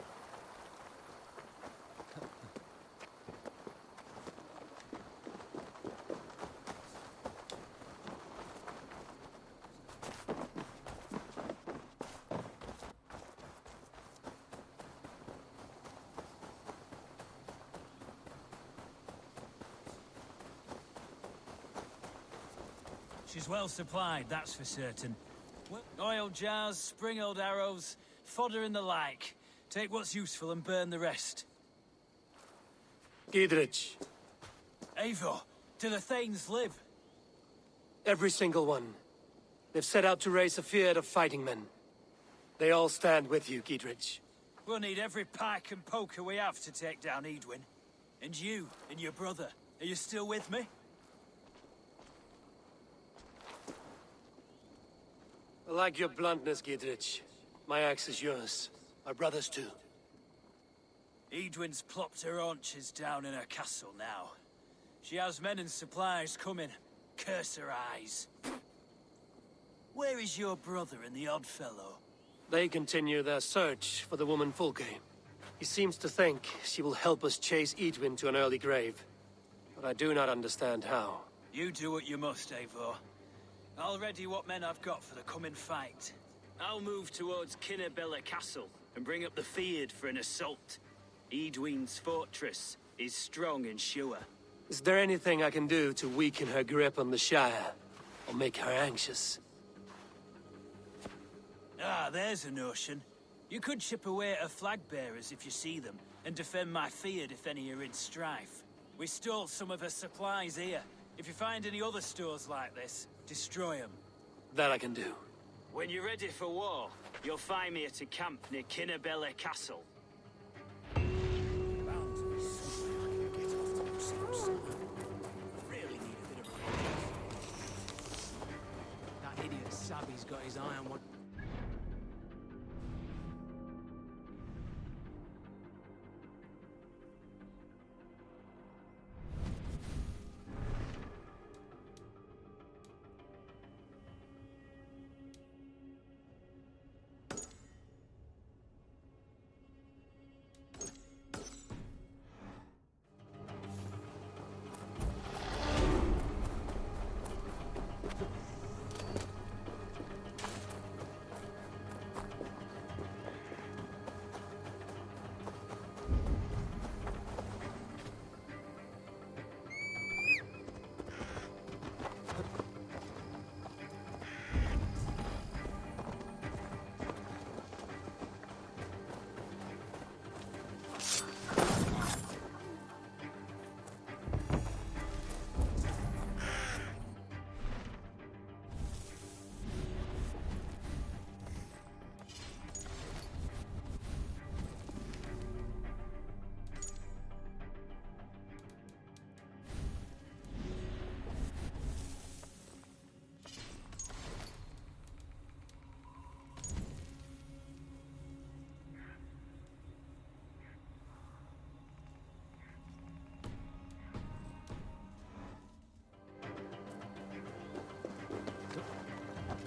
She's well supplied, that's for certain. Oil jars, spring-old arrows, fodder and the like. Take what's useful and burn the rest. Gidritz. Eivor, do the Thanes live? Every single one. They've set out to raise a fear of fighting men. They all stand with you, Gidritz. We'll need every pike and poker we have to take down Edwin. And you, and your brother, are you still with me? I like your bluntness, Gidritz. My axe is yours. My brother's too. Edwin's plopped her haunches down in her castle now. She has men and supplies coming. Curse her eyes. Where is your brother and the odd fellow? They continue their search for the woman Fulke. He seems to think she will help us chase Edwin to an early grave. But I do not understand how. You do what you must, Eivor. I'll ready what men I've got for the coming fight. I'll move towards Kinnabella Castle and bring up the Fyrd for an assault. Edwin's fortress is strong and sure. Is there anything I can do to weaken her grip on the Shire? Or make her anxious? Ah, there's a notion. You could chip away at her flag-bearers if you see them, and defend my Fyrd if any are in strife. We stole some of her supplies here. If you find any other stores like this, destroy them. That I can do. When you're ready for war, you'll find me at a camp near Kinnabella Castle. That idiot Sabby's got his eye on what...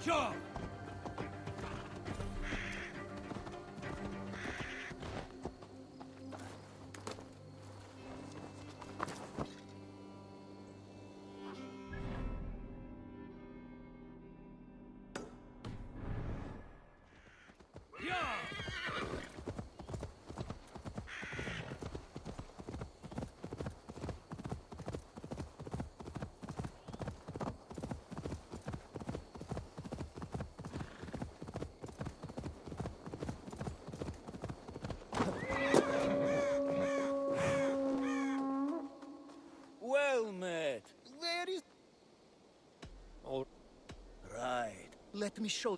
Sure! Well met. There is... All right. Let me show...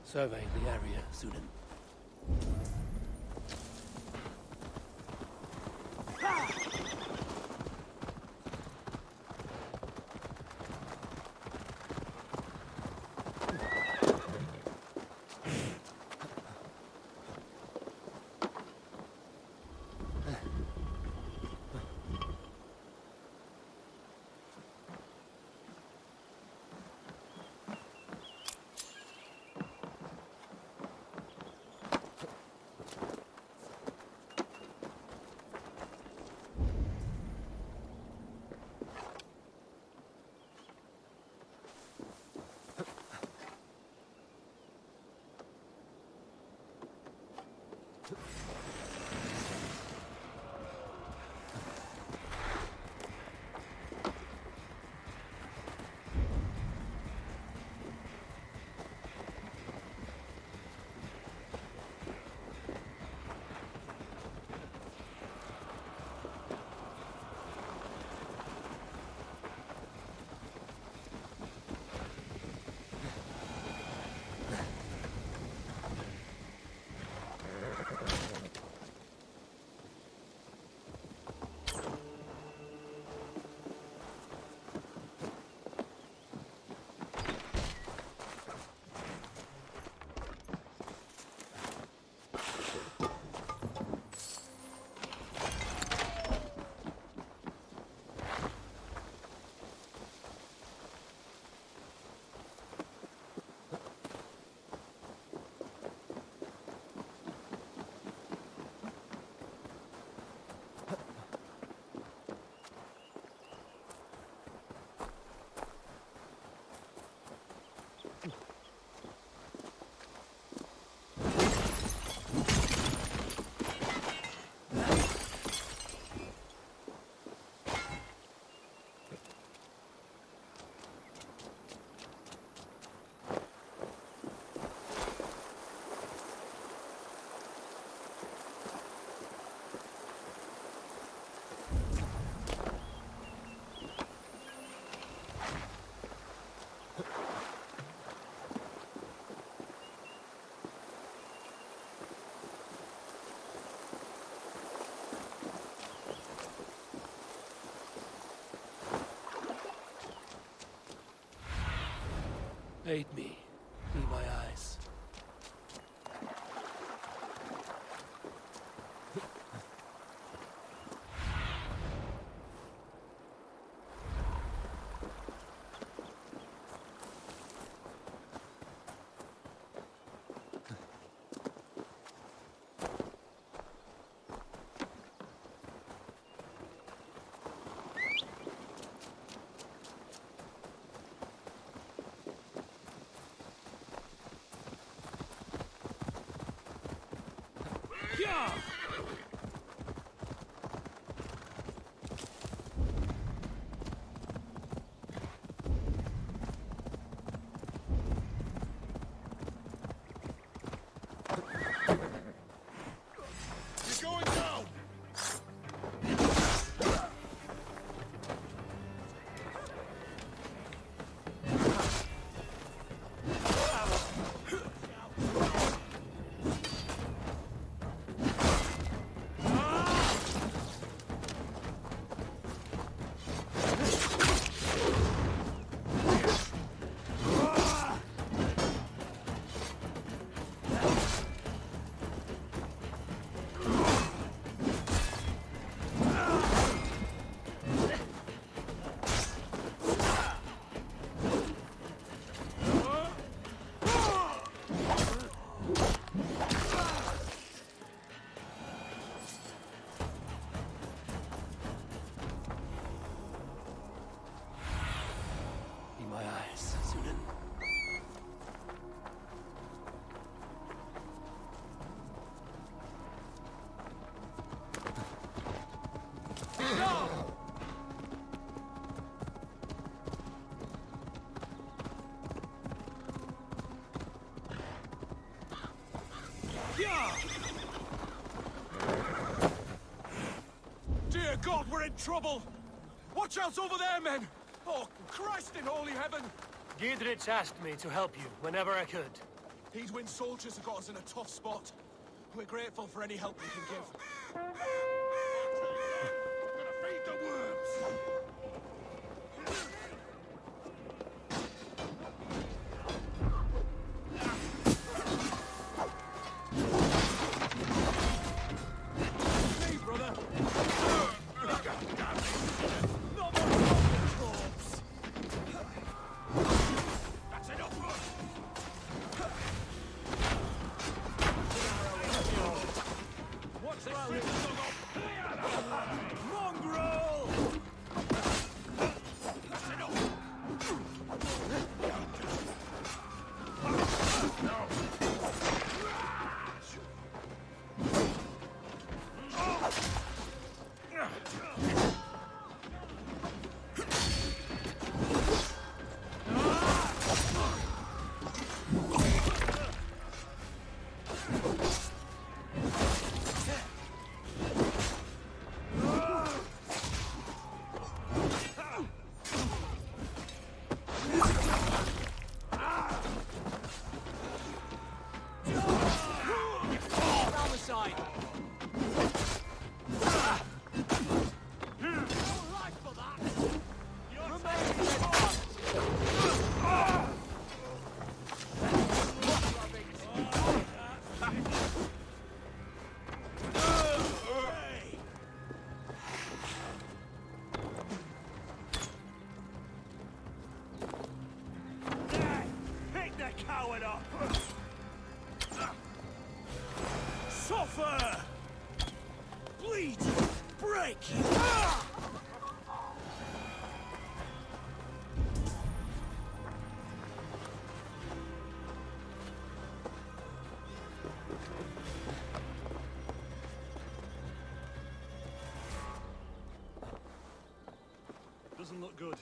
Survey the area, Sudan. Aid me. Be my eyes. Yeah! You're going down! Dear God, we're in trouble! Watch out over there, men! Oh, Christ in holy heaven! Giedrich asked me to help you whenever I could. Heedwin soldiers have got us in a tough spot. We're grateful for any help we can give. Gonna feed the worms! Suffer! Bleed! Break! Doesn't look good.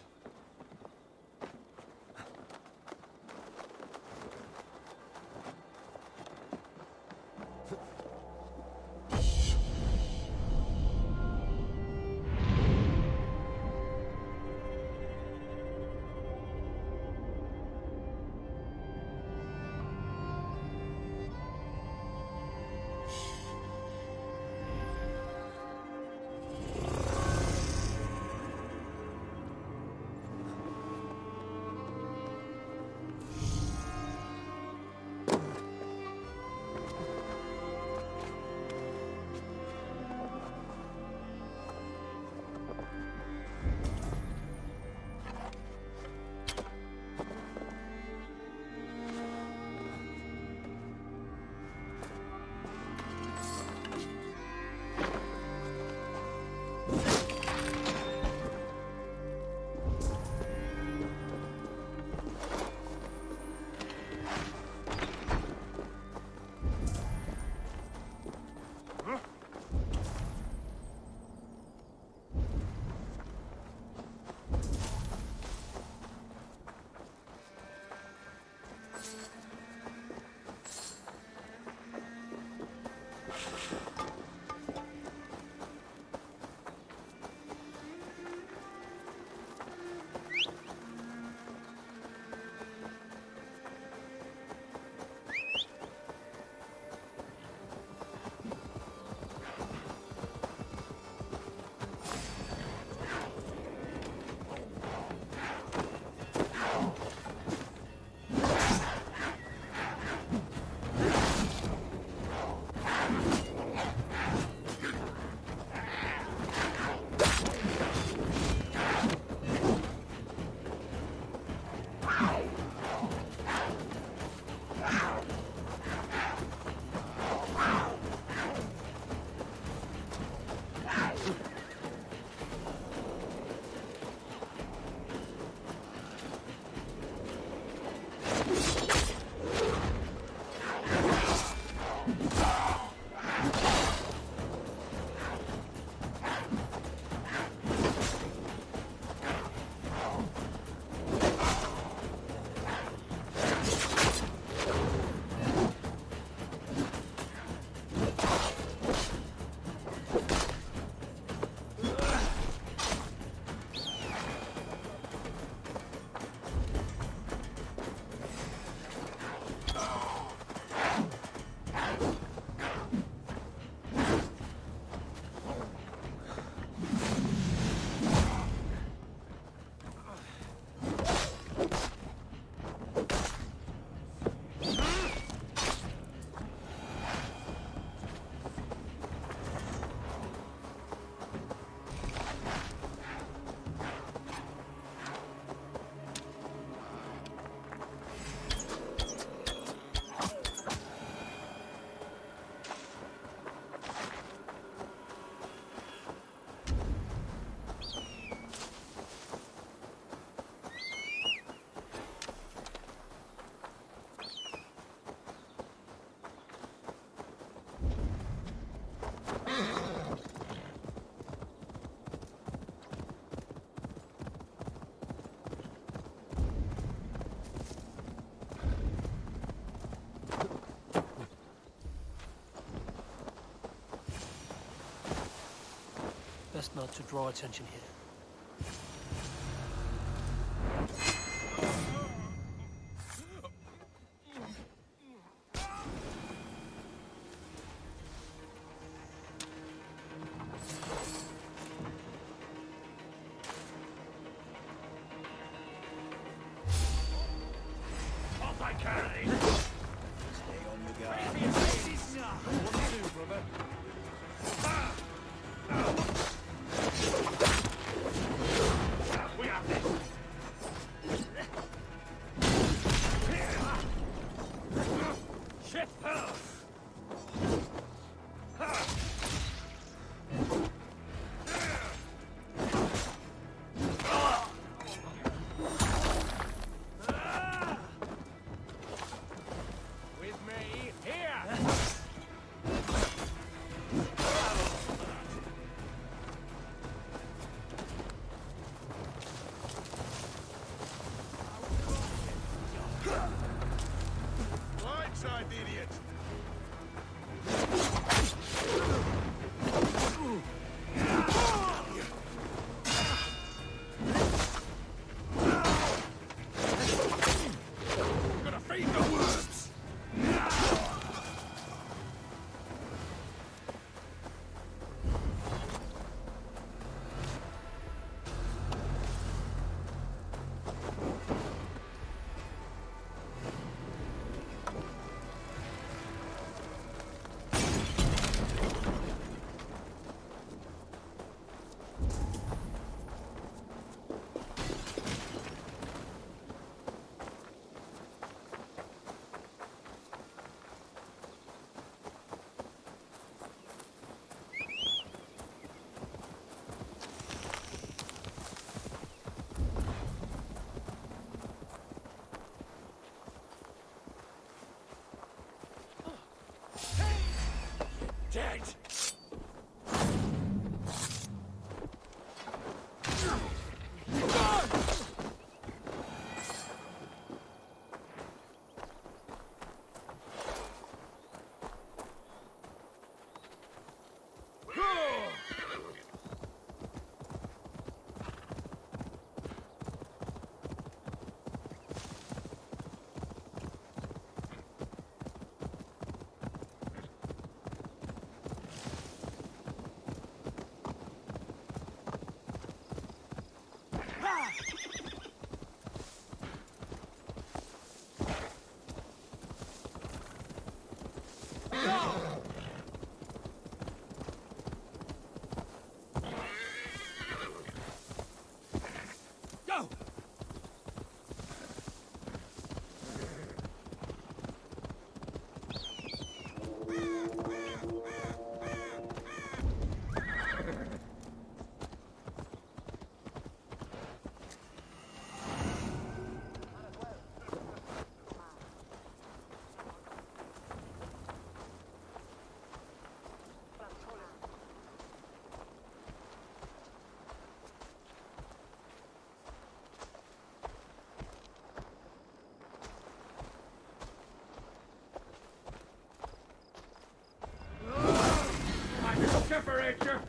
not to draw attention here. Dead! Temperature!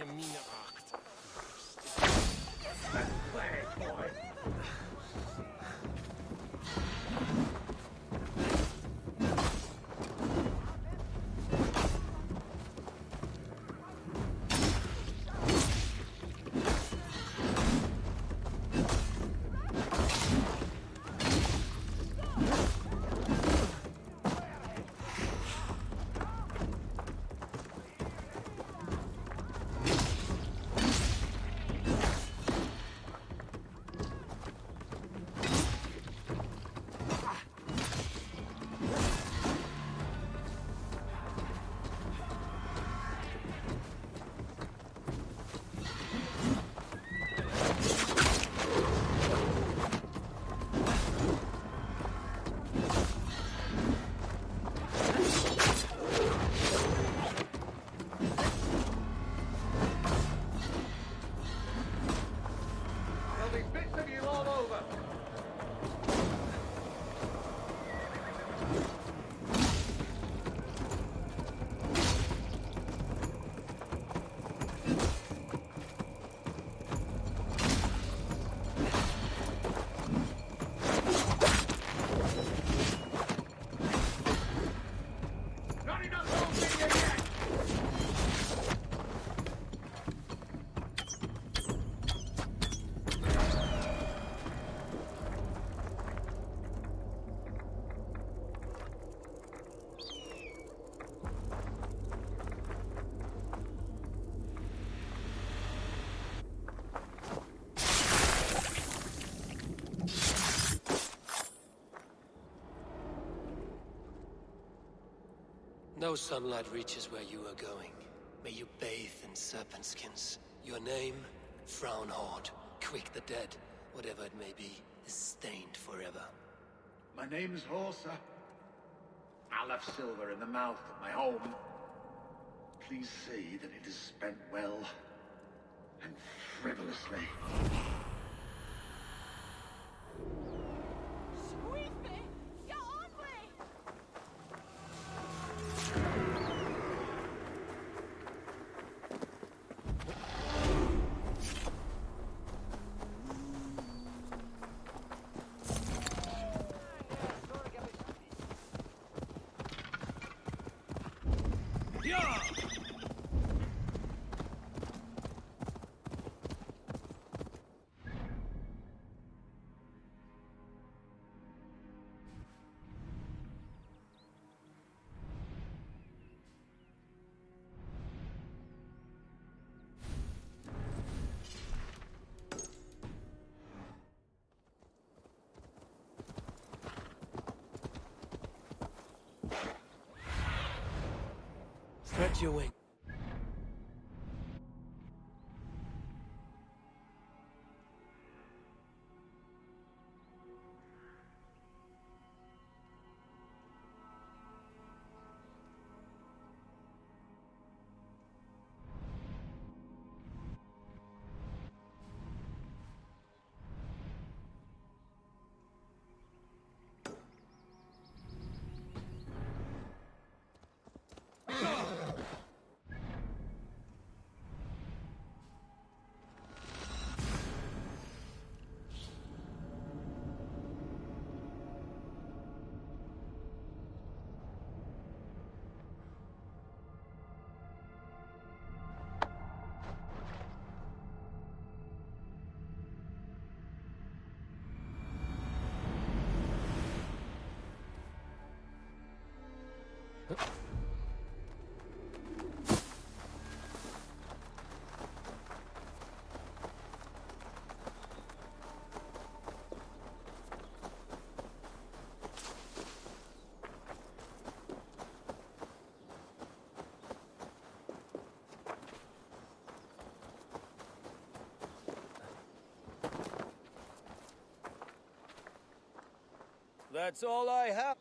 je mineracht. Play, boy. No sunlight reaches where you are going. May you bathe in serpent skins. Your name, Frownhorde. Quick the dead, whatever it may be, is stained forever. My name's Horsa. I left silver in the mouth of my home. Please see that it is spent well and frivolously. Stretch your wing. That's all I have.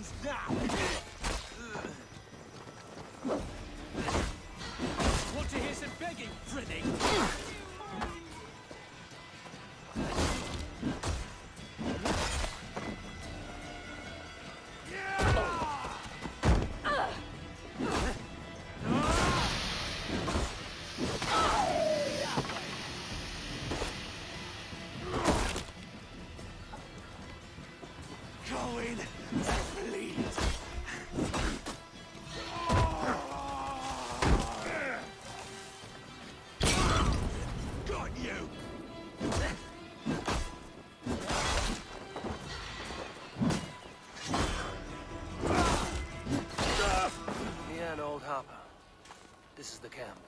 ends now! Want to hear some begging, Freddy? Going to bleed. Got you! Yeah, an old hopper. This is the camp.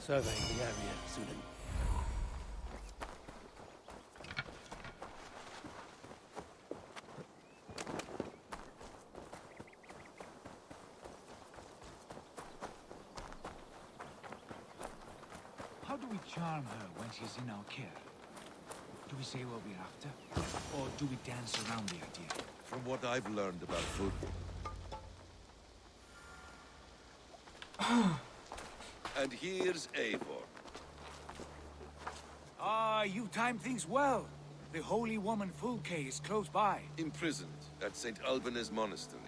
Surveying the area, Sudan. How do we charm her when she's in our care? Do we say what we're after? Or do we dance around the idea? From what I've learned about food... And here's Eivor. Ah, you timed things well. The holy woman Fulke is close by. Imprisoned at St. Alban's Monastery,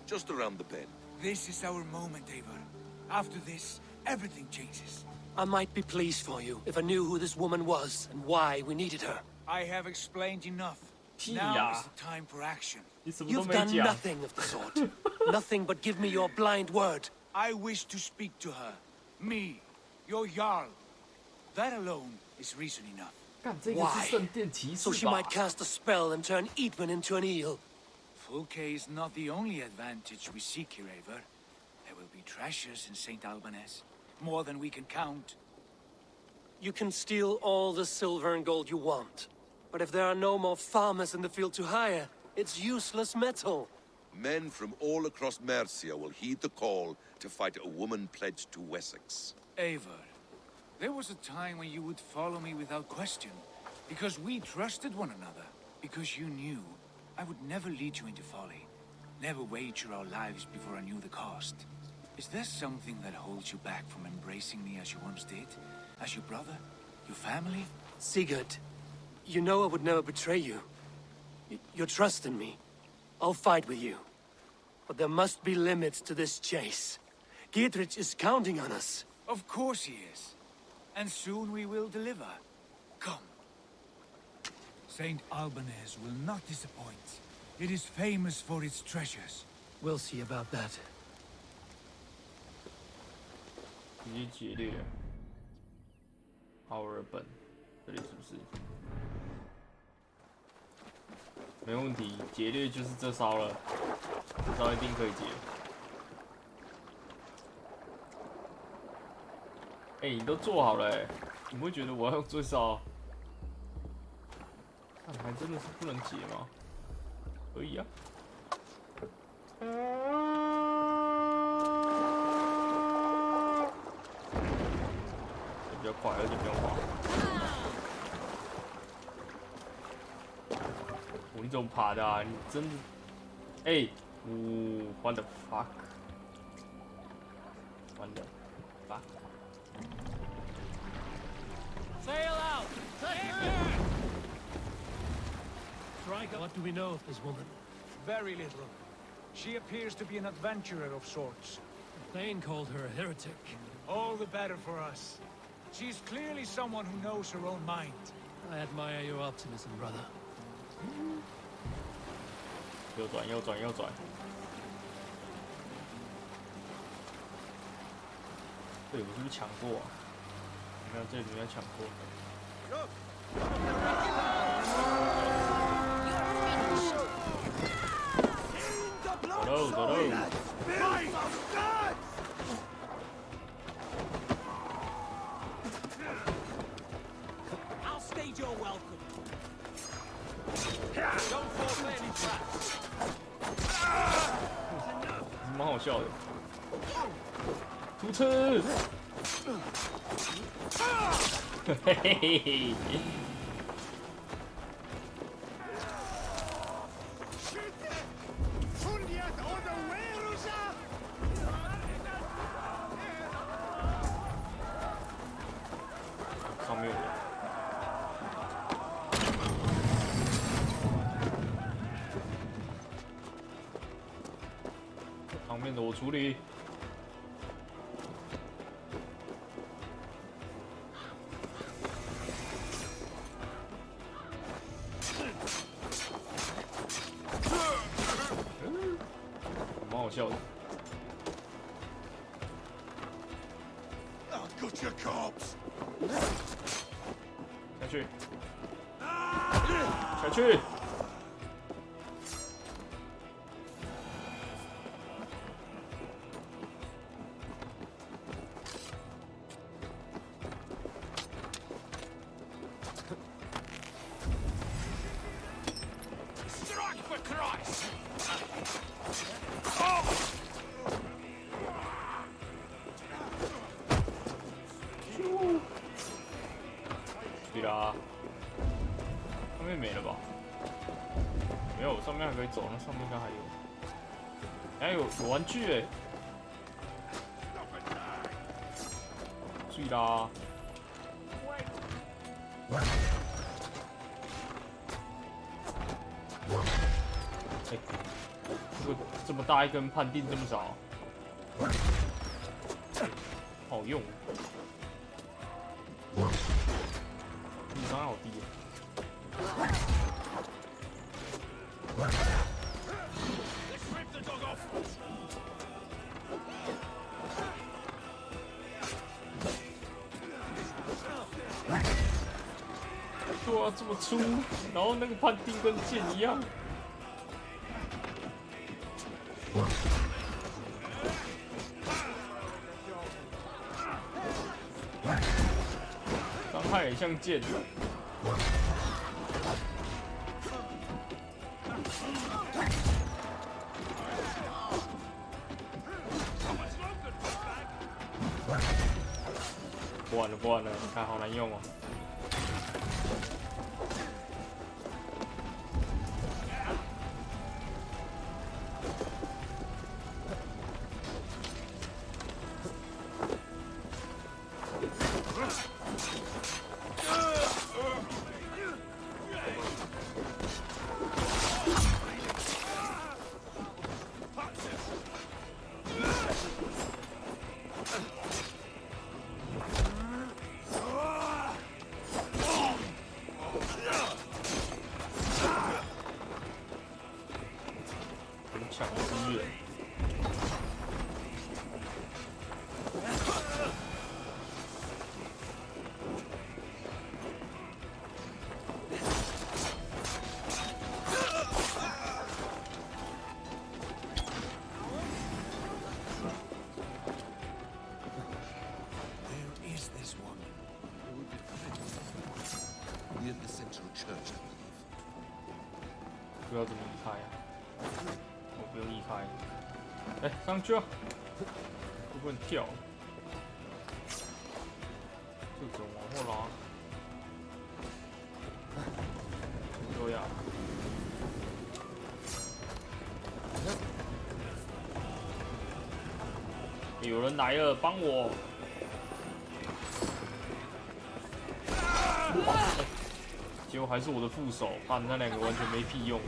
just around the bend. This is our moment, Eivor. After this, everything changes. I might be pleased for you if I knew who this woman was and why we needed her. I have explained enough. Now is the time for action. You've done nothing of the sort. Nothing but give me your blind word. I wish to speak to her. Me, your Jarl. That alone is reason enough. Why? So she might cast a spell and turn Eatman into an eel. Fulke is not the only advantage we seek here, Eivor. There will be treasures in St. Alban's. More than we can count. You can steal all the silver and gold you want. But if there are no more farmers in the field to hire, it's useless metal. Men from all across Mercia will heed the call to fight a woman pledged to Wessex. Eivor, there was a time when you would follow me without question. Because we trusted one another. Because you knew I would never lead you into folly. Never wager our lives before I knew the cost. Is there something that holds you back from embracing me as you once did? As your brother? Your family? Sigurd, you know I would never betray you. You're trusting me. I'll fight with you. But there must be limits to this chase. Dietrich is counting on us. Of course he is. And soon we will deliver. Come. St. Alban's will not disappoint. It is famous for its treasures. We'll see about that. 直接劫掠。奥尔本，这里是不是？没问题，劫掠就是这招了，这招一定可以劫。哎、你都做好了哎、你不会觉得我要用这招？看，还真的是不能劫吗？可以啊。比较快，而且不用滑。你怎么爬的啊？你真的，哎、what the fuck？What the fuck？ Sail out! Striker, what do we know of this woman? Very little. She appears to be an adventurer of sorts. Thane called her a heretic. All the better for us. She's clearly someone who knows her own mind. I admire your optimism, brother. 右转，右转，右转。对，我是不是抢过啊？没有，这里没有抢过。走喽，走喽。I'll stage your welcome. Don't fall any traps. 蛮好笑的。突刺！嘿嘿嘿。上面有人。上面的我处理。蛮好笑的。Got your corpse. 下去，下去。Strike for Christ! 对啦，上面没了吧？没有，上面还可以走，那上面应该还有。哎，有玩具哎！对啦。哎，这么大一根判定这么少，好用。你伤害好低。对啊，这么粗，然后那个判定跟剑一样。伤害也像剑。不玩了，不玩了，看好难用哦。抢资源。Where is this woman? Near the central church, I believe. 不知道怎么离开啊？我不用离开。哎，上去啊！会不会跳？这种往后拉。对呀。有人来了，帮我！结果还是我的副手，看那两个完全没屁用。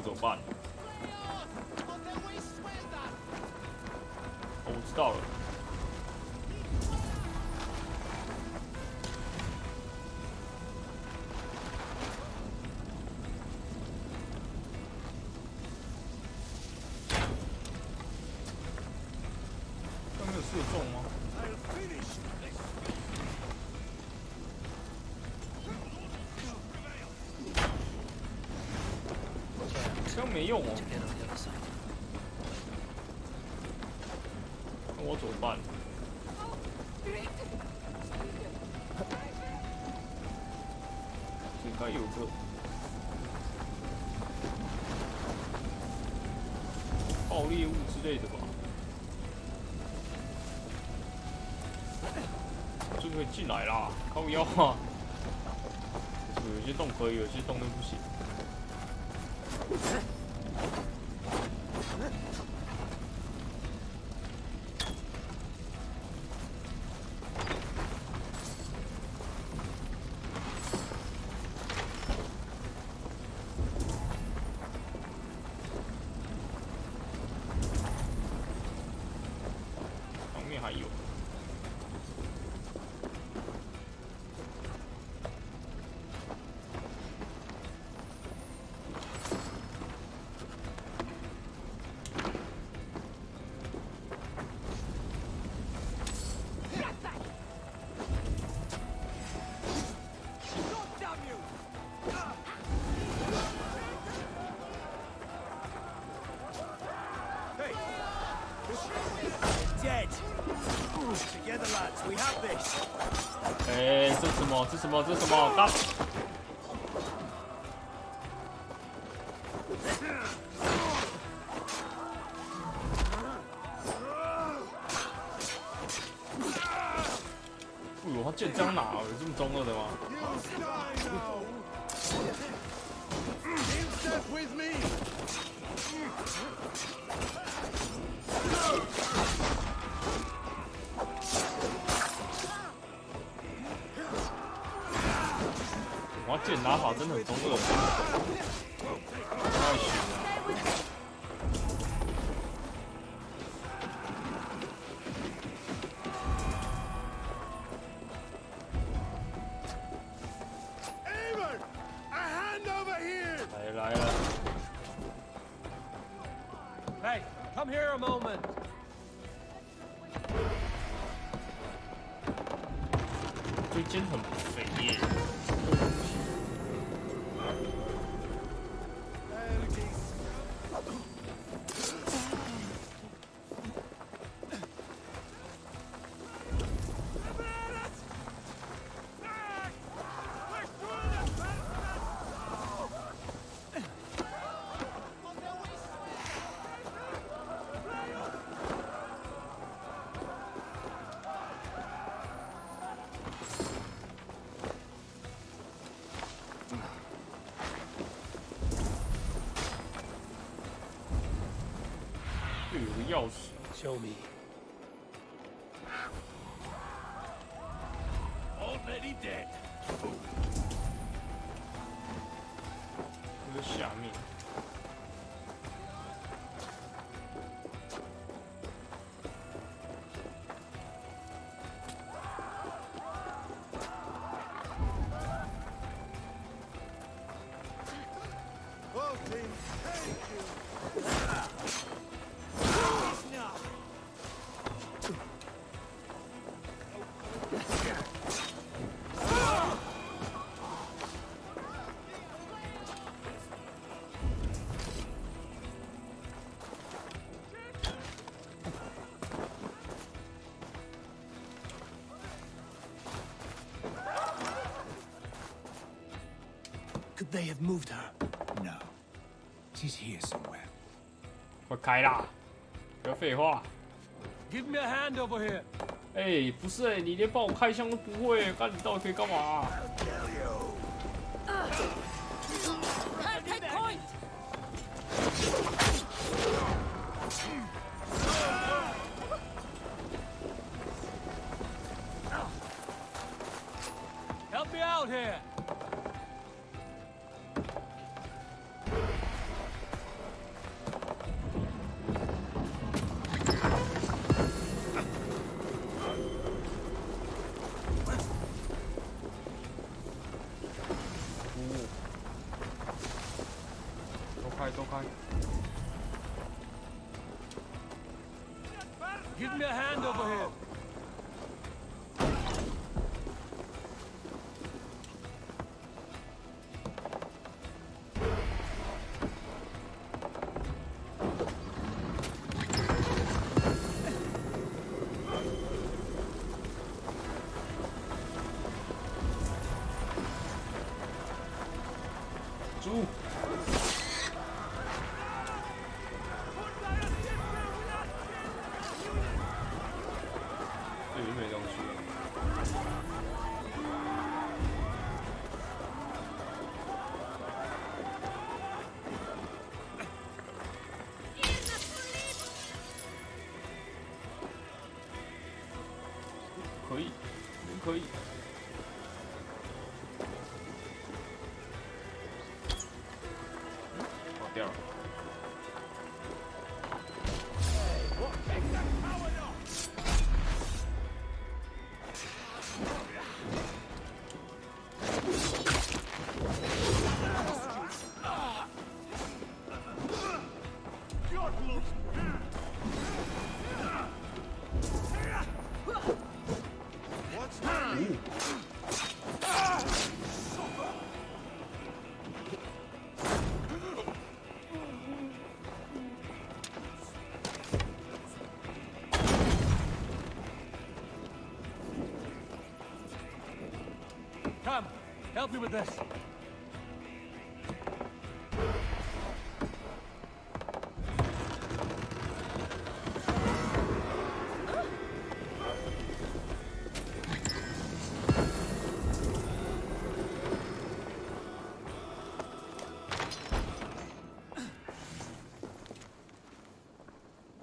怎么办？哦，我知道了。上面有射中吗？好像没用哦。那我怎么办？应该有个爆裂物之类的吧？就可以进来啦！靠腰啊！有些洞可以，有些洞又不行。旁边还有。Dead. Together, lads. We have this. 哎，这什么？这什么？这什么？干！哎呦，他剑这样拿，有这么中二的吗？ with me. 哇，剑拿法真的很中二，太悬了。 来了。 Hey, come here a moment. 这剑很肥耶。这有个钥匙 ，Show me. Already dead. 这个下面。Could they have moved her? No. She's here somewhere. 快开啦！不要废话。 Give me a hand over here. 哎，不是哎，你连帮我开枪都不会，看你到底可以干嘛？ Take point. Help me out here. 走开。 Give me a hand over here.可以，可以。跑掉了。Come, help me with this.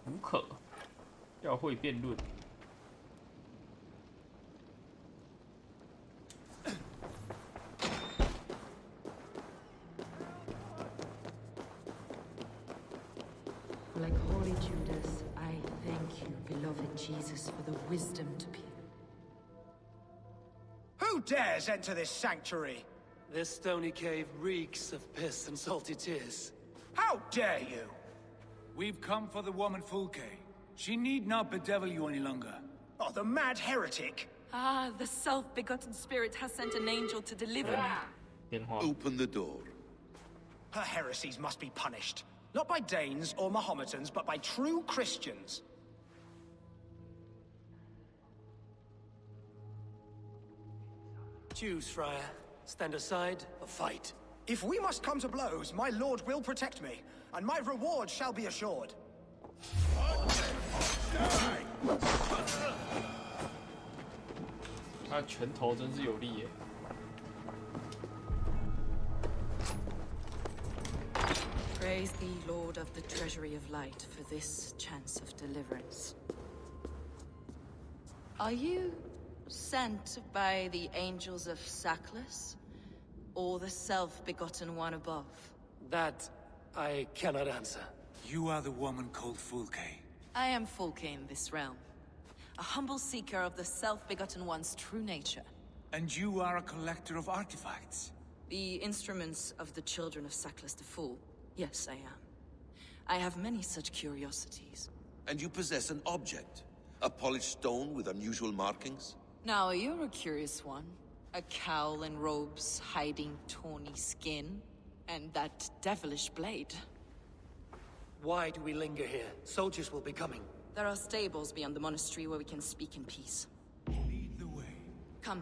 无可，要会辩论。 Like holy Judas, I thank you, beloved Jesus, for the wisdom to be. Who dares enter this sanctuary? This stony cave reeks of piss and salty tears. How dare you? We've come for the woman Fulke. She need not bedevil you any longer. Oh, the mad heretic! Ah, the self-begotten spirit has sent an angel to deliver me. Open the door. Her heresies must be punished. Not by Danes or Mahometans, but by true Christians. Choose, Friar. Stand aside or fight. If we must come to blows, my lord will protect me, and my reward shall be assured. 他拳头真是有力耶！ Praise thee, Lord of the Treasury of Light, for this chance of deliverance. Are you sent by the angels of Sackless, or the self-begotten one above? That I cannot answer. You are the woman called Fulke. I am Fulke in this realm, a humble seeker of the self-begotten one's true nature. And you are a collector of artifacts? The instruments of the children of Sackless the Fool. Yes, I am. I have many such curiosities. And you possess an object? A polished stone with unusual markings? Now, you're a curious one. A cowl and robes hiding tawny skin. And that devilish blade. Why do we linger here? Soldiers will be coming. There are stables beyond the monastery where we can speak in peace. Lead the way. Come.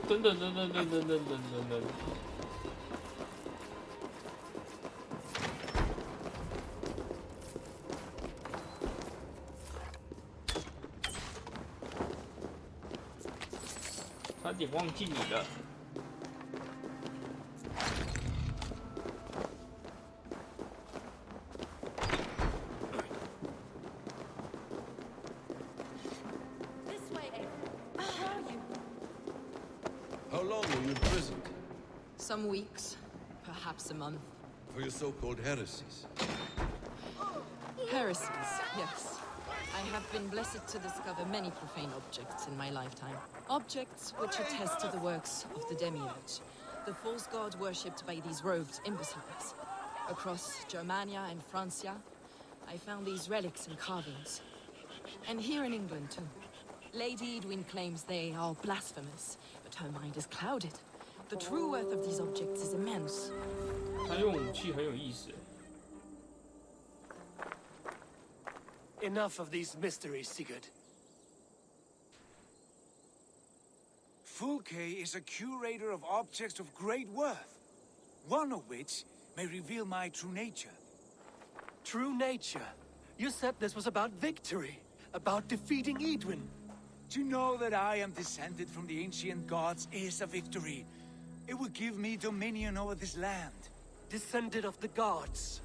等等等等等等等等等等。差点忘记你了。How long were you imprisoned? Some weeks, perhaps a month. For your so-called heresies? Heresies, yes. I have been blessed to discover many profane objects in my lifetime. Objects which attest to the works of the Demiurge, the false god worshipped by these robed imbeciles. Across Germania and Francia, I found these relics and carvings. And here in England, too. Lady Edwin claims they are blasphemous, but her mind is clouded. The true worth of these objects is immense. 他用武器很有意思。 Enough of these mysteries, Sigurd. Fulke is a curator of objects of great worth, one of which may reveal my true nature. True nature? You said this was about victory, about defeating Edwin. To know that I am descended from the ancient gods is a victory. It will give me dominion over this land. Descended of the gods?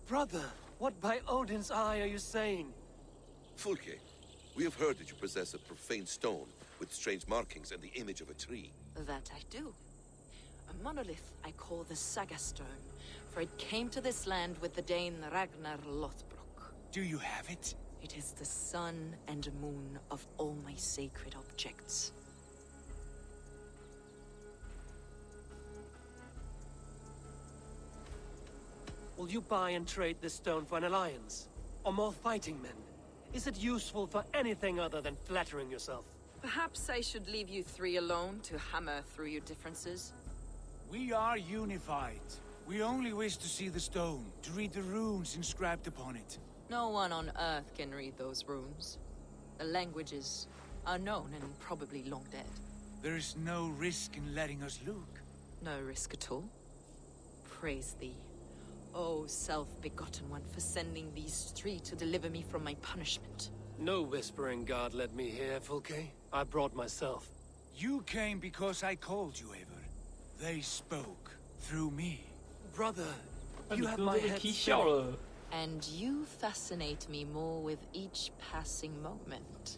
Brother, what by Odin's eye are you saying? Fulke, we have heard that you possess a profane stone with strange markings and the image of a tree. That I do. A monolith I call the Saga Stone, for it came to this land with the Dane Ragnar Lothbrok. Do you have it? It is the sun and moon of all my sacred objects. Will you buy and trade this stone for an alliance? Or more fighting men? Is it useful for anything other than flattering yourself? Perhaps I should leave you three alone to hammer through your differences? We are unified. We only wish to see the stone, to read the runes inscribed upon it. No one on Earth can read those runes. The languages are known and probably long dead. There is no risk in letting us look. No risk at all. Praise thee, O self-begotten one, for sending these three to deliver me from my punishment. No whispering god led me here, Fulke. I brought myself. You came because I called you, Eivor. They spoke through me. Brother, you have my head spinning. And you fascinate me more with each passing moment.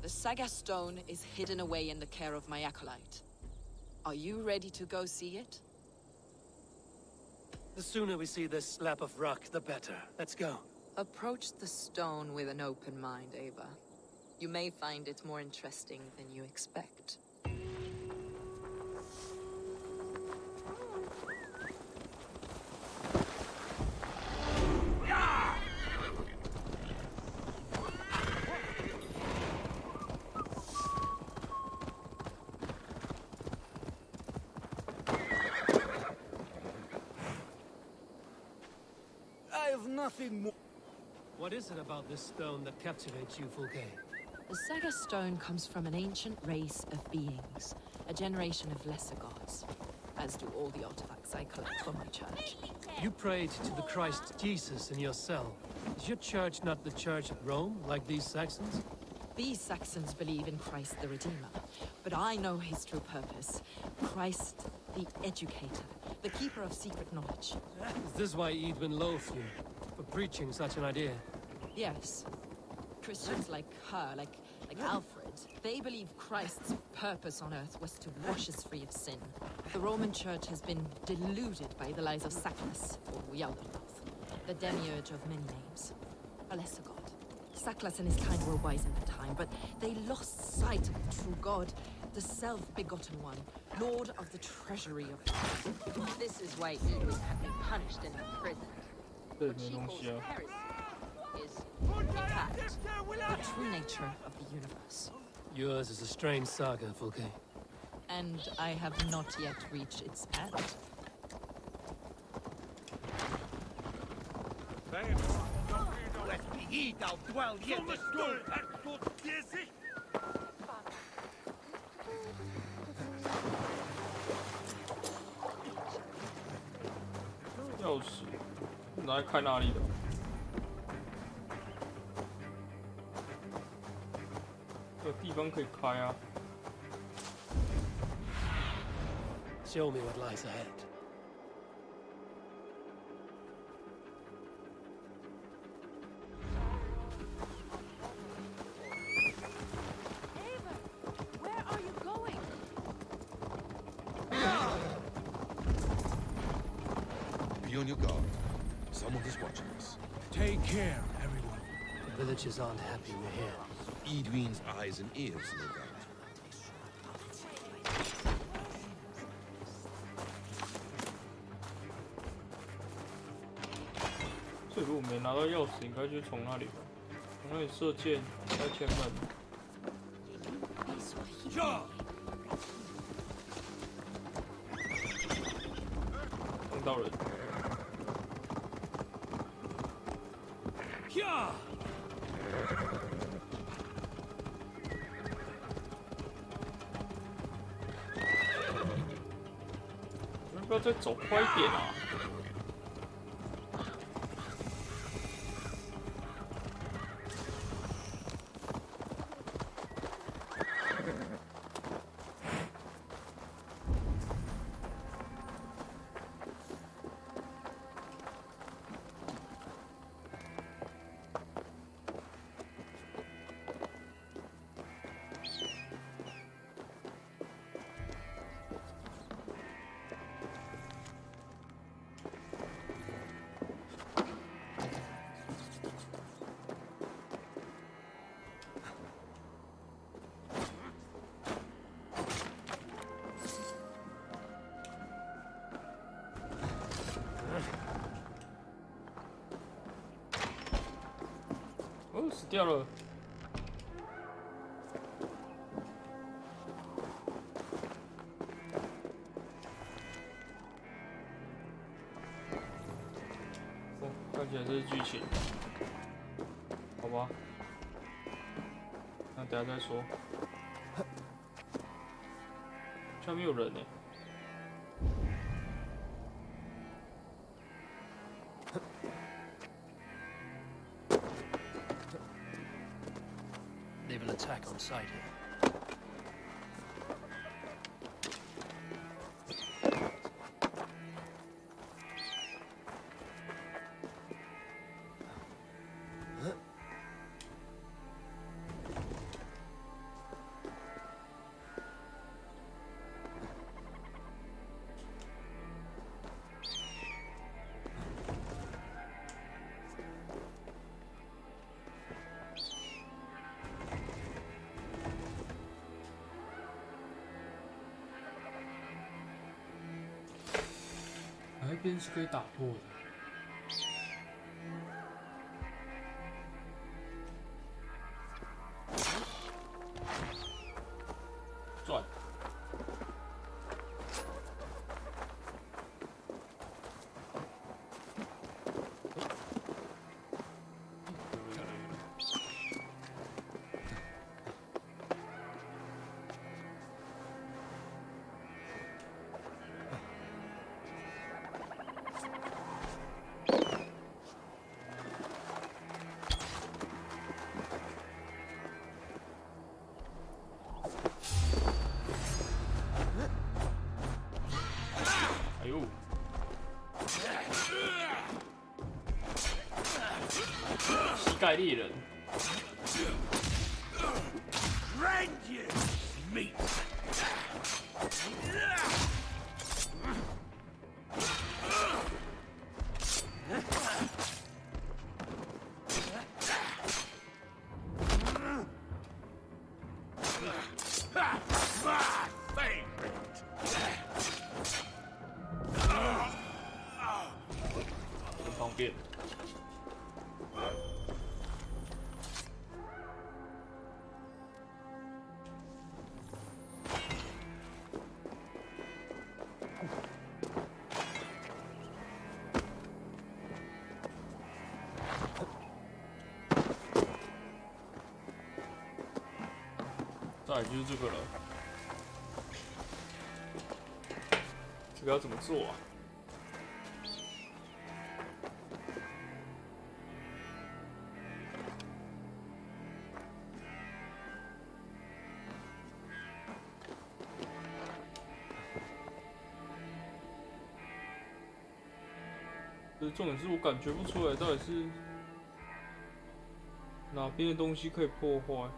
The Saga Stone is hidden away in the care of my acolyte. Are you ready to go see it? The sooner we see this slab of rock, the better. Let's go. Approach the stone with an open mind, Ava. You may find it more interesting than you expect. I have nothing more. What is it about this stone that captivates you, Fulke? The Saga Stone comes from an ancient race of beings, a generation of lesser gods, as do all the artifacts I collect for my church. You prayed to the Christ Jesus in your cell. Is your church not the Church of Rome, like these Saxons? These Saxons believe in Christ the Redeemer, but I know his true purpose. Christ the Educator, the keeper of secret knowledge. Is this why Edwin loathed you? For preaching such an idea? Yes. Christians like her, like Alfred, they believe Christ's purpose on earth was to wash us free of sin. The Roman Church has been deluded by the lies of Saklas, or Yaldabaoth, the demiurge of many names. A lesser god. Saklas and his kind were wise in their time, but they lost sight of the true god, the self-begotten one, lord of the treasury of earth. This is why Edwin had been punished and imprisoned. What she calls heresy is, in fact, the true nature of the universe. Yours is a strange saga, Fulke. And I have not yet reached its end.钥匙拿来开哪里的？有地方可以开啊。 Show me what lies ahead. Where are you going? Be on your guard. Someone is watching us. Take care, everyone. Villagers aren't happy we're here. Edwin's eyes and ears, no doubt. 所以如果没拿到钥匙，应该就从那里吧，从那里射箭，开前门。碰到人。要不要再走快一点啊？ 哦，死掉了。哦，看起来这是剧情，好吧，那等下再说。下面有人呢。 They will attack on sight here.哪一边是可以打破的？转。哎呦！膝盖猎人。很方便。再来就是这个了，这个要怎么做啊？这重点是我感觉不出来到底是哪边的东西可以破坏。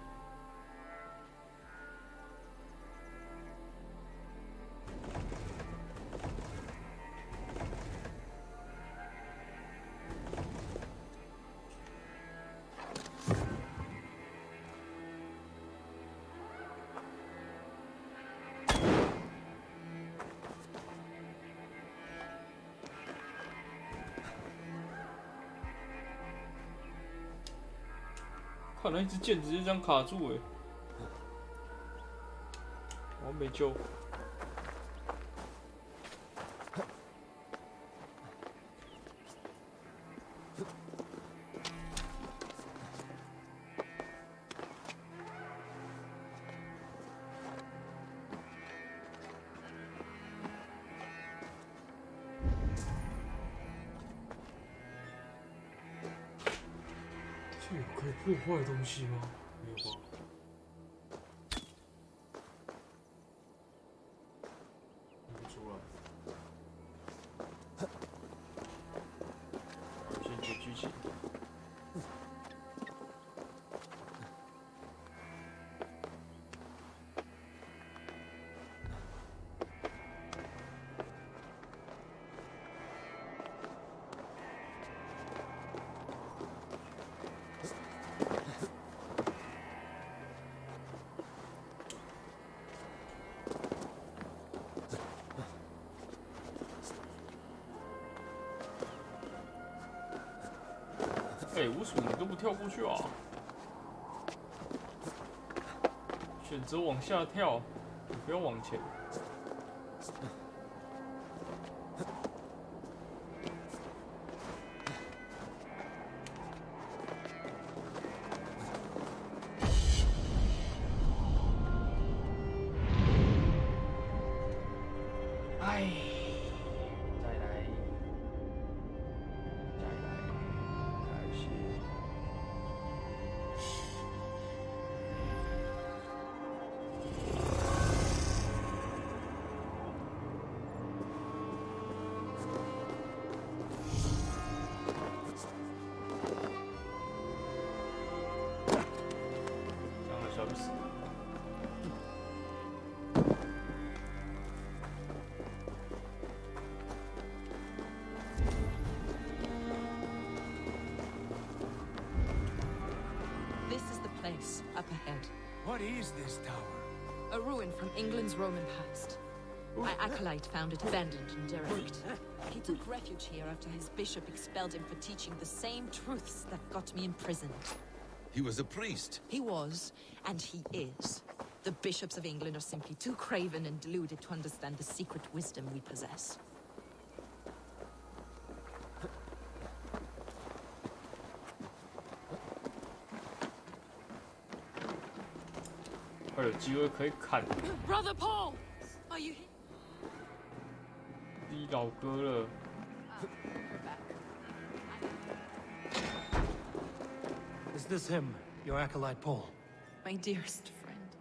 看那一支箭直接这样卡住哎，我没救。这有可以破坏的东西吗？没有吧。看不出来。先解剧情。为什么你都不跳过去啊？选择往下跳，你不要往前。哎。 Up ahead. What is this tower? A ruin from England's Roman past. My acolyte found it abandoned and derelict. He took refuge here after his bishop expelled him for teaching the same truths that got me imprisoned. He was a priest. He was, and he is. The bishops of England are simply too craven and deluded to understand the secret wisdom we possess. 还有机会可以砍 Brother Paul, are you here? 你老哥了。Is this him, your acolyte Paul? My dearest friend.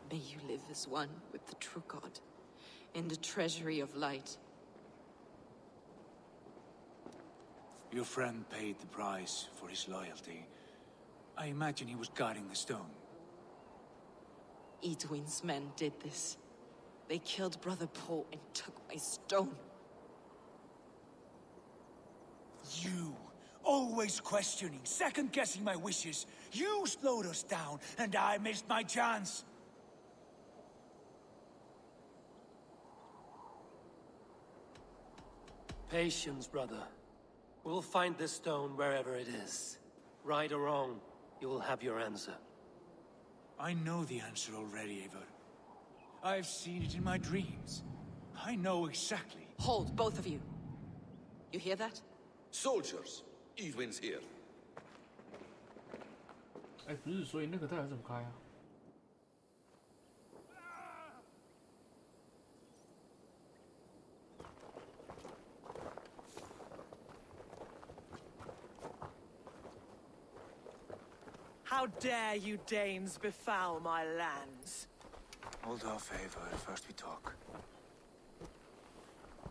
May you live as one with the true God, in the treasury of light. Your friend paid the price for his loyalty. I imagine he was guarding the stone. Edwin's men did this. They killed Brother Paul and took my stone. You, always questioning, second-guessing my wishes. You slowed us down, and I missed my chance. Patience, brother. We'll find this stone wherever it is. Right or wrong, you will have your answer. I know the answer already, Eivor. I've seen it in my dreams. I know exactly. Hold, both of you. You hear that? Soldiers, Edwin's here. 哎，不是，所以那个到底怎么开啊？ How dare you Danes befoul my lands? Hold off, Eivor. First we talk.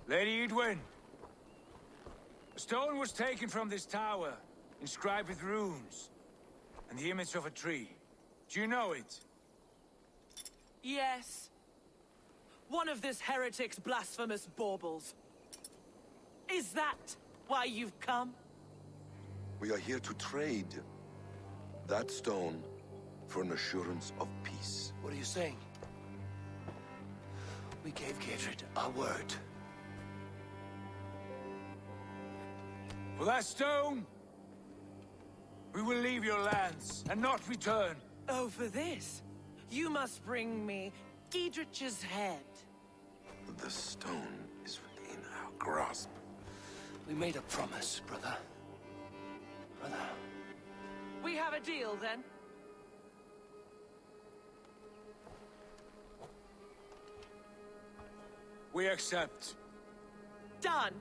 Lady Edwin! A stone was taken from this tower, inscribed with runes, and the image of a tree. Do you know it? Yes. One of this heretic's blasphemous baubles. Is that why you've come? We are here to trade. That stone for an assurance of peace. What are you saying? We gave Catred our word. For that stone, we will leave your lands and not return. Oh, for this? You must bring me Giedrich's head. The stone is within our grasp. We made a promise, brother. Brother. We have a deal, then? We accept. Done.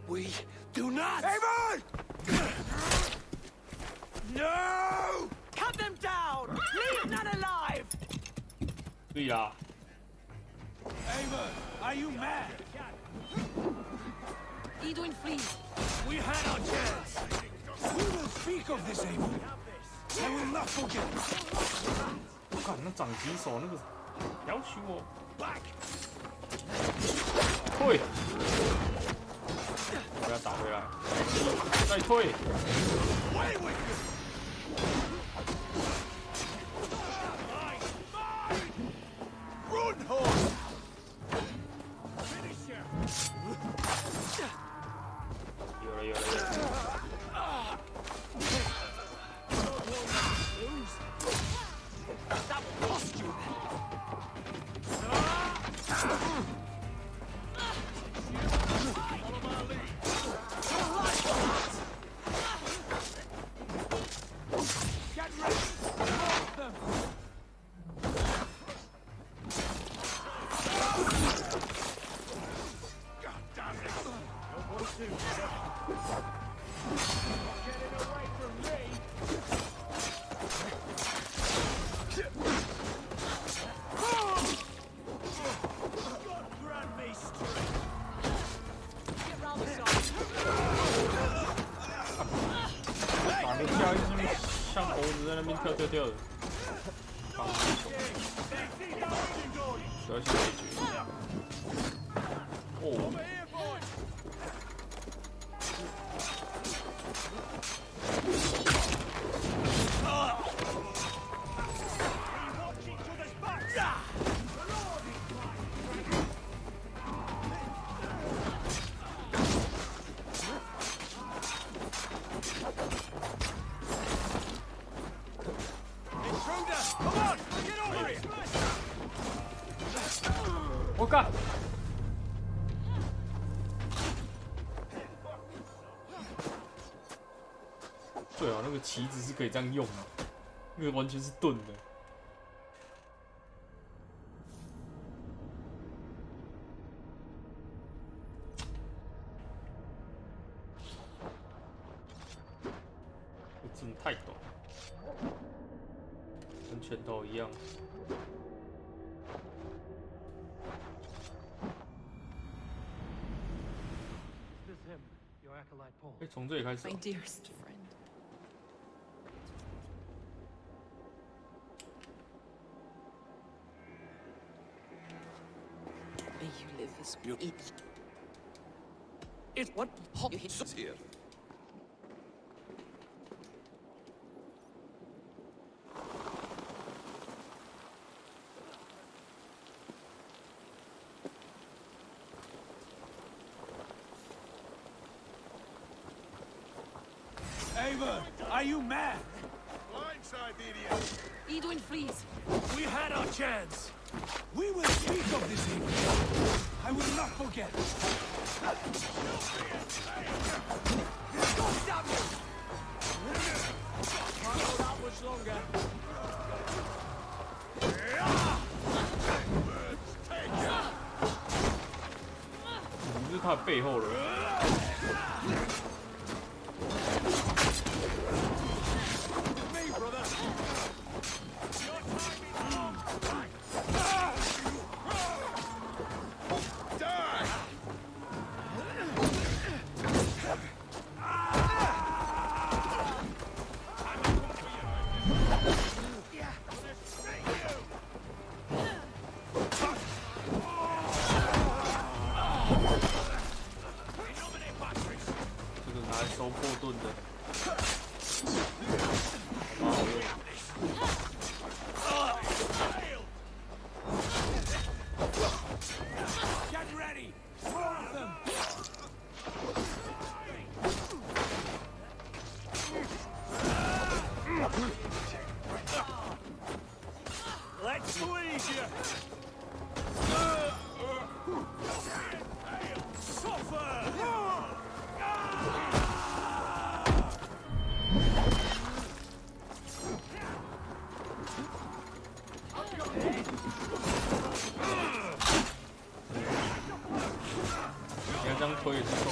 We do not! Avon! No! Cut them down! Leave none alive! 对啦。 Avon, are you mad? Edwin, flee. We had our chance. We will speak of this, Avon. I will not forget. 我靠，那掌击手那个，要求我。退。不要打回来。再退。Run, horse! 有了有了有了。 That will cost you. Get ready. Lock them. God damn it! Getting away from me. God grant me strength! Get round the side. 打个架，一直像猴子在那边跳跳跳的。帮忙手，主要是解决。哦。 我干！最好那个旗子是可以这样用的，那个完全是钝的。这真的太短，跟拳头一样。 哎，从这里开始。My dearest friend. May you live as It's what? It's here. Avon, are you mad? Blindside the idiot! Edwin, please. We had our chance. We will speak of this evening. I will not forget. God damn you! Can't hold out much longer. 你是他背后人。 Enough bleed you! Suffer! 你看这样推也是够。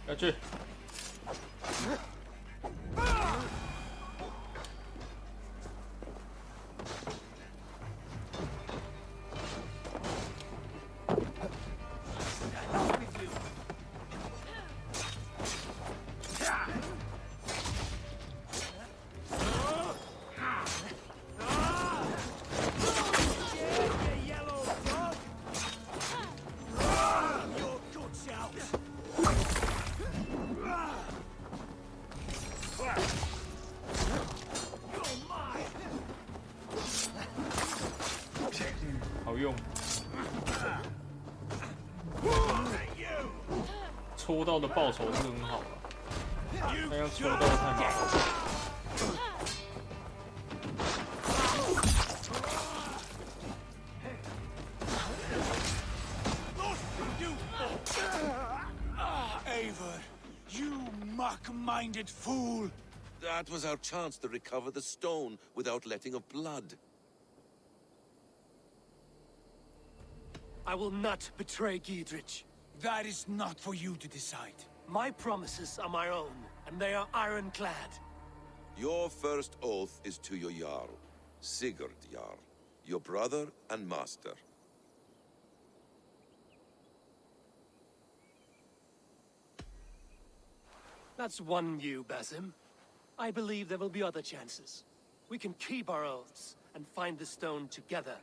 下去。好用，抽到的报酬是很好的，但要抽到太麻烦。Eivor, you muck-minded fool! That was our chance to recover the stone without letting of blood. I will not betray Giedrich. That is not for you to decide. My promises are my own, and they are ironclad. Your first oath is to your Jarl, Sigurd Jarl, your brother and master. That's one view, Basim. I believe there will be other chances. We can keep our oaths and find the stone together.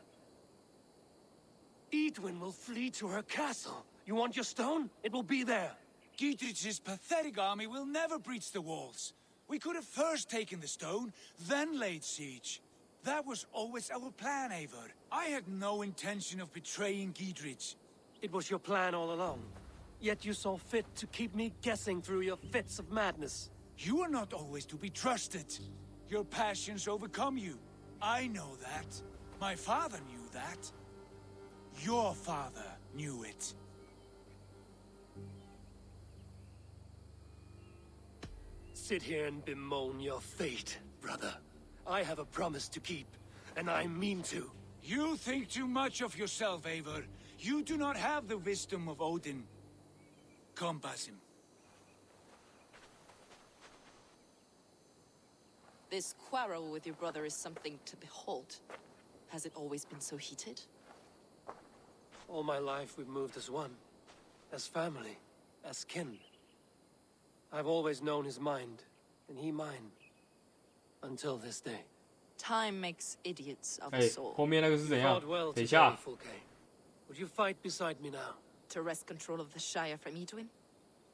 Edwin will flee to her castle. You want your stone? It will be there. Giedrich's pathetic army will never breach the walls. We could have first taken the stone, then laid siege. That was always our plan, Eivor. I had no intention of betraying Giedrich. It was your plan all along. Yet you saw fit to keep me guessing through your fits of madness. You are not always to be trusted. Your passions overcome you. I know that. My father knew that. Your father knew it. Sit here and bemoan your fate, brother. I have a promise to keep, and I mean to. You think too much of yourself, Eivor. You do not have the wisdom of Odin. Come, Basim. This quarrel with your brother is something to behold. Has it always been so heated? All my life we've moved as one. As family. As kin. I've always known his mind, and he mine. Until this day. Time makes idiots of us all. 后面那个是怎样？ Fought well 等一下 today,。Fulke. Would you fight beside me now? To wrest control of the Shire from Edwin?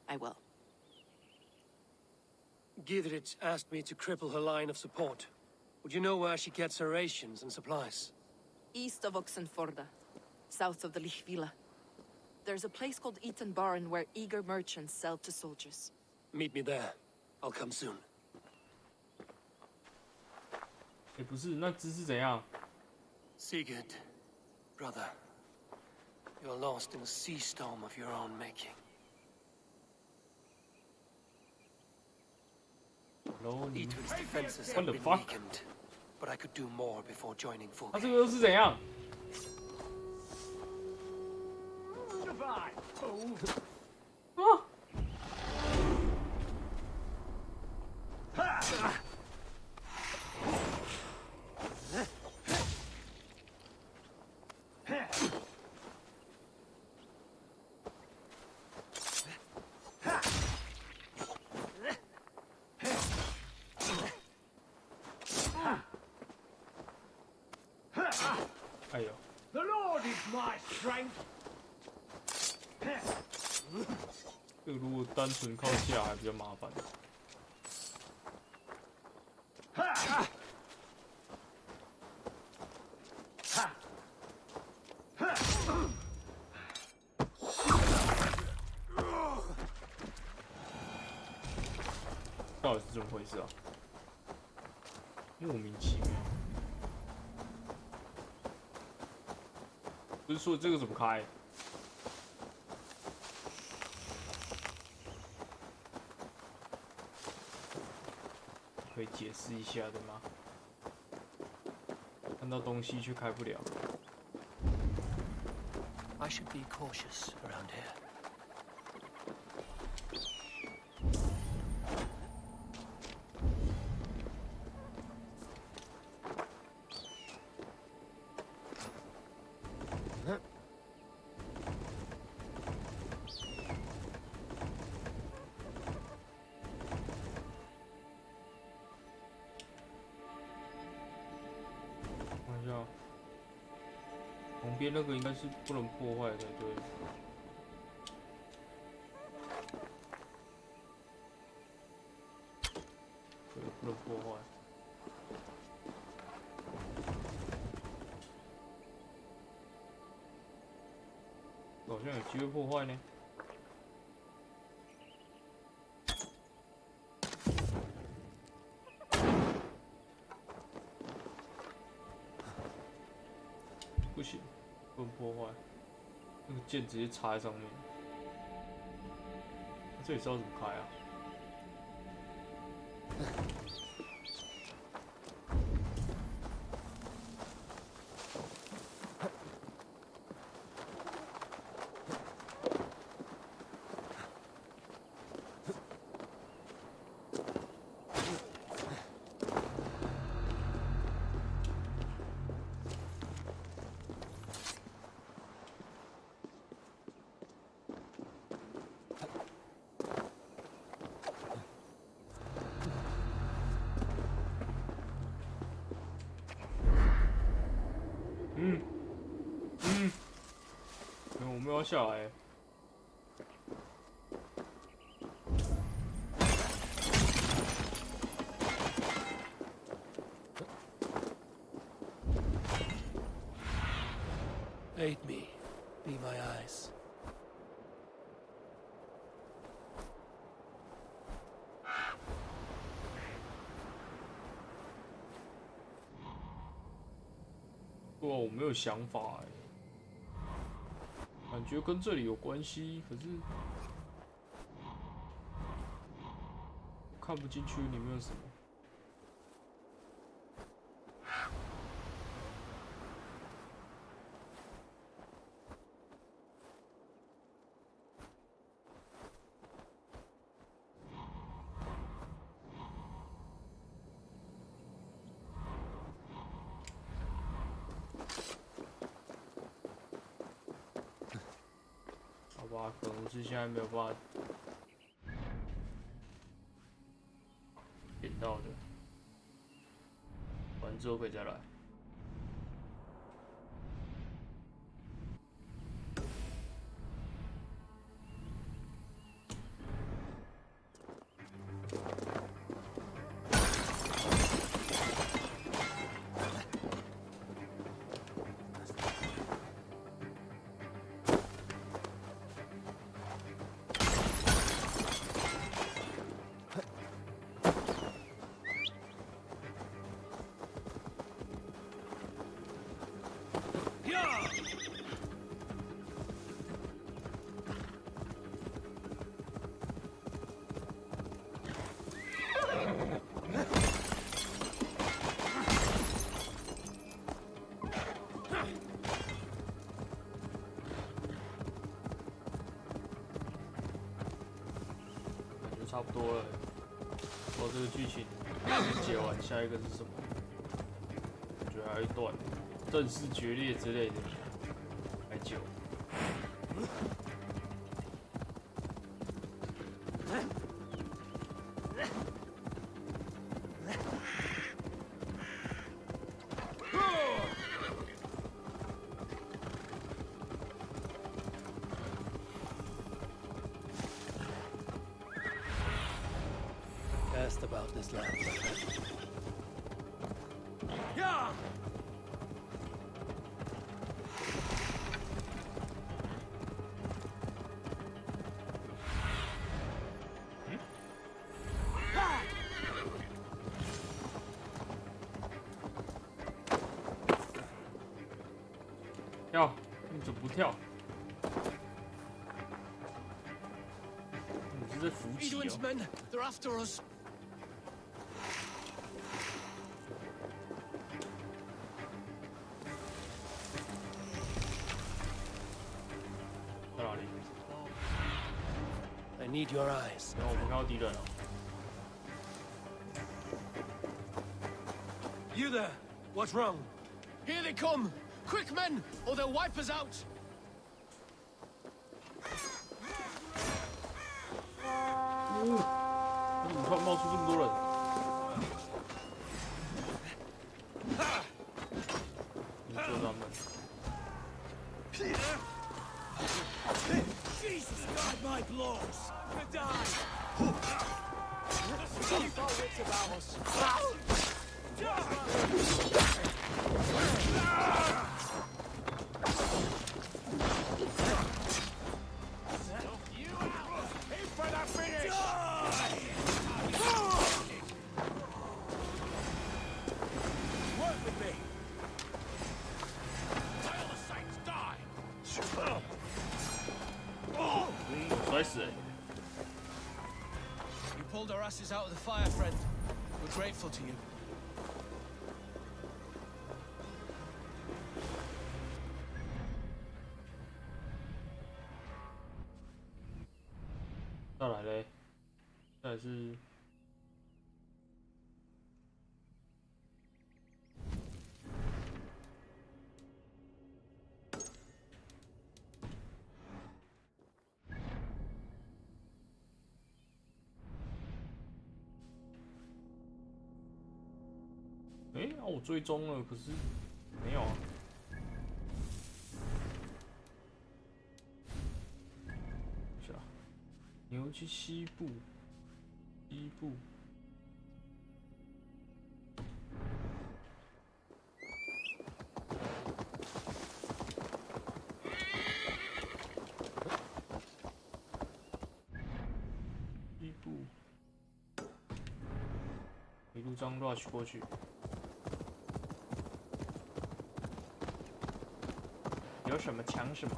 I will. Giedrich asked me to cripple her line of support. Would you know where she gets her rations and supplies? East of Oxenforda. South of the Lichvila. There's a place called Eaton Barn where eager merchants sell to soldiers. Meet me there. I'll come soon. 不是，那只是怎样？ Sigurd, brother. You're lost in a sea storm of your own making. Edwin's defenses have been weakened, but I could do more before joining Fulke. 他这个又是怎样？啊！哎呦！ The Lord is my strength. 这个如果单纯靠架还比较麻烦。到底是怎么回事啊？莫名其妙。不是说这个怎么开？可以解释一下的吗？看到东西却开不了。I should be cautious around here. 看一下，旁边那个应该是不能破坏才对。对，不能破坏。好像有机会破坏呢。不行，不能破坏。那个剑直接插在上面。这里是要怎么开啊？没有，我没有要下来。Aid me. Be my eyes. 对啊，我没有想法哎，感觉跟这里有关系，可是看不进去里面有什么。哇，可能是现在没有办法点到的，完之后可以再来。差不多了，我这个剧情解完，下一个是什么？我觉得还有一段正式决裂之类的，还久。Asked about this land. Yeah! 嗯？跳，你怎么不跳？你是在扶起 Edwin's 哦。 men, they're after us. 在哪里？ I need your eyes. 然后我们看到敌人了。 You there? What's wrong? Here they come! Quick, men, or they'll wipe us out! 怎么突然冒出这么多人？你救他们。 Jesus, guide my blows! To die! Keep our wits about us! Aim for the finish! Work with me! Tile the saints die! 摔死哎！ You pulled our asses out of the fire, friend. We're grateful to you. 再来嘞，再来是。 哎，啊，我追踪了，可是没有啊。等一下，牛去西部，西部。西部，一路这样 rush 过去。 有什么抢什么。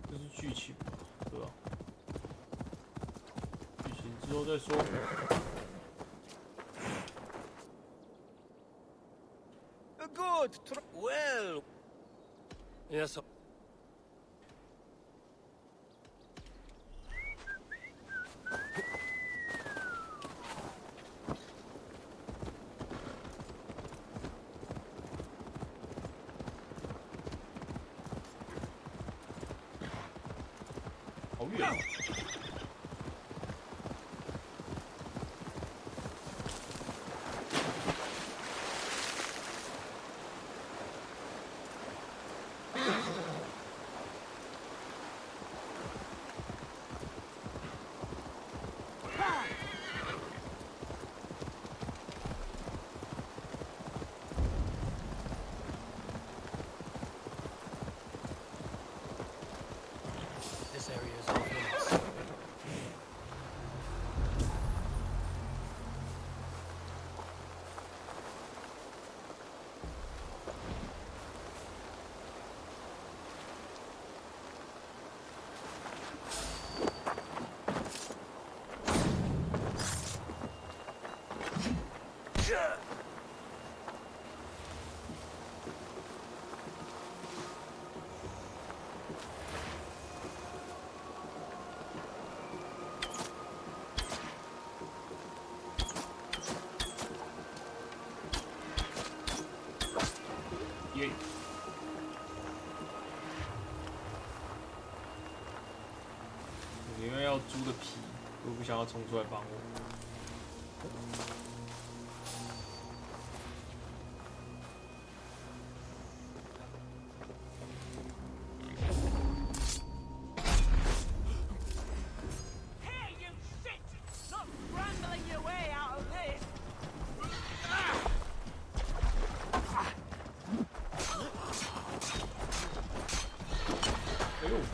这是剧情吧，对吧？剧情之后再说。Good. Well. Yes. This area is off limits.耶！你们要猪的皮。我不想要冲出来帮我。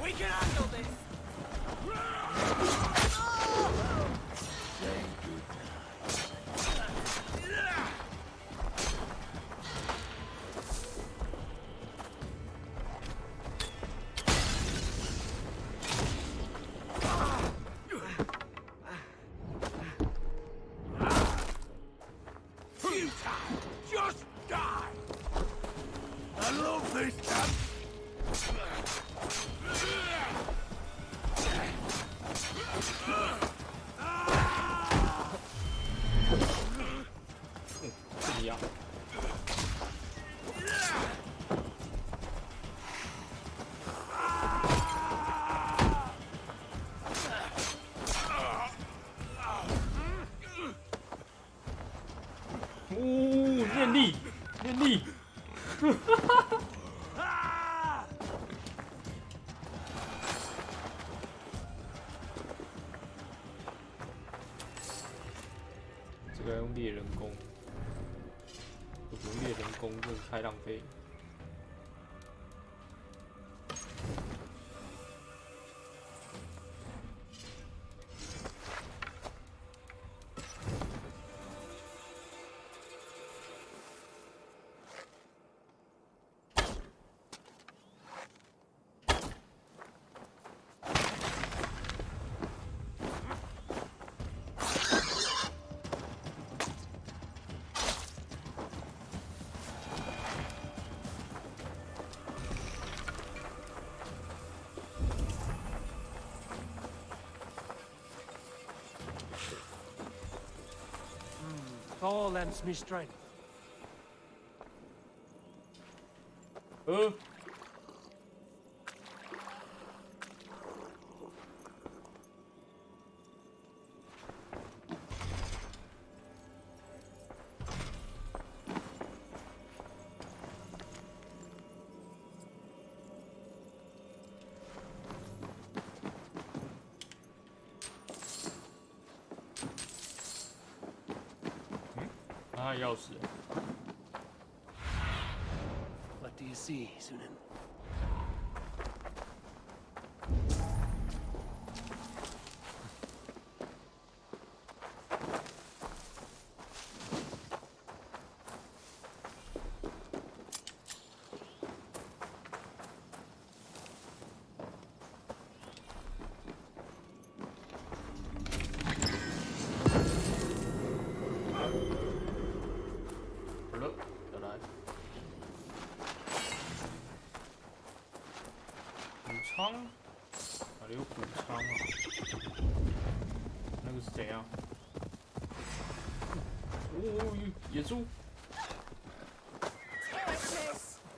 We can handle this! 念力，念力，这个用猎人弓，我觉得猎人弓真的太浪费了。Thor lends me strength. 拿钥匙。What do you see, Sunan?仓？哪里有谷仓啊？那个是怎样？哦，野猪！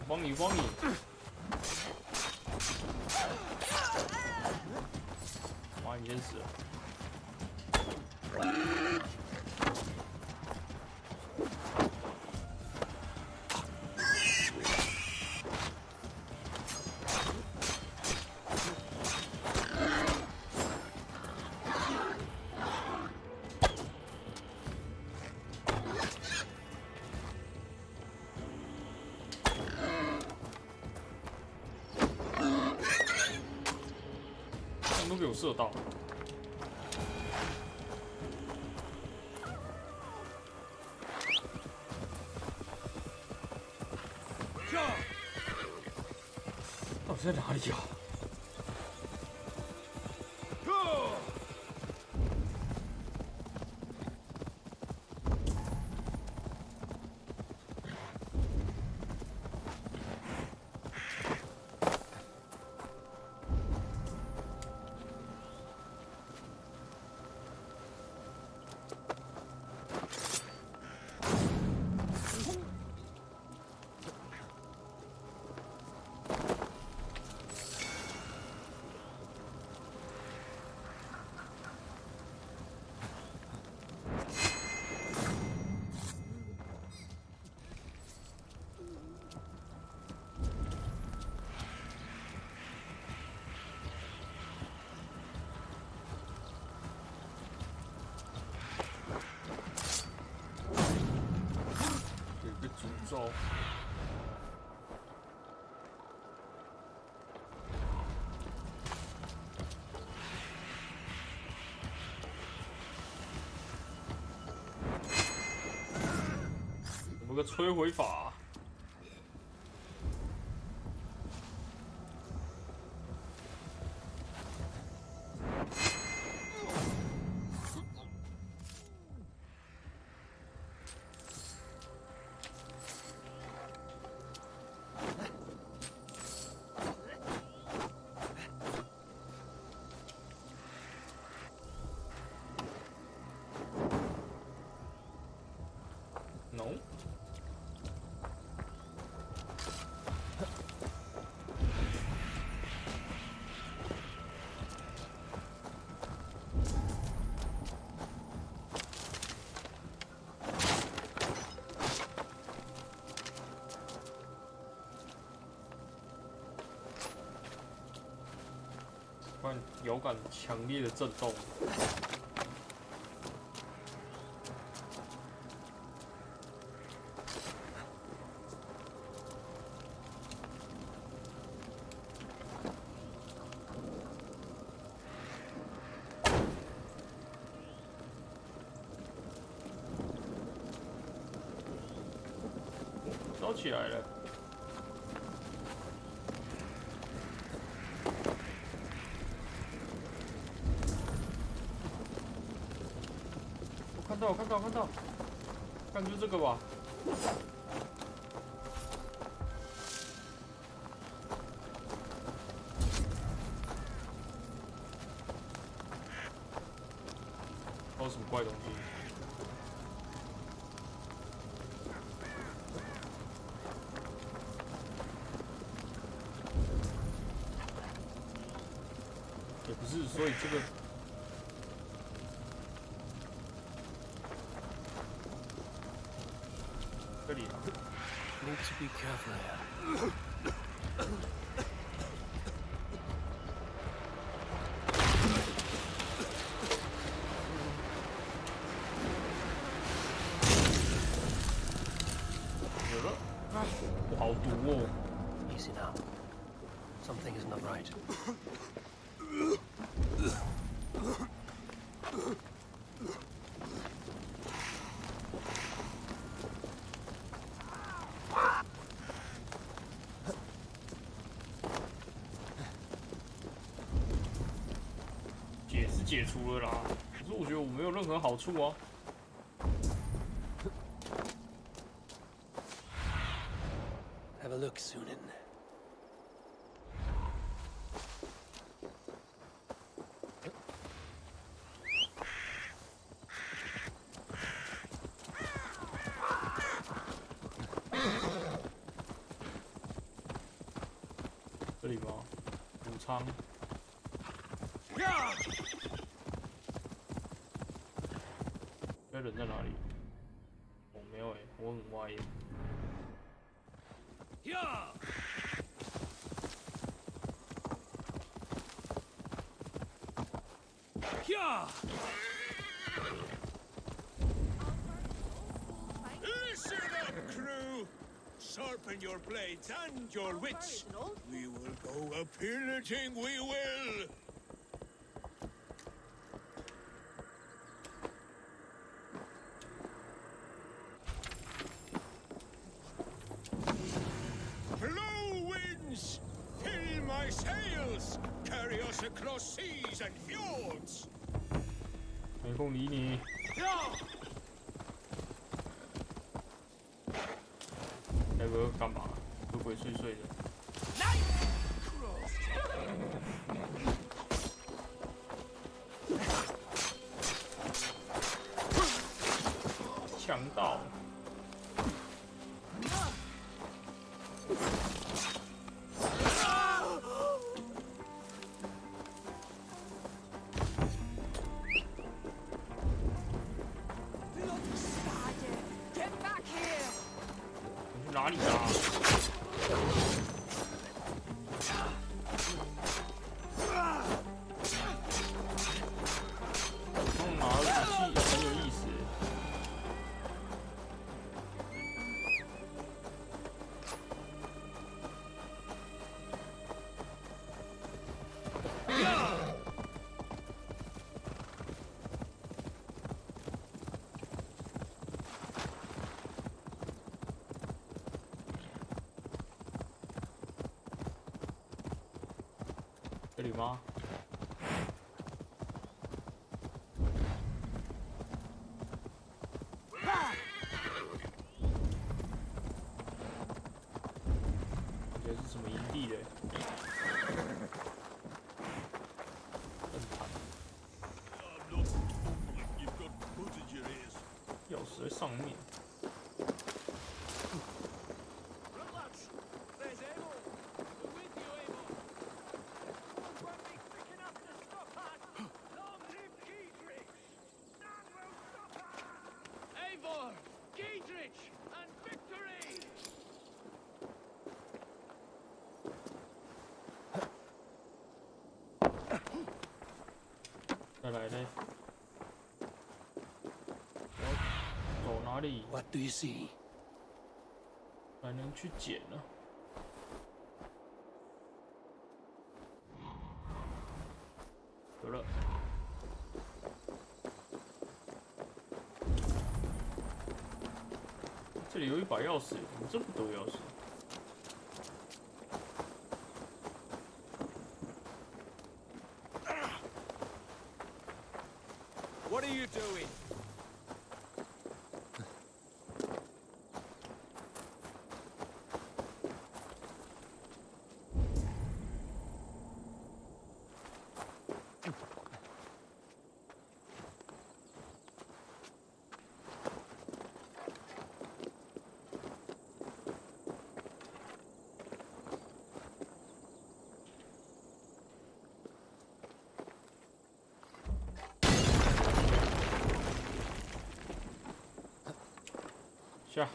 帮你，帮你！妈，你先死了！都被我射到。到底在哪里啊？有个摧毁法。No。突然遥感强烈的震动。烧起来了！我看到，感觉这个吧。还有什么怪东西？也不是，所以这个。这里啊。Need to be careful here. 有了，我好毒哦。Easy now. Something is not right. 解除了啦，可是我觉得我没有任何好处啊。Have a look, Sunan. 这里吗？武仓。那人在哪里？我没有我很歪耶。Listen up, crew! Sharpen your blades and your wits. We will go a pillaging, we will! Blow winds! Fill my sails! Carry us across seas and fjords! 没空理你。那个干嘛？鬼鬼祟祟的。强盗。哪里啊？吗？这是什么营地嘞？钥匙在上面。再来嘞，我走哪里 What do you see? 才能去捡呢？有了，这里有一把钥匙，怎么这么多钥匙？ What are you doing?下。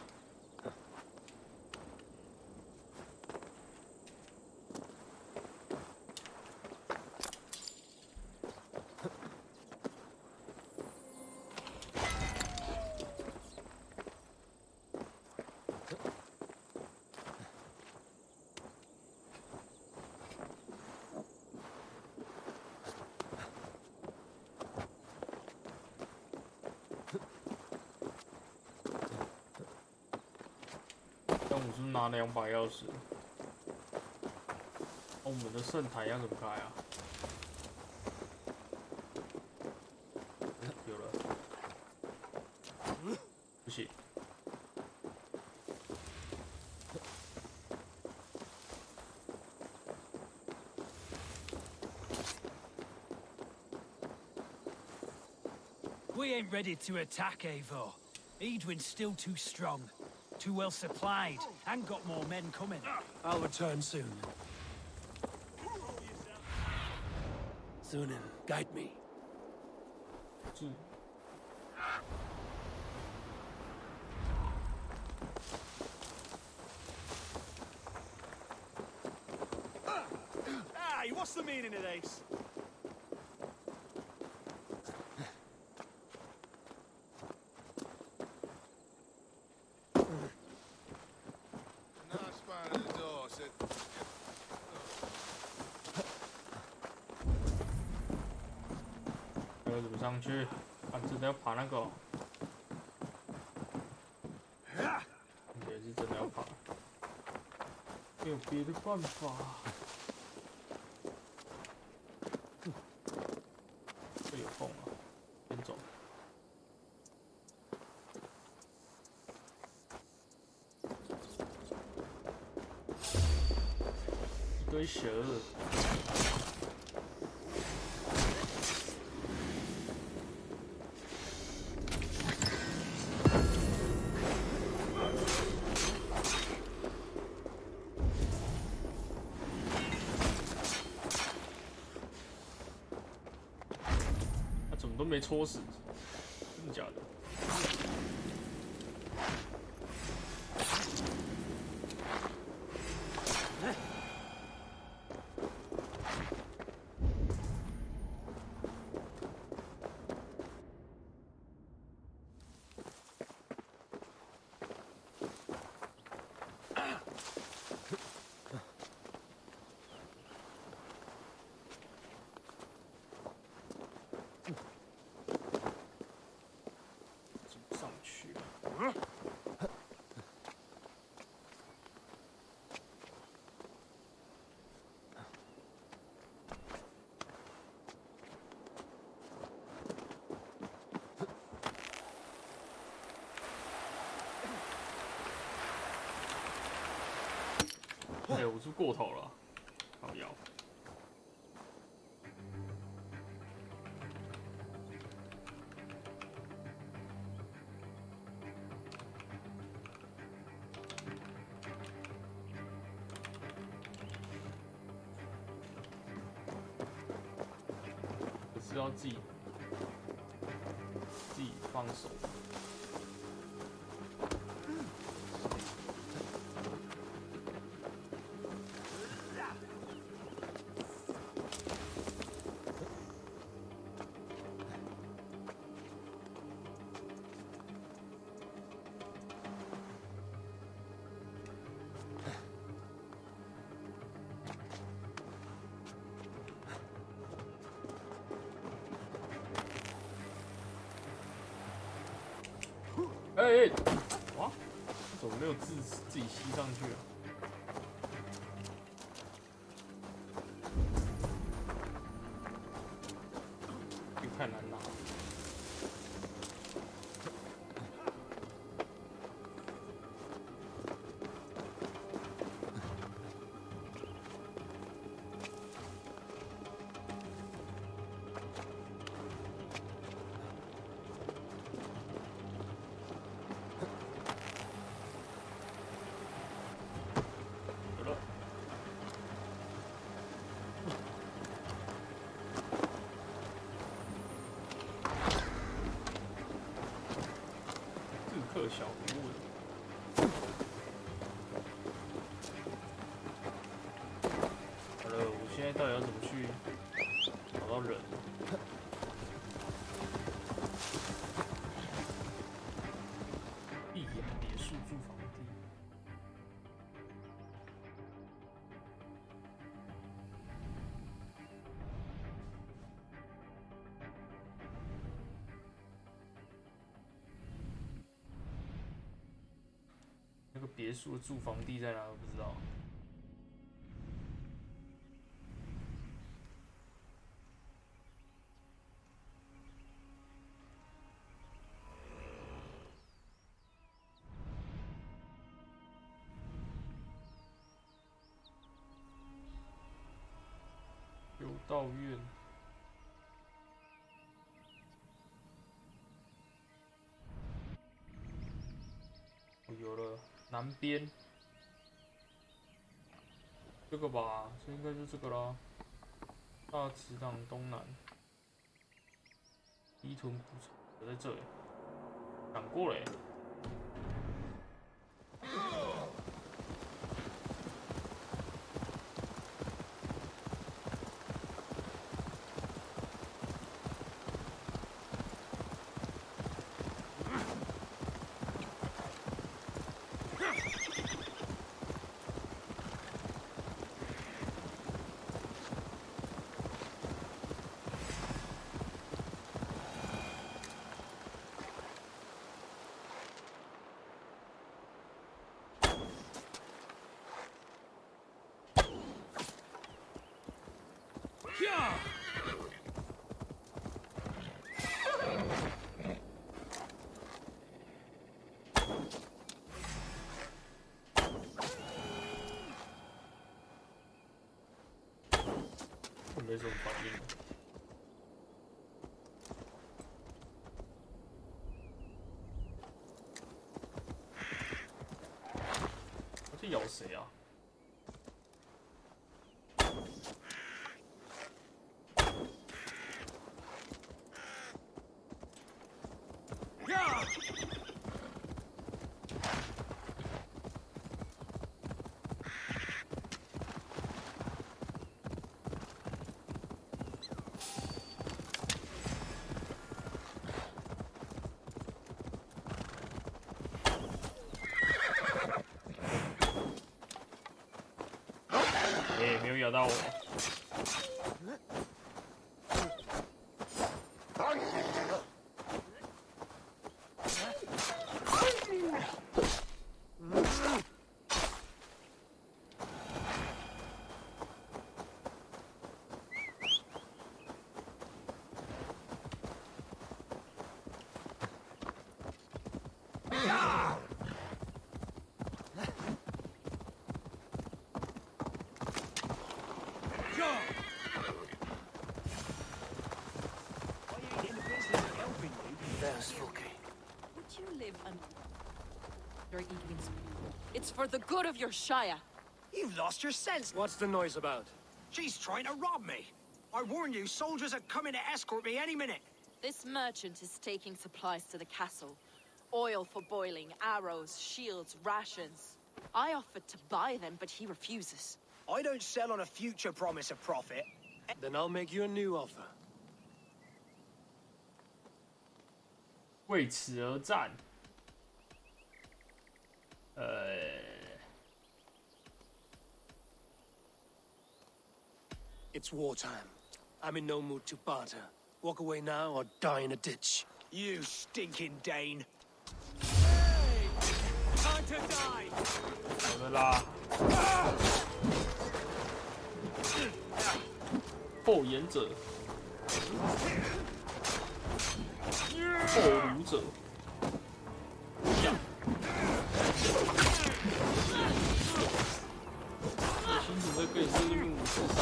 但我是拿2把钥匙。我们的圣台要怎么开啊？有了，不行。We ain't ready to attack, Eivor. Edwin's still too strong. Too well supplied, and got more men coming. I'll return soon. Sunan, guide me. Hey, what's the meaning of this? It 要怎么上去？啊，真的要爬那个、哦？也是真的要爬，没有别的办法。这有缝啊，先走。一堆蛇。 怎么都没戳死，真的假的？哎，我是过头了，好摇。可是要自己放手。哎、哇，怎么没有自己吸上去啊？这个太难拿了。小礼物。好了，我现在到底要怎么去找到人？碧雅别墅住房地。那个别墅的住房地在哪？我不知道。有道院。有了，南边。这个吧，这应该就这个啦。大池塘东南，伊屯古城，我在这里，赶过来。没什么反应。我在咬谁啊？没有咬到我。Would you live under Edwin's? It's for the good of your Shire. You've lost your sense. What's the noise about? She's trying to rob me. I warn you, soldiers are coming to escort me any minute. This merchant is taking supplies to the castle. Oil for boiling, arrows, shields, rations. I offered to buy them, but he refuses. I don't sell on a future promise of profit. Then I'll make you a new offer. 为此而战。It's wartime. I'm in no mood to barter. Walk away now or die in a ditch. You stinking Dane. Hey! Time to die! 好的啦。后言者，后儒者。我心情在跟你这个武士上。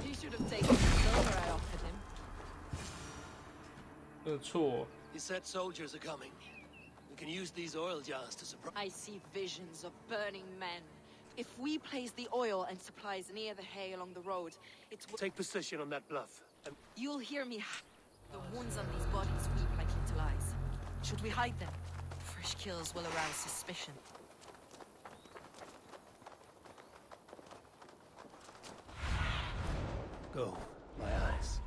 You should have taken the silver I offered him. 没有错。 He said soldiers are coming. We can use these oil jars to surprise. I see visions of burning men. If we place the oil and supplies near the hay along the road, it's... Take position on that bluff. And you'll hear me. The wounds on these bodies weep like little eyes. Should we hide them? Fresh kills will arouse suspicion. Go, my eyes.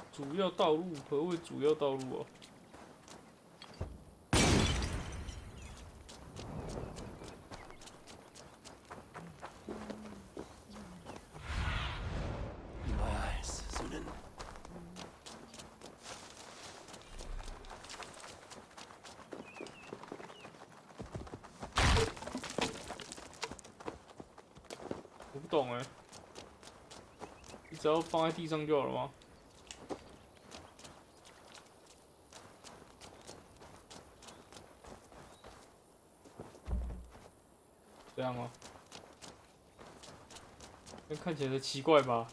"主要道路"何谓主要道路啊？ 我不懂哎，你只要放在地上就好了吗？这样吗？那看起来才奇怪吧？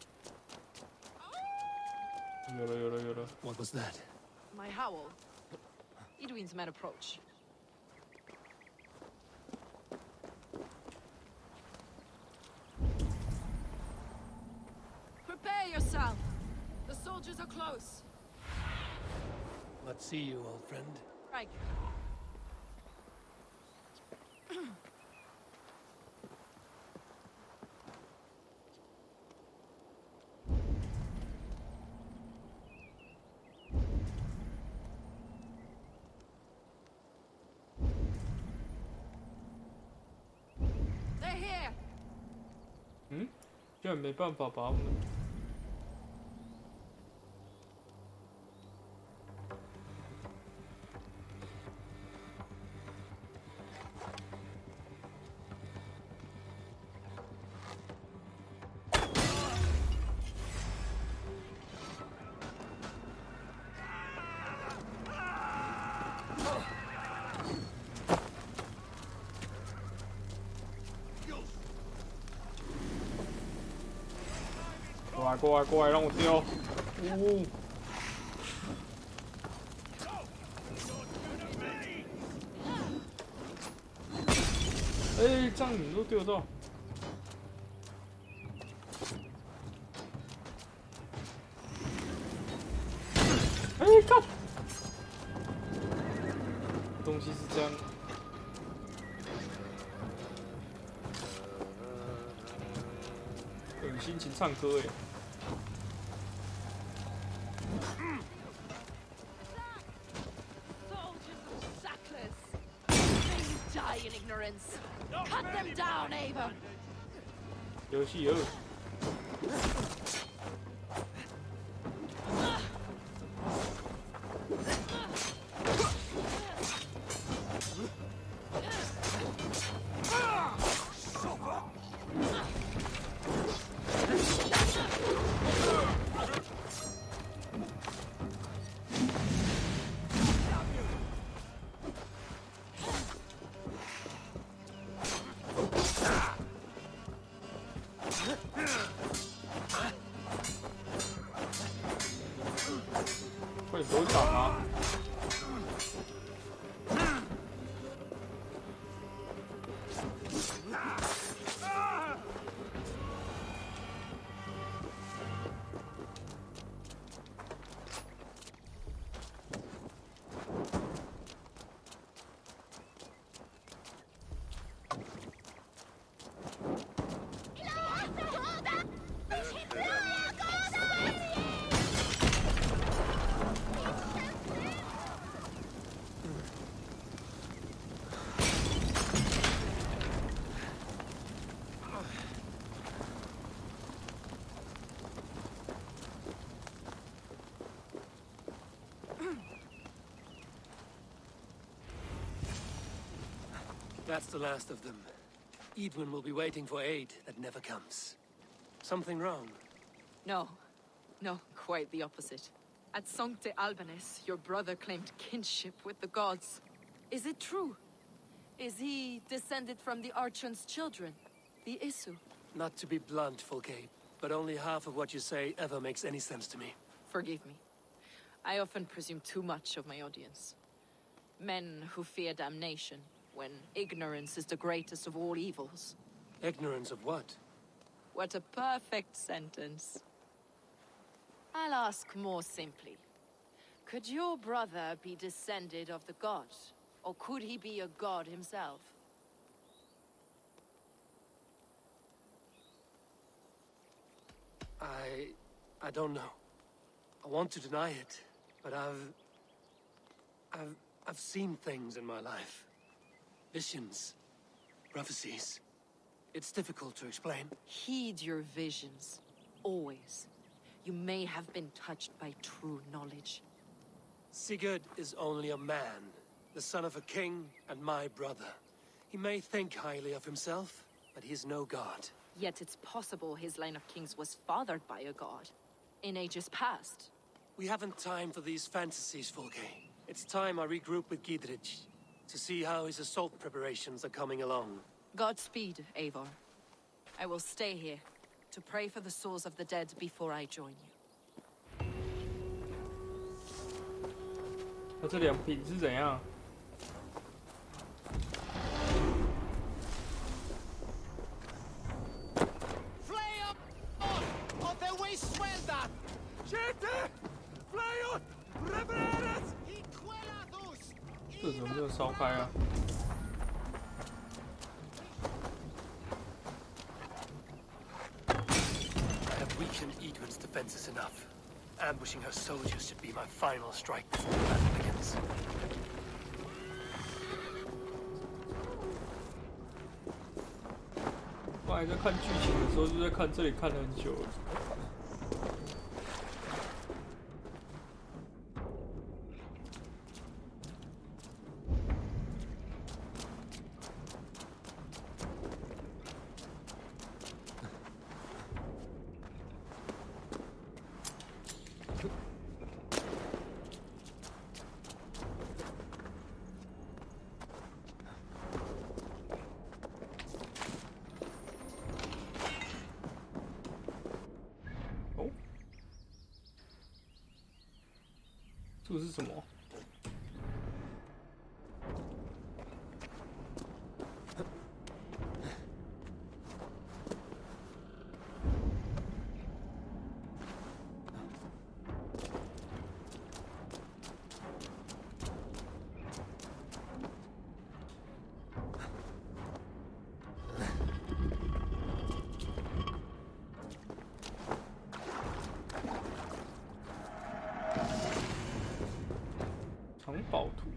有了，有了，有了。What was that? My howl. Edwin's men approach. Prepare yourself. The soldiers are close. Let's see you, old friend. Right. They're here. 嗯，居然没办法把他们。 过来，过来，过来，让我丢！呜！哎，这样你们都丢得到？哎，靠！东西是这样。 有心情唱歌哎。 Die in ignorance. Cut them down, Ava. 游戏有。挡啊！That's the last of them. Edwin will be waiting for aid that never comes. Something wrong? No. No, quite the opposite. At Sancte Albanus, your brother claimed kinship with the gods. Is it true? Is he descended from the Archon's children, the Isu? Not to be blunt, Fulke, but only half of what you say ever makes any sense to me. Forgive me. I often presume too much of my audience. Men who fear damnation, when ignorance is the greatest of all evils. Ignorance of what? What a perfect sentence. I'll ask more simply. Could your brother be descended of the gods? Or could he be a god himself? I don't know. I want to deny it, but I've seen things in my life. Visions, prophecies. It's difficult to explain. Heed your visions. Always. You may have been touched by true knowledge. Sigurd is only a man, the son of a king and my brother. He may think highly of himself, but he is no god. Yet it's possible his line of kings was fathered by a god. In ages past. We haven't time for these fantasies, Fulke. It's time I regroup with Gidrich to see how his assault preparations are coming along. Godspeed, Eivor. I will stay here to pray for the souls of the dead before I join you. 那这两瓶是怎样？ 这怎么没有烧开啊？ I have weakened Edwin's defenses enough. Ambushing her soldiers should be my final strike before the battle begins. 刚才在看剧情的时候，就在看这里看了很久了。 这个是什么？藏宝图。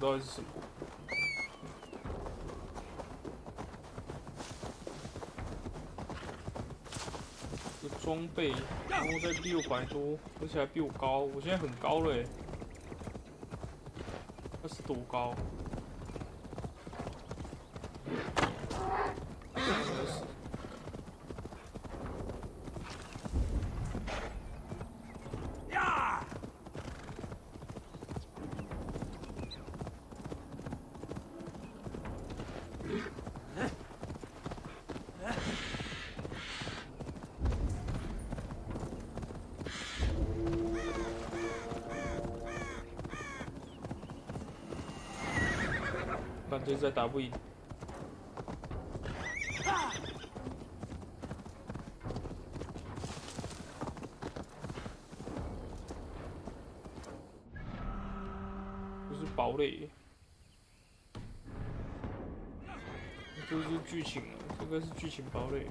到底是什么？这个装备，然后在600多，而且还比我高，我现在很高了欸。那是多高？感觉再打不赢。这是堡垒，这是剧情了，这个是剧情堡垒。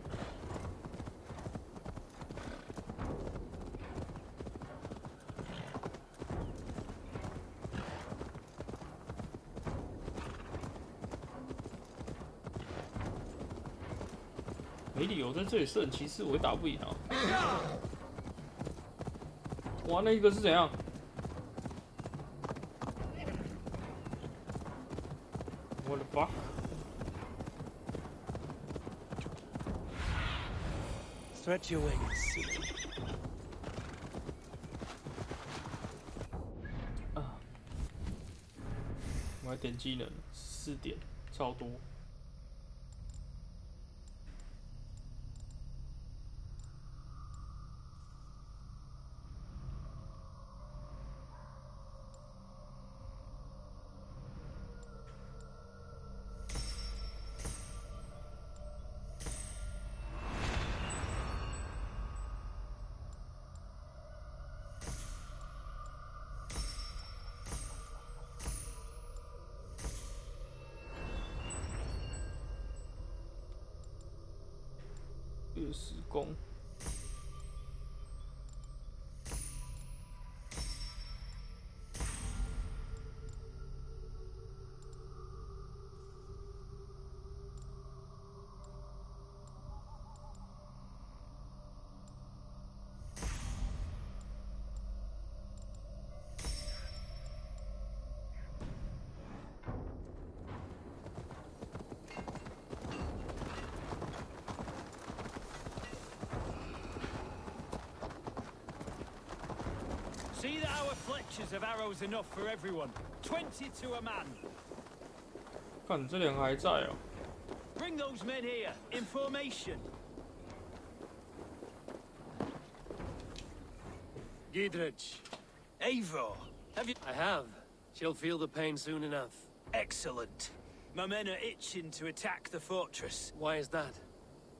没理由在这里射人骑士，我会打不赢啊！哇，那一个是怎样？What the fuck？ Stretch your wings. 啊！我要点技能，4点，超多。20攻。See that our fletchers have arrows enough for everyone. 22 a man. 看这两个还在哦。Bring those men here in formation. Gidrich. Eivor, have you? I have. She'll feel the pain soon enough. Excellent. My men are itching to attack the fortress. Why is that?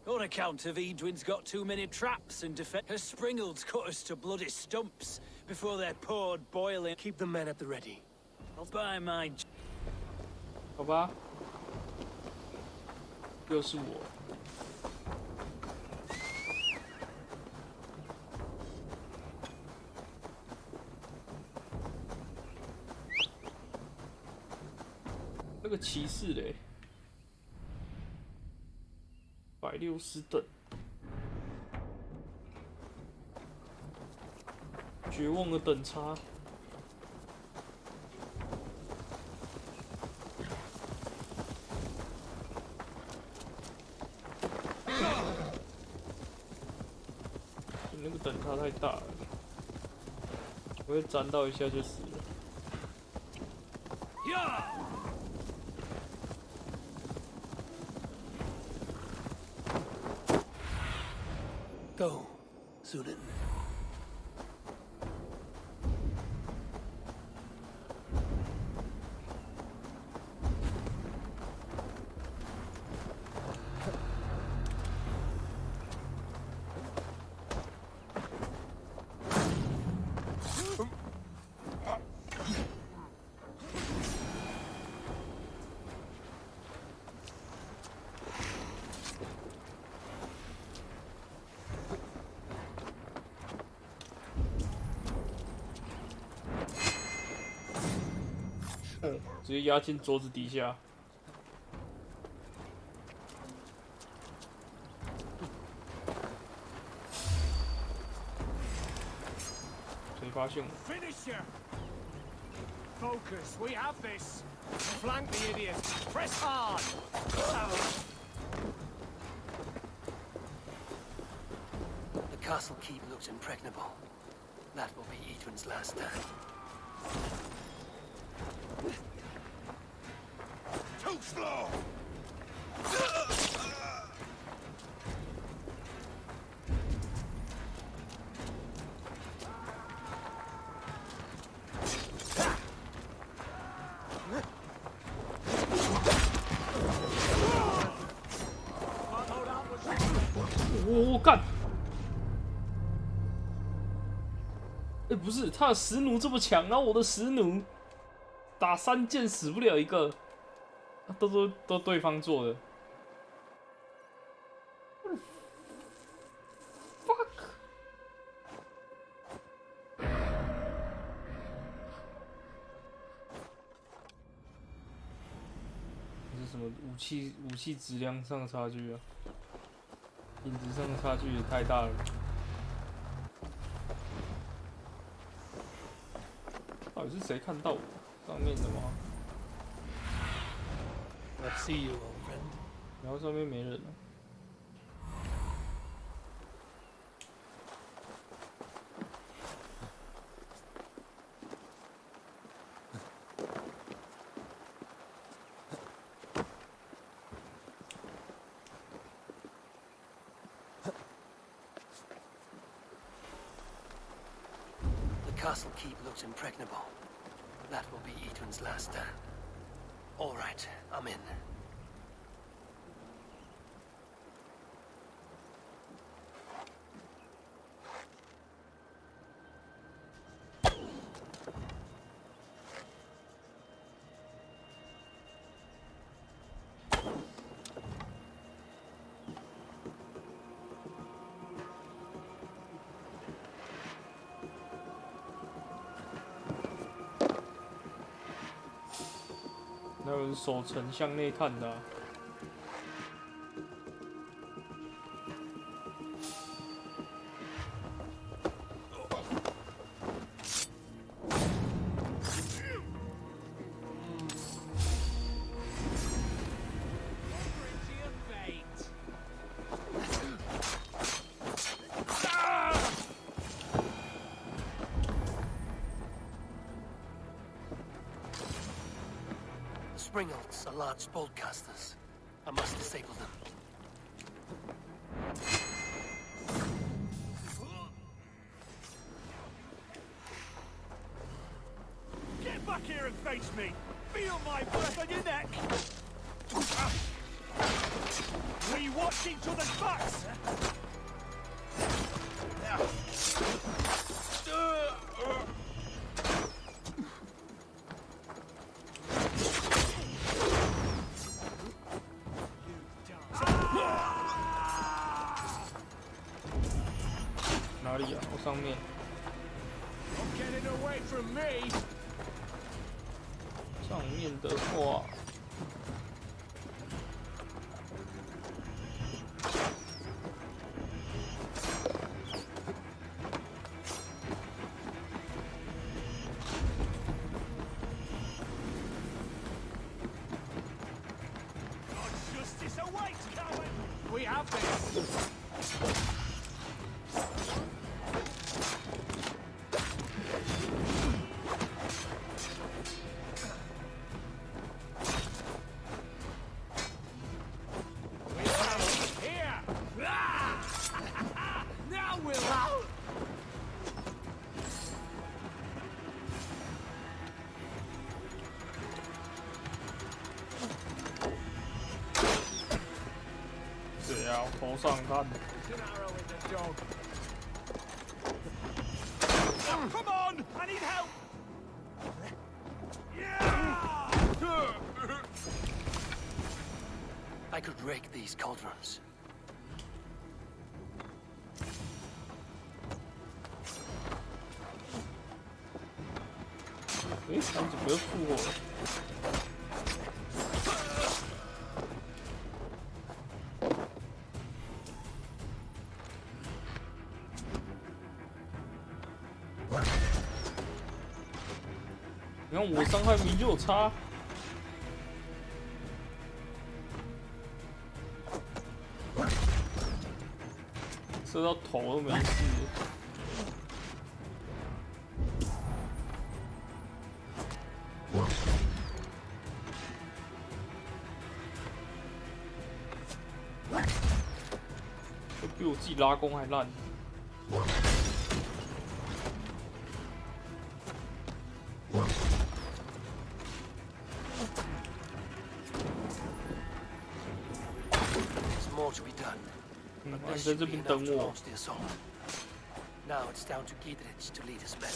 On account of Edwin's got too many traps and her springald's cut us to bloody stumps before they're poured boiling. Keep the men at the ready. I'll buy my... 好吧，又是我。那个骑士嘞，160等，绝望的等差。那个等差太大了，我会沾到一下就死了。Go, Sudan. 这直接压进桌子底下。谁发现我？ Finisher! Focus, we have this! Flank the idiot! Press hard! The castle keep looks impregnable. That will be Edwin's last stand. Too slow!我干！哎，不是，他的石弩这么强，然后我的石弩打3箭死不了一个，都对方做的。Fuck！ 这是什么武器质量上的差距啊？品质上的差距也太大了。到底是谁看到我上面的吗？ I see you, old friend. 然后上面没人了。The castle keep looks impregnable. That will be Edwin's last stand. All right, I'm in.那有人守城向内看的、啊。Springolds are large boltcasters. I must disable them. Get back here and face me! Feel my breath on your neck! We watch each other's backs! Don't get it away from me! 上面的话，Justice awaits, coward! We have this! Now 谁啊？头上看。 Come on! I need help! I could rake these cauldrons. 诶，他们怎么又复活了？你看我伤害明就有差。 射到头都没事。这比我自己拉弓还烂。在这边等我。 Now it's down to Giedrich to lead his men.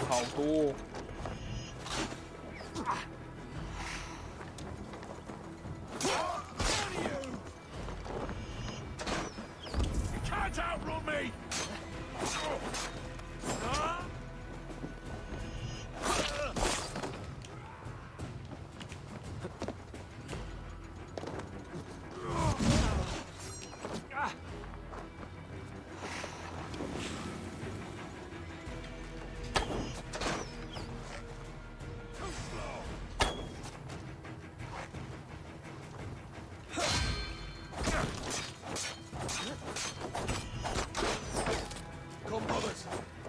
好多。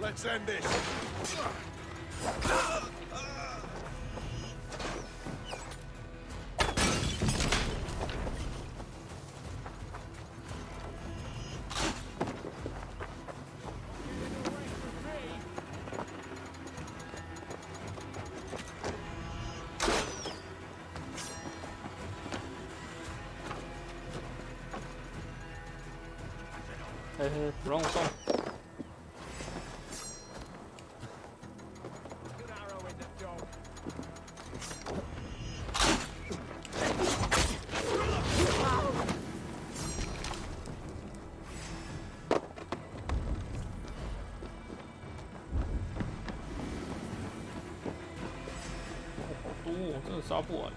Let's end this. Hey,不让我动。 真的杀不完。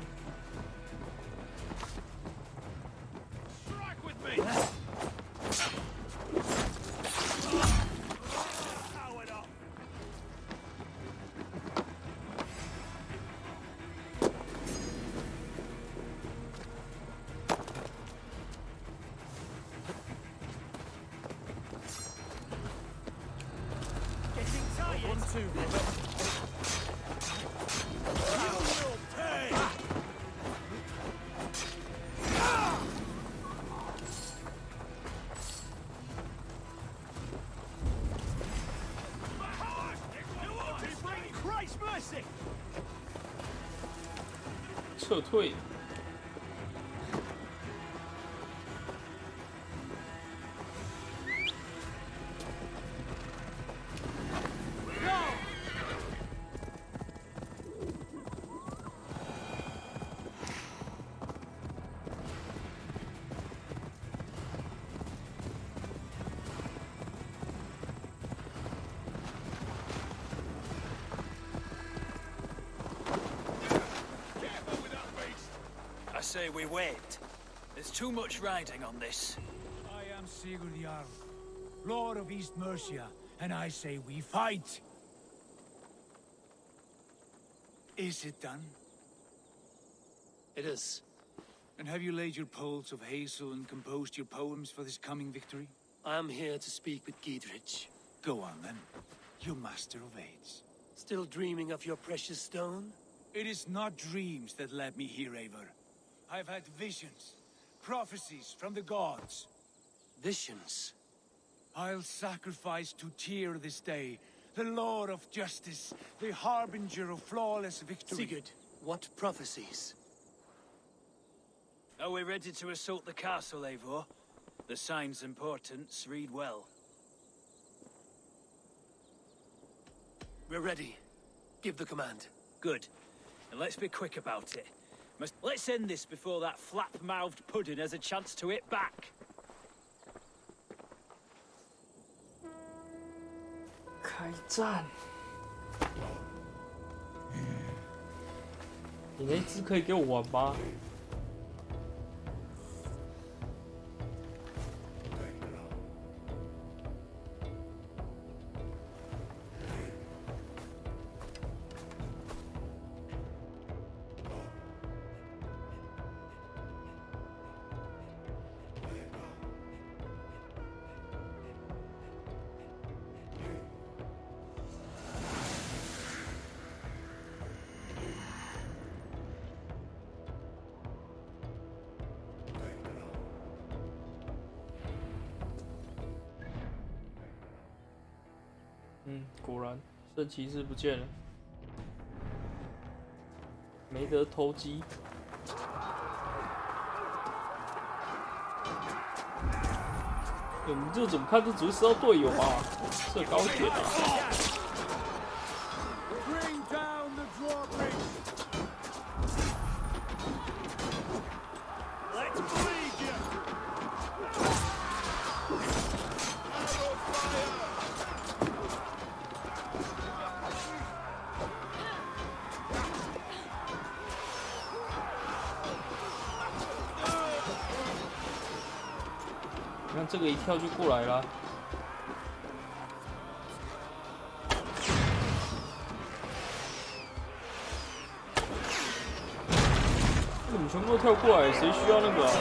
撤退。say we wait. There's too much riding on this. I am Sigurd Jarl, Lord of East Mercia, and I say we fight. Is it done? It is. And have you laid your poles of hazel and composed your poems for this coming victory? I am here to speak with Giedrich. Go on then, you master of aids. Still dreaming of your precious stone? It is not dreams that led me here, Eivor. I've had visions, prophecies from the gods. Visions? I'll sacrifice to Tyr this day, the Lord of Justice, the harbinger of flawless victory. Sigurd, what prophecies? Are we ready to assault the castle, Eivor? The signs and portents read well. We're ready. Give the command. Good. And let's be quick about it. Let's end this before that flap-mouthed pudding has a chance to hit back. 开战！你那只可以给我玩吗？果然，圣骑士不见了，没得偷鸡。我们这怎么看，这只是射到队友啊，射高一点啊。你看这个一跳就过来了，你们全部都跳过来，谁需要那个啊？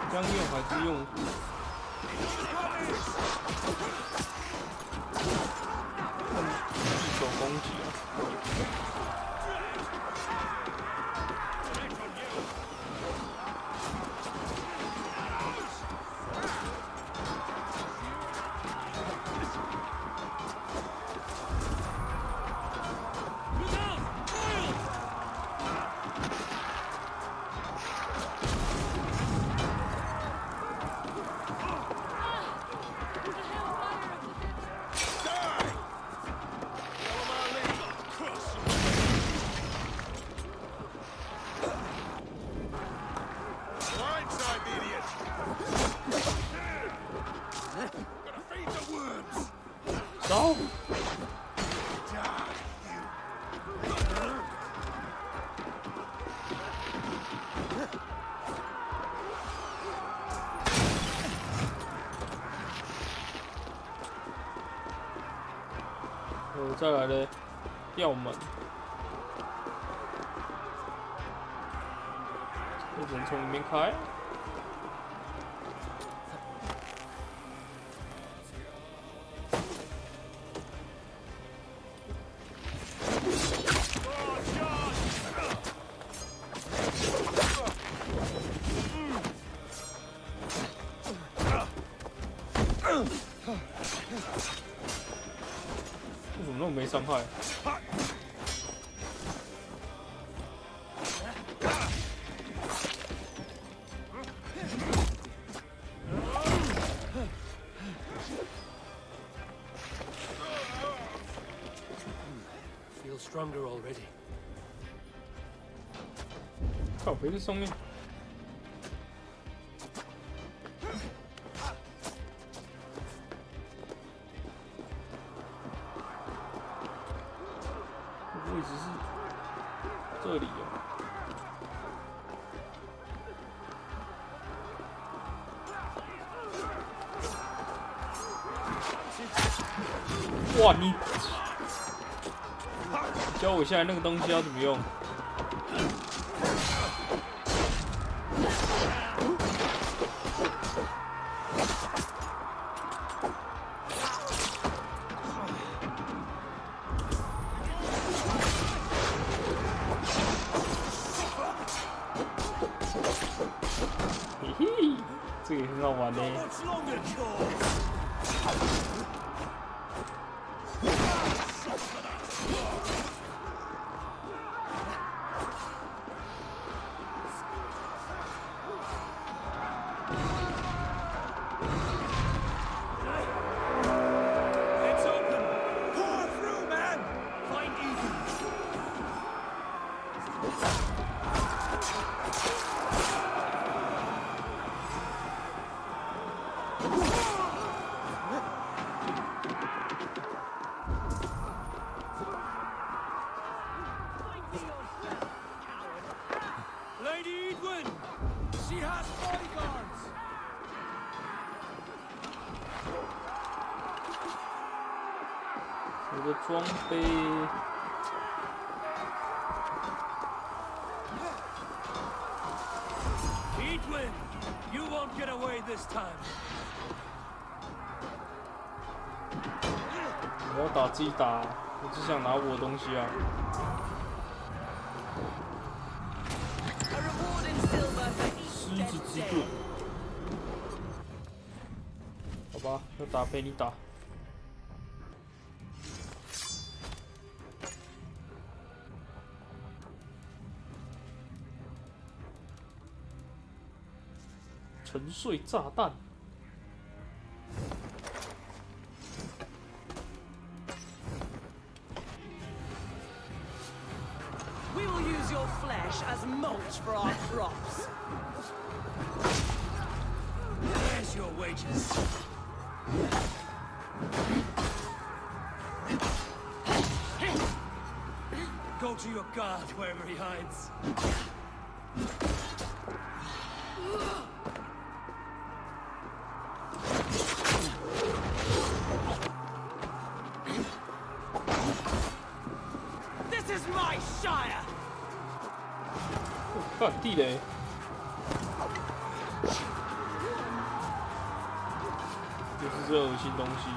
这样用还是用？一手攻击啊！走！再来嘞，吊门，我只能从里面开。伤害。Feel stronger already. 靠北在上面。位置是这里哦。哇，你教我一下那个东西要怎么用？嘿嘿，这个也很好玩呢。Lady Edwin! She has bodyguards! 我的装备。Edwin! You won't get away this time! 我要打自己打，我只想拿我的东西啊。狮子之盾，好吧，要打陪你打。沉睡炸弹。 We will use your flesh as mulch for our crops. There's your wages. Go to your guard wherever he hides. This is my shire. 干地雷！就是这恶心东西。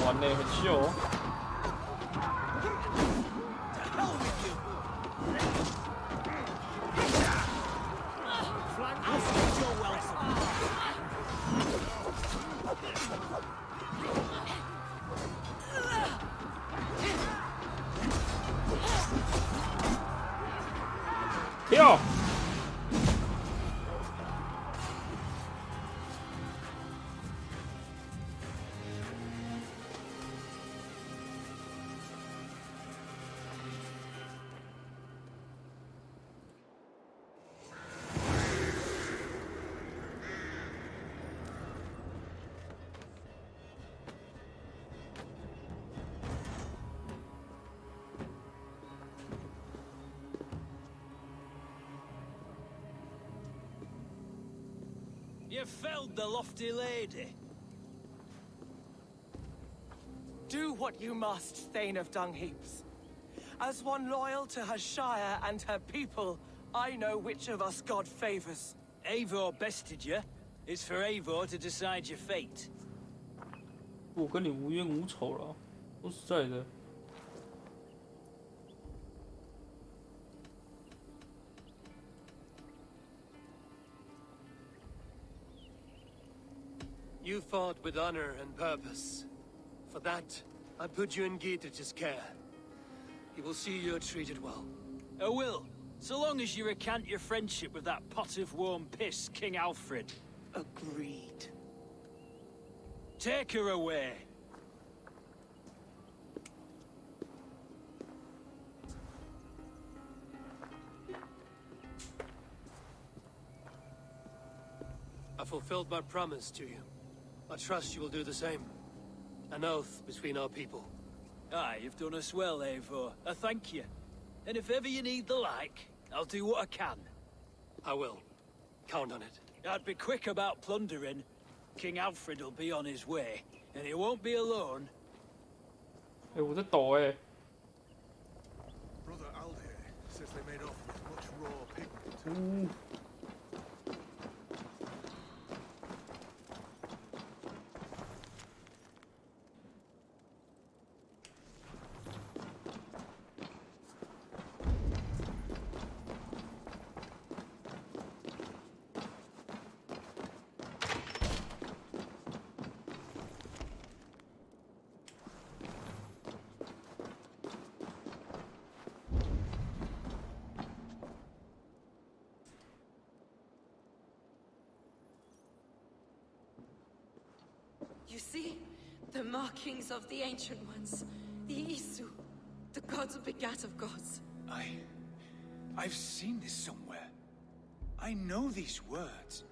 玩呢，很秀哦。 跳！You felled the lofty lady. Do what you must, Thane of Dungheaps. As one loyal to her shire and her people, I know which of us God favors. Eivor bested you. It's for Eivor to decide your fate. 我跟你无冤无仇了，说实在的。You fought with honor and purpose. For that, I put you in Giedrich's care. He will see you're treated well. I will, so long as you recant your friendship with that pot of warm piss, King Alfred. Agreed. Take her away. I fulfilled my promise to you. I trust you will do the same. An oath between our people. Aye, you've done us well, Eivor. I thank you. And if ever you need the like, I'll do what I can. I will. Count on it. I'd be quick about plundering. King Alfred will be on his way, and he won't be alone. 我在抖哎。 Brother Aldir says they made off with much raw pigment. You see? The markings of the Ancient Ones. The Isu. The gods begat of gods. I've seen this somewhere. I know these words.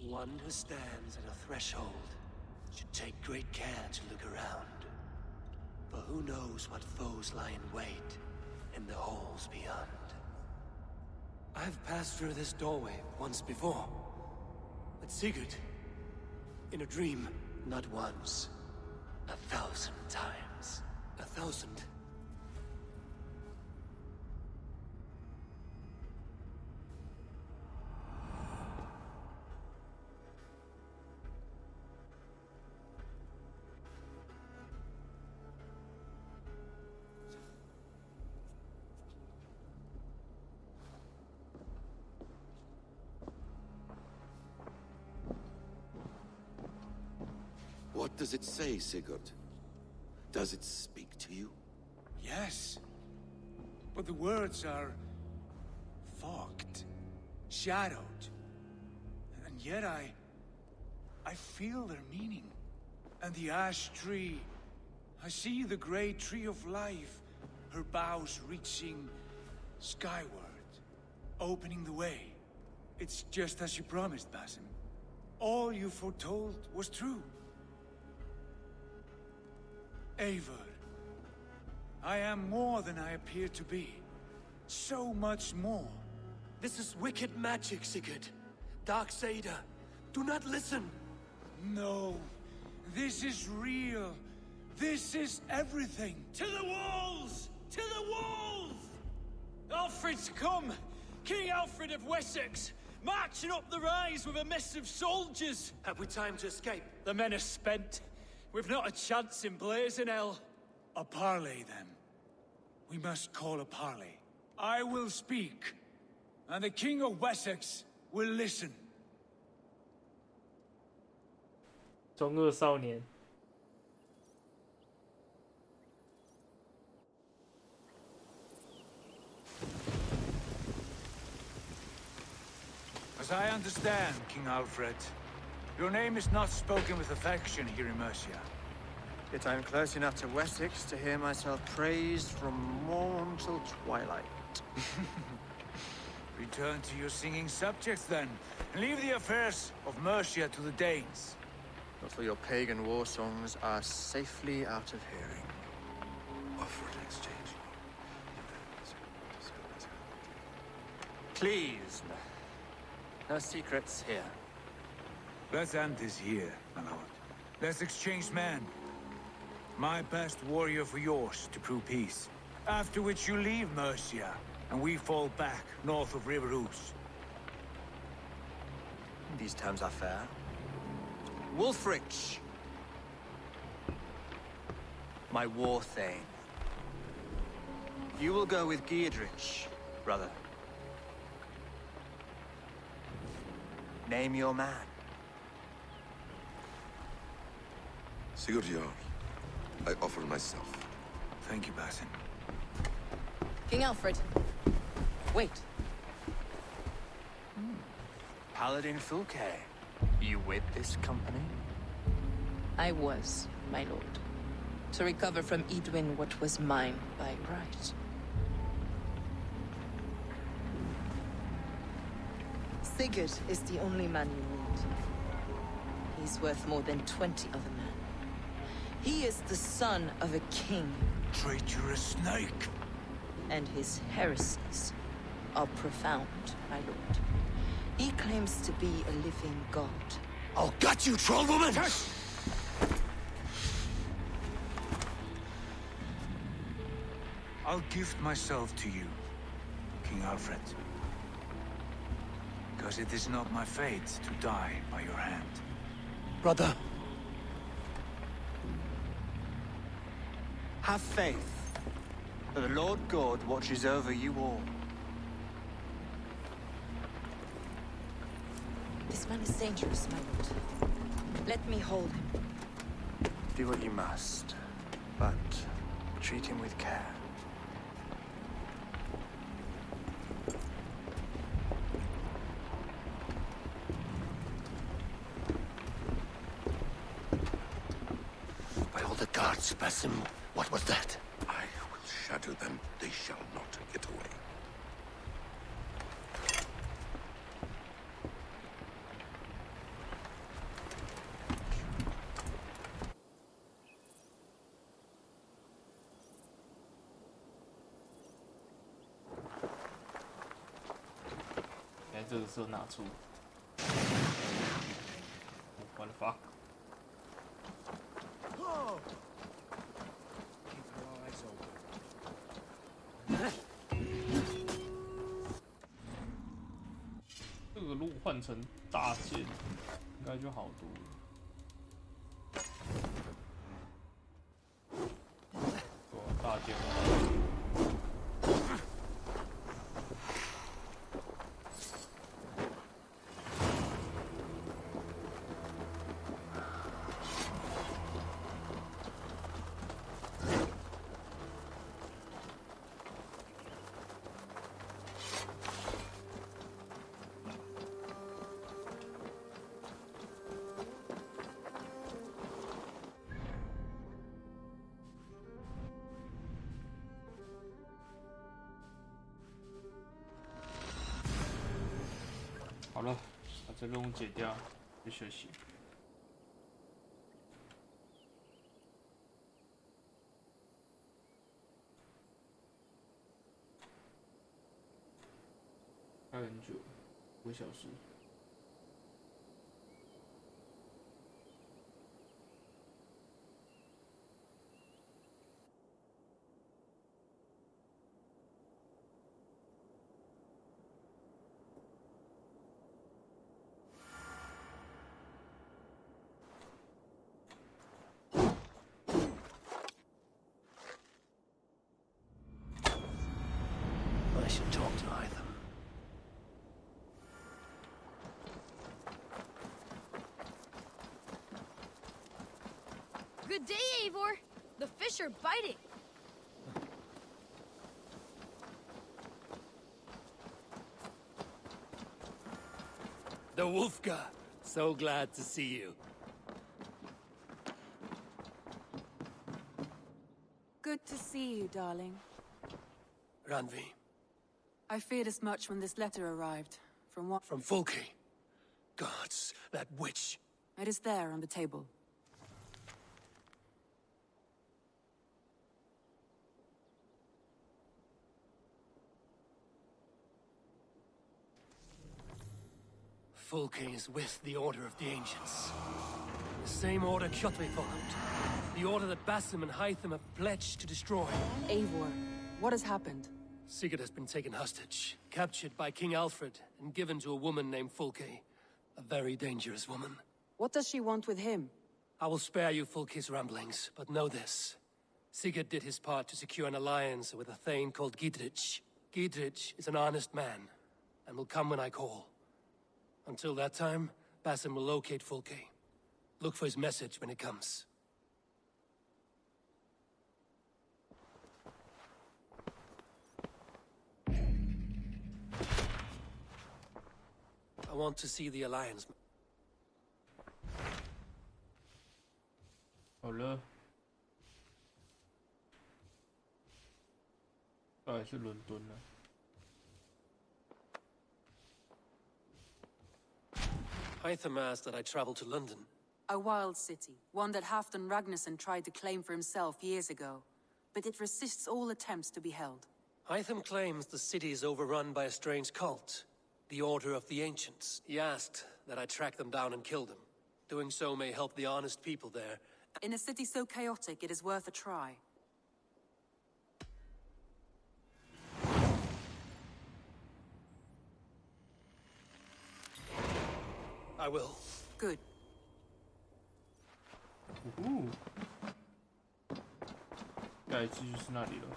One who stands at a threshold should take great care to look around. For who knows what foes lie in wait in the halls beyond. I've passed through this doorway once before. With Sigurd. In a dream. Not once. 1,000 times. 1,000? What does it say, Sigurd? Does it speak to you? Yes. But the words are fogged, shadowed. And yet I feel their meaning. And the ash tree, I see the great tree of life, her boughs reaching skyward, opening the way. It's just as you promised, Basim. All you foretold was true. Eivor, I am more than I appear to be. So much more. This is wicked magic, Sigurd. Darksader. Do not listen. No. This is real. This is everything. To the walls! To the walls! Alfred's come! King Alfred of Wessex! Marching up the rise with a mess of soldiers! Have we time to escape? The men are spent. We've not a chance in blazing hell. A parley, then. We must call a parley. I will speak, and the King of Wessex will listen. 中二少年。 As I understand, King Alfred, your name is not spoken with affection here in Mercia. Yet I am close enough to Wessex to hear myself praised from morn till twilight. Return to your singing subjects, then, and leave the affairs of Mercia to the Danes. Not till your pagan war songs are safely out of hearing. Offer an exchange. Please, no secrets here. Let's end this here, my lord. Let's exchange men. My best warrior for yours to prove peace. After which you leave Mercia, and we fall back north of River Ouse. These terms are fair. Wulfrich, my war thane. You will go with Giedrich brother. Name your man. Sigurd Jarl, I offer myself. Thank you, Basin. King Alfred. Wait. Paladin Fulke. You with this company? I was, my lord. To recover from Edwin what was mine by right. Sigurd is the only man you need. He's worth more than 20 other men. He is the son of a king. Traitorous snake! And his heresies are profound, my lord. He claims to be a living god. I'll gut you, troll woman! I'll gift myself to you, King Alfred. Because it is not my fate to die by your hand. Brother. Have faith. For the Lord God watches over you all. This man is dangerous, my lord. Let me hold him. Do what you must, but treat him with care. By all the gods, Basim, what was that? I will shatter them. They shall not get away.这个时候拿出。What the fuck？ 这个如果换成大剑，应该就好多了。大剑。好了，把这任务解掉，去休息。开很久，5个小时。I should talk to either. Good day, Eivor. The fish are biting. The Wolfka. So glad to see you. Good to see you, darling. Ranvi. I feared as much when this letter arrived. From what? From Fulke. Gods, that witch. It is there on the table. Fulke is with the Order of the Ancients. The same order Kjotve followed. The order that Basim and Hytham have pledged to destroy. Eivor, what has happened? Sigurd has been taken hostage, captured by King Alfred, and given to a woman named Fulke. A very dangerous woman. What does she want with him? I will spare you Fulke's ramblings, but know this. Sigurd did his part to secure an alliance with a thane called Gidrich. Giedrich is an honest man, and will come when I call. Until that time, Basim will locate Fulke. Look for his message when it comes. I want to see the Alliance. 好了，还是伦敦了。Hytham asked that I travel to London. A wild city, one that Halfdan Ragnarsson tried to claim for himself years ago. But it resists all attempts to be held. Hytham claims the city is overrun by a strange cult, the Order of the Ancients. He asked that I track them down and kill them. Doing so may help the honest people there. In a city so chaotic, it is worth a try. I will. Good.下一次就是那里了。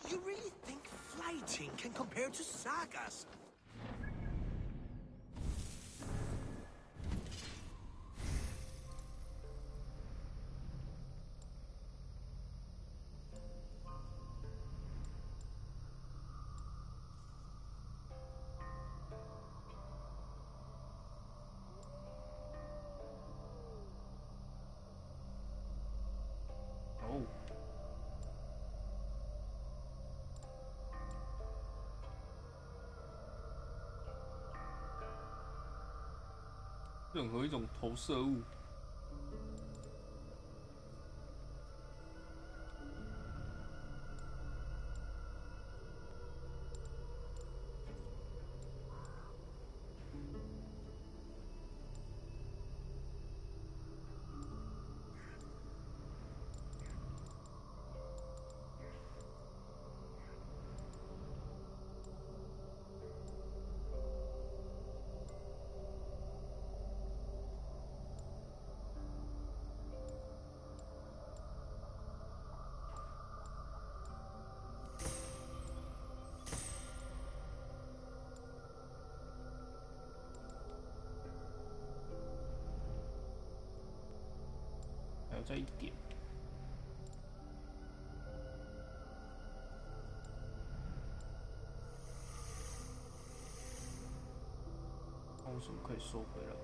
You really think fighting can compare to sagas? Oh. 任何一种投射物。还有再一点。那为什么可以收回来？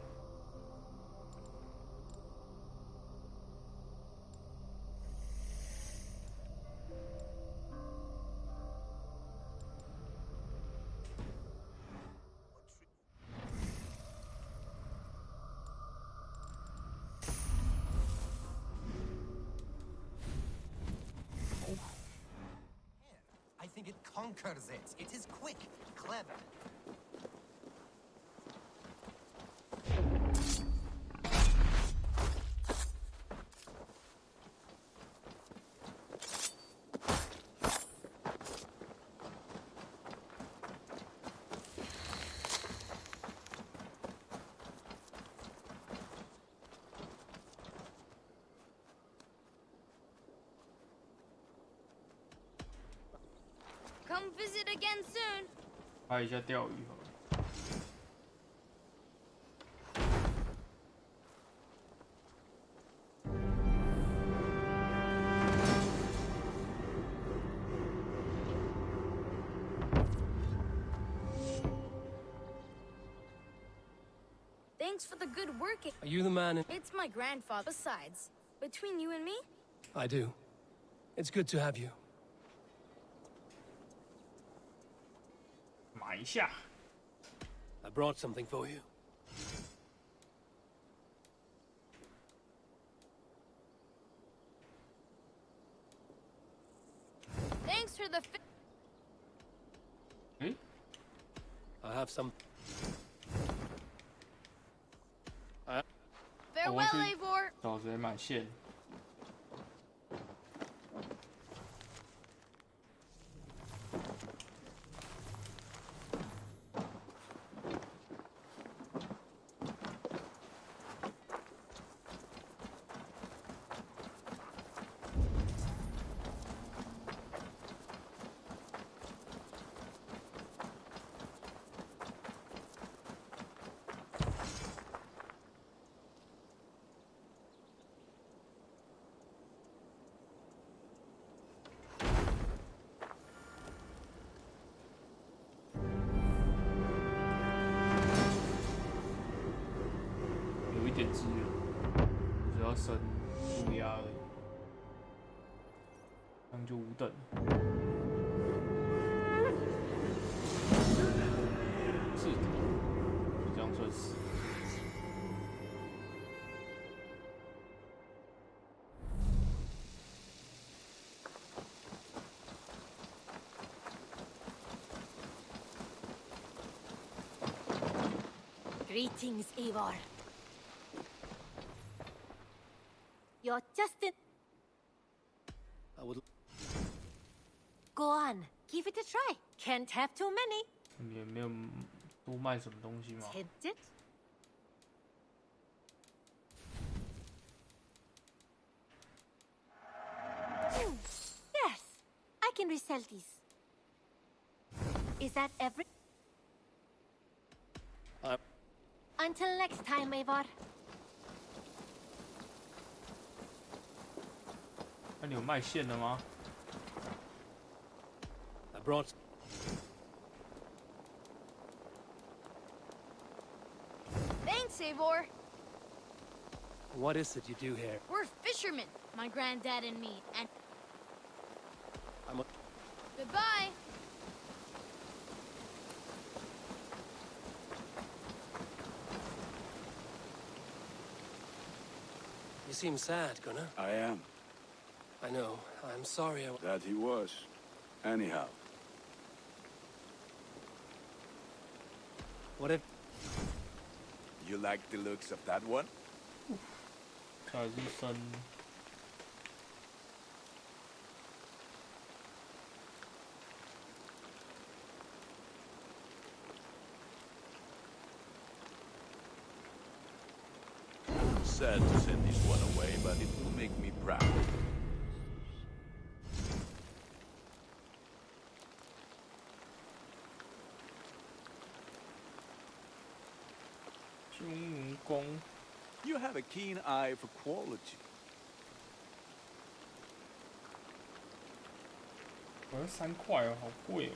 I think it conquers it. It is quick, clever. Come visit again soon. 拍一下钓鱼好了。Thanks for the good work. Are you the man in... It's my grandfather. Besides, between you and me, I do. It's good to have you. 买一下。 I brought something for you. thanks for the. I have some. Farewell, Eivor. 找谁买线？ Farewell, 要升负压而已，这样就5等。4等，这样算10。Greetings, Eivor. You're just in... I would... Go on, give it a try. Can't have too many. 也没有多卖什么东西吗？ Tempted? Yes, I can resell these. Is that every... Until next time, Eivor. 那你有卖线的吗？ I brought... Thanks, Eivor. What is it you do here? We're fishermen, my granddad and me, and... I'm a... Goodbye. You seem sad, Gunnar. I am. I know. I'm sorry That he was. Anyhow. What if... You like the looks of that one? 这还是升。 Sad to send this one away, but it will make me proud. 军武工， You have a keen eye for quality. 好像3块哦，好贵哦。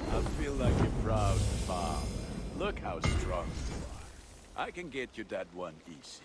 I feel like a proud father. Look how strong you are. I can get you that one easy.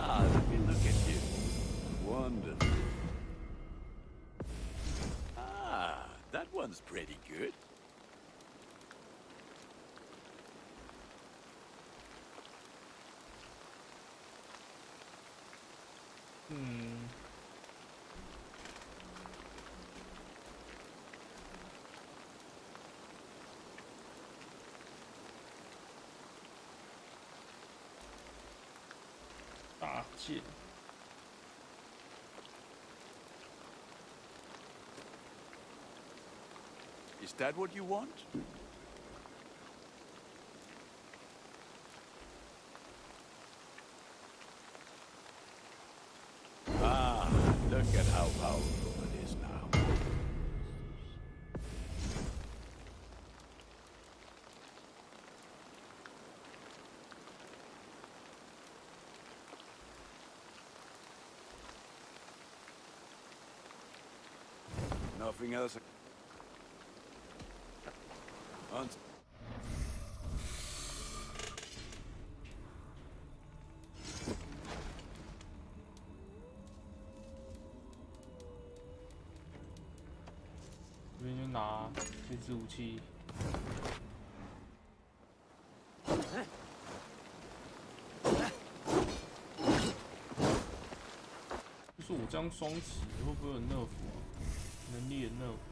Ah, let me look at you. Wonderful. Ah, that one's pretty good. Hmm. 大剑。 Is that what you want? Ah, look at how powerful it is now. Nothing else. Hunt. "这边就拿这支武器。就是我这样双持会不会有 nerf 啊？能力的 nerf？ 「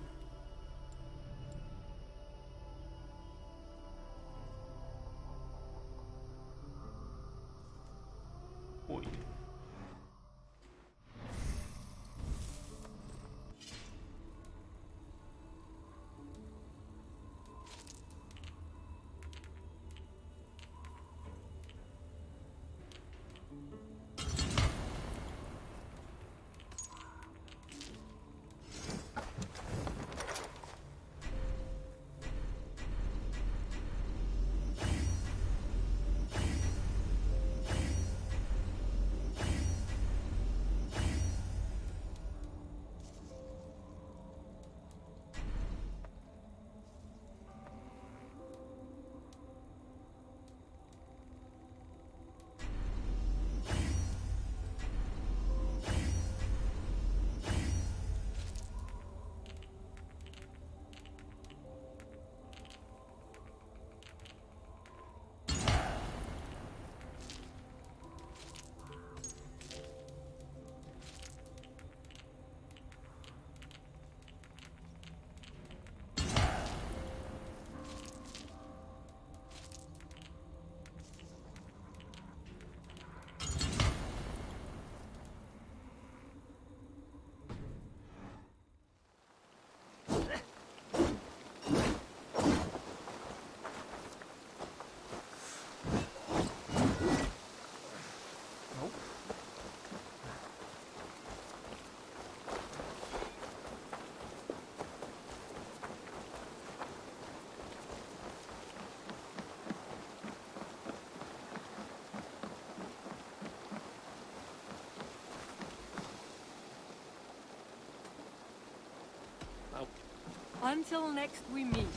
Until next we meet.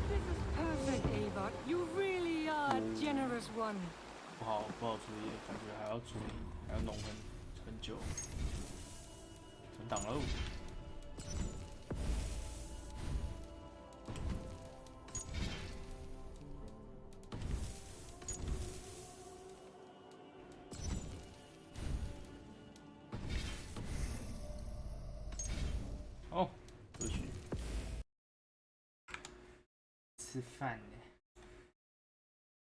This is perfect, Ava. You really are a generous one. 不好处理，感觉还要处理，还要弄很久，存档喽。哦，歌曲，吃饭呢。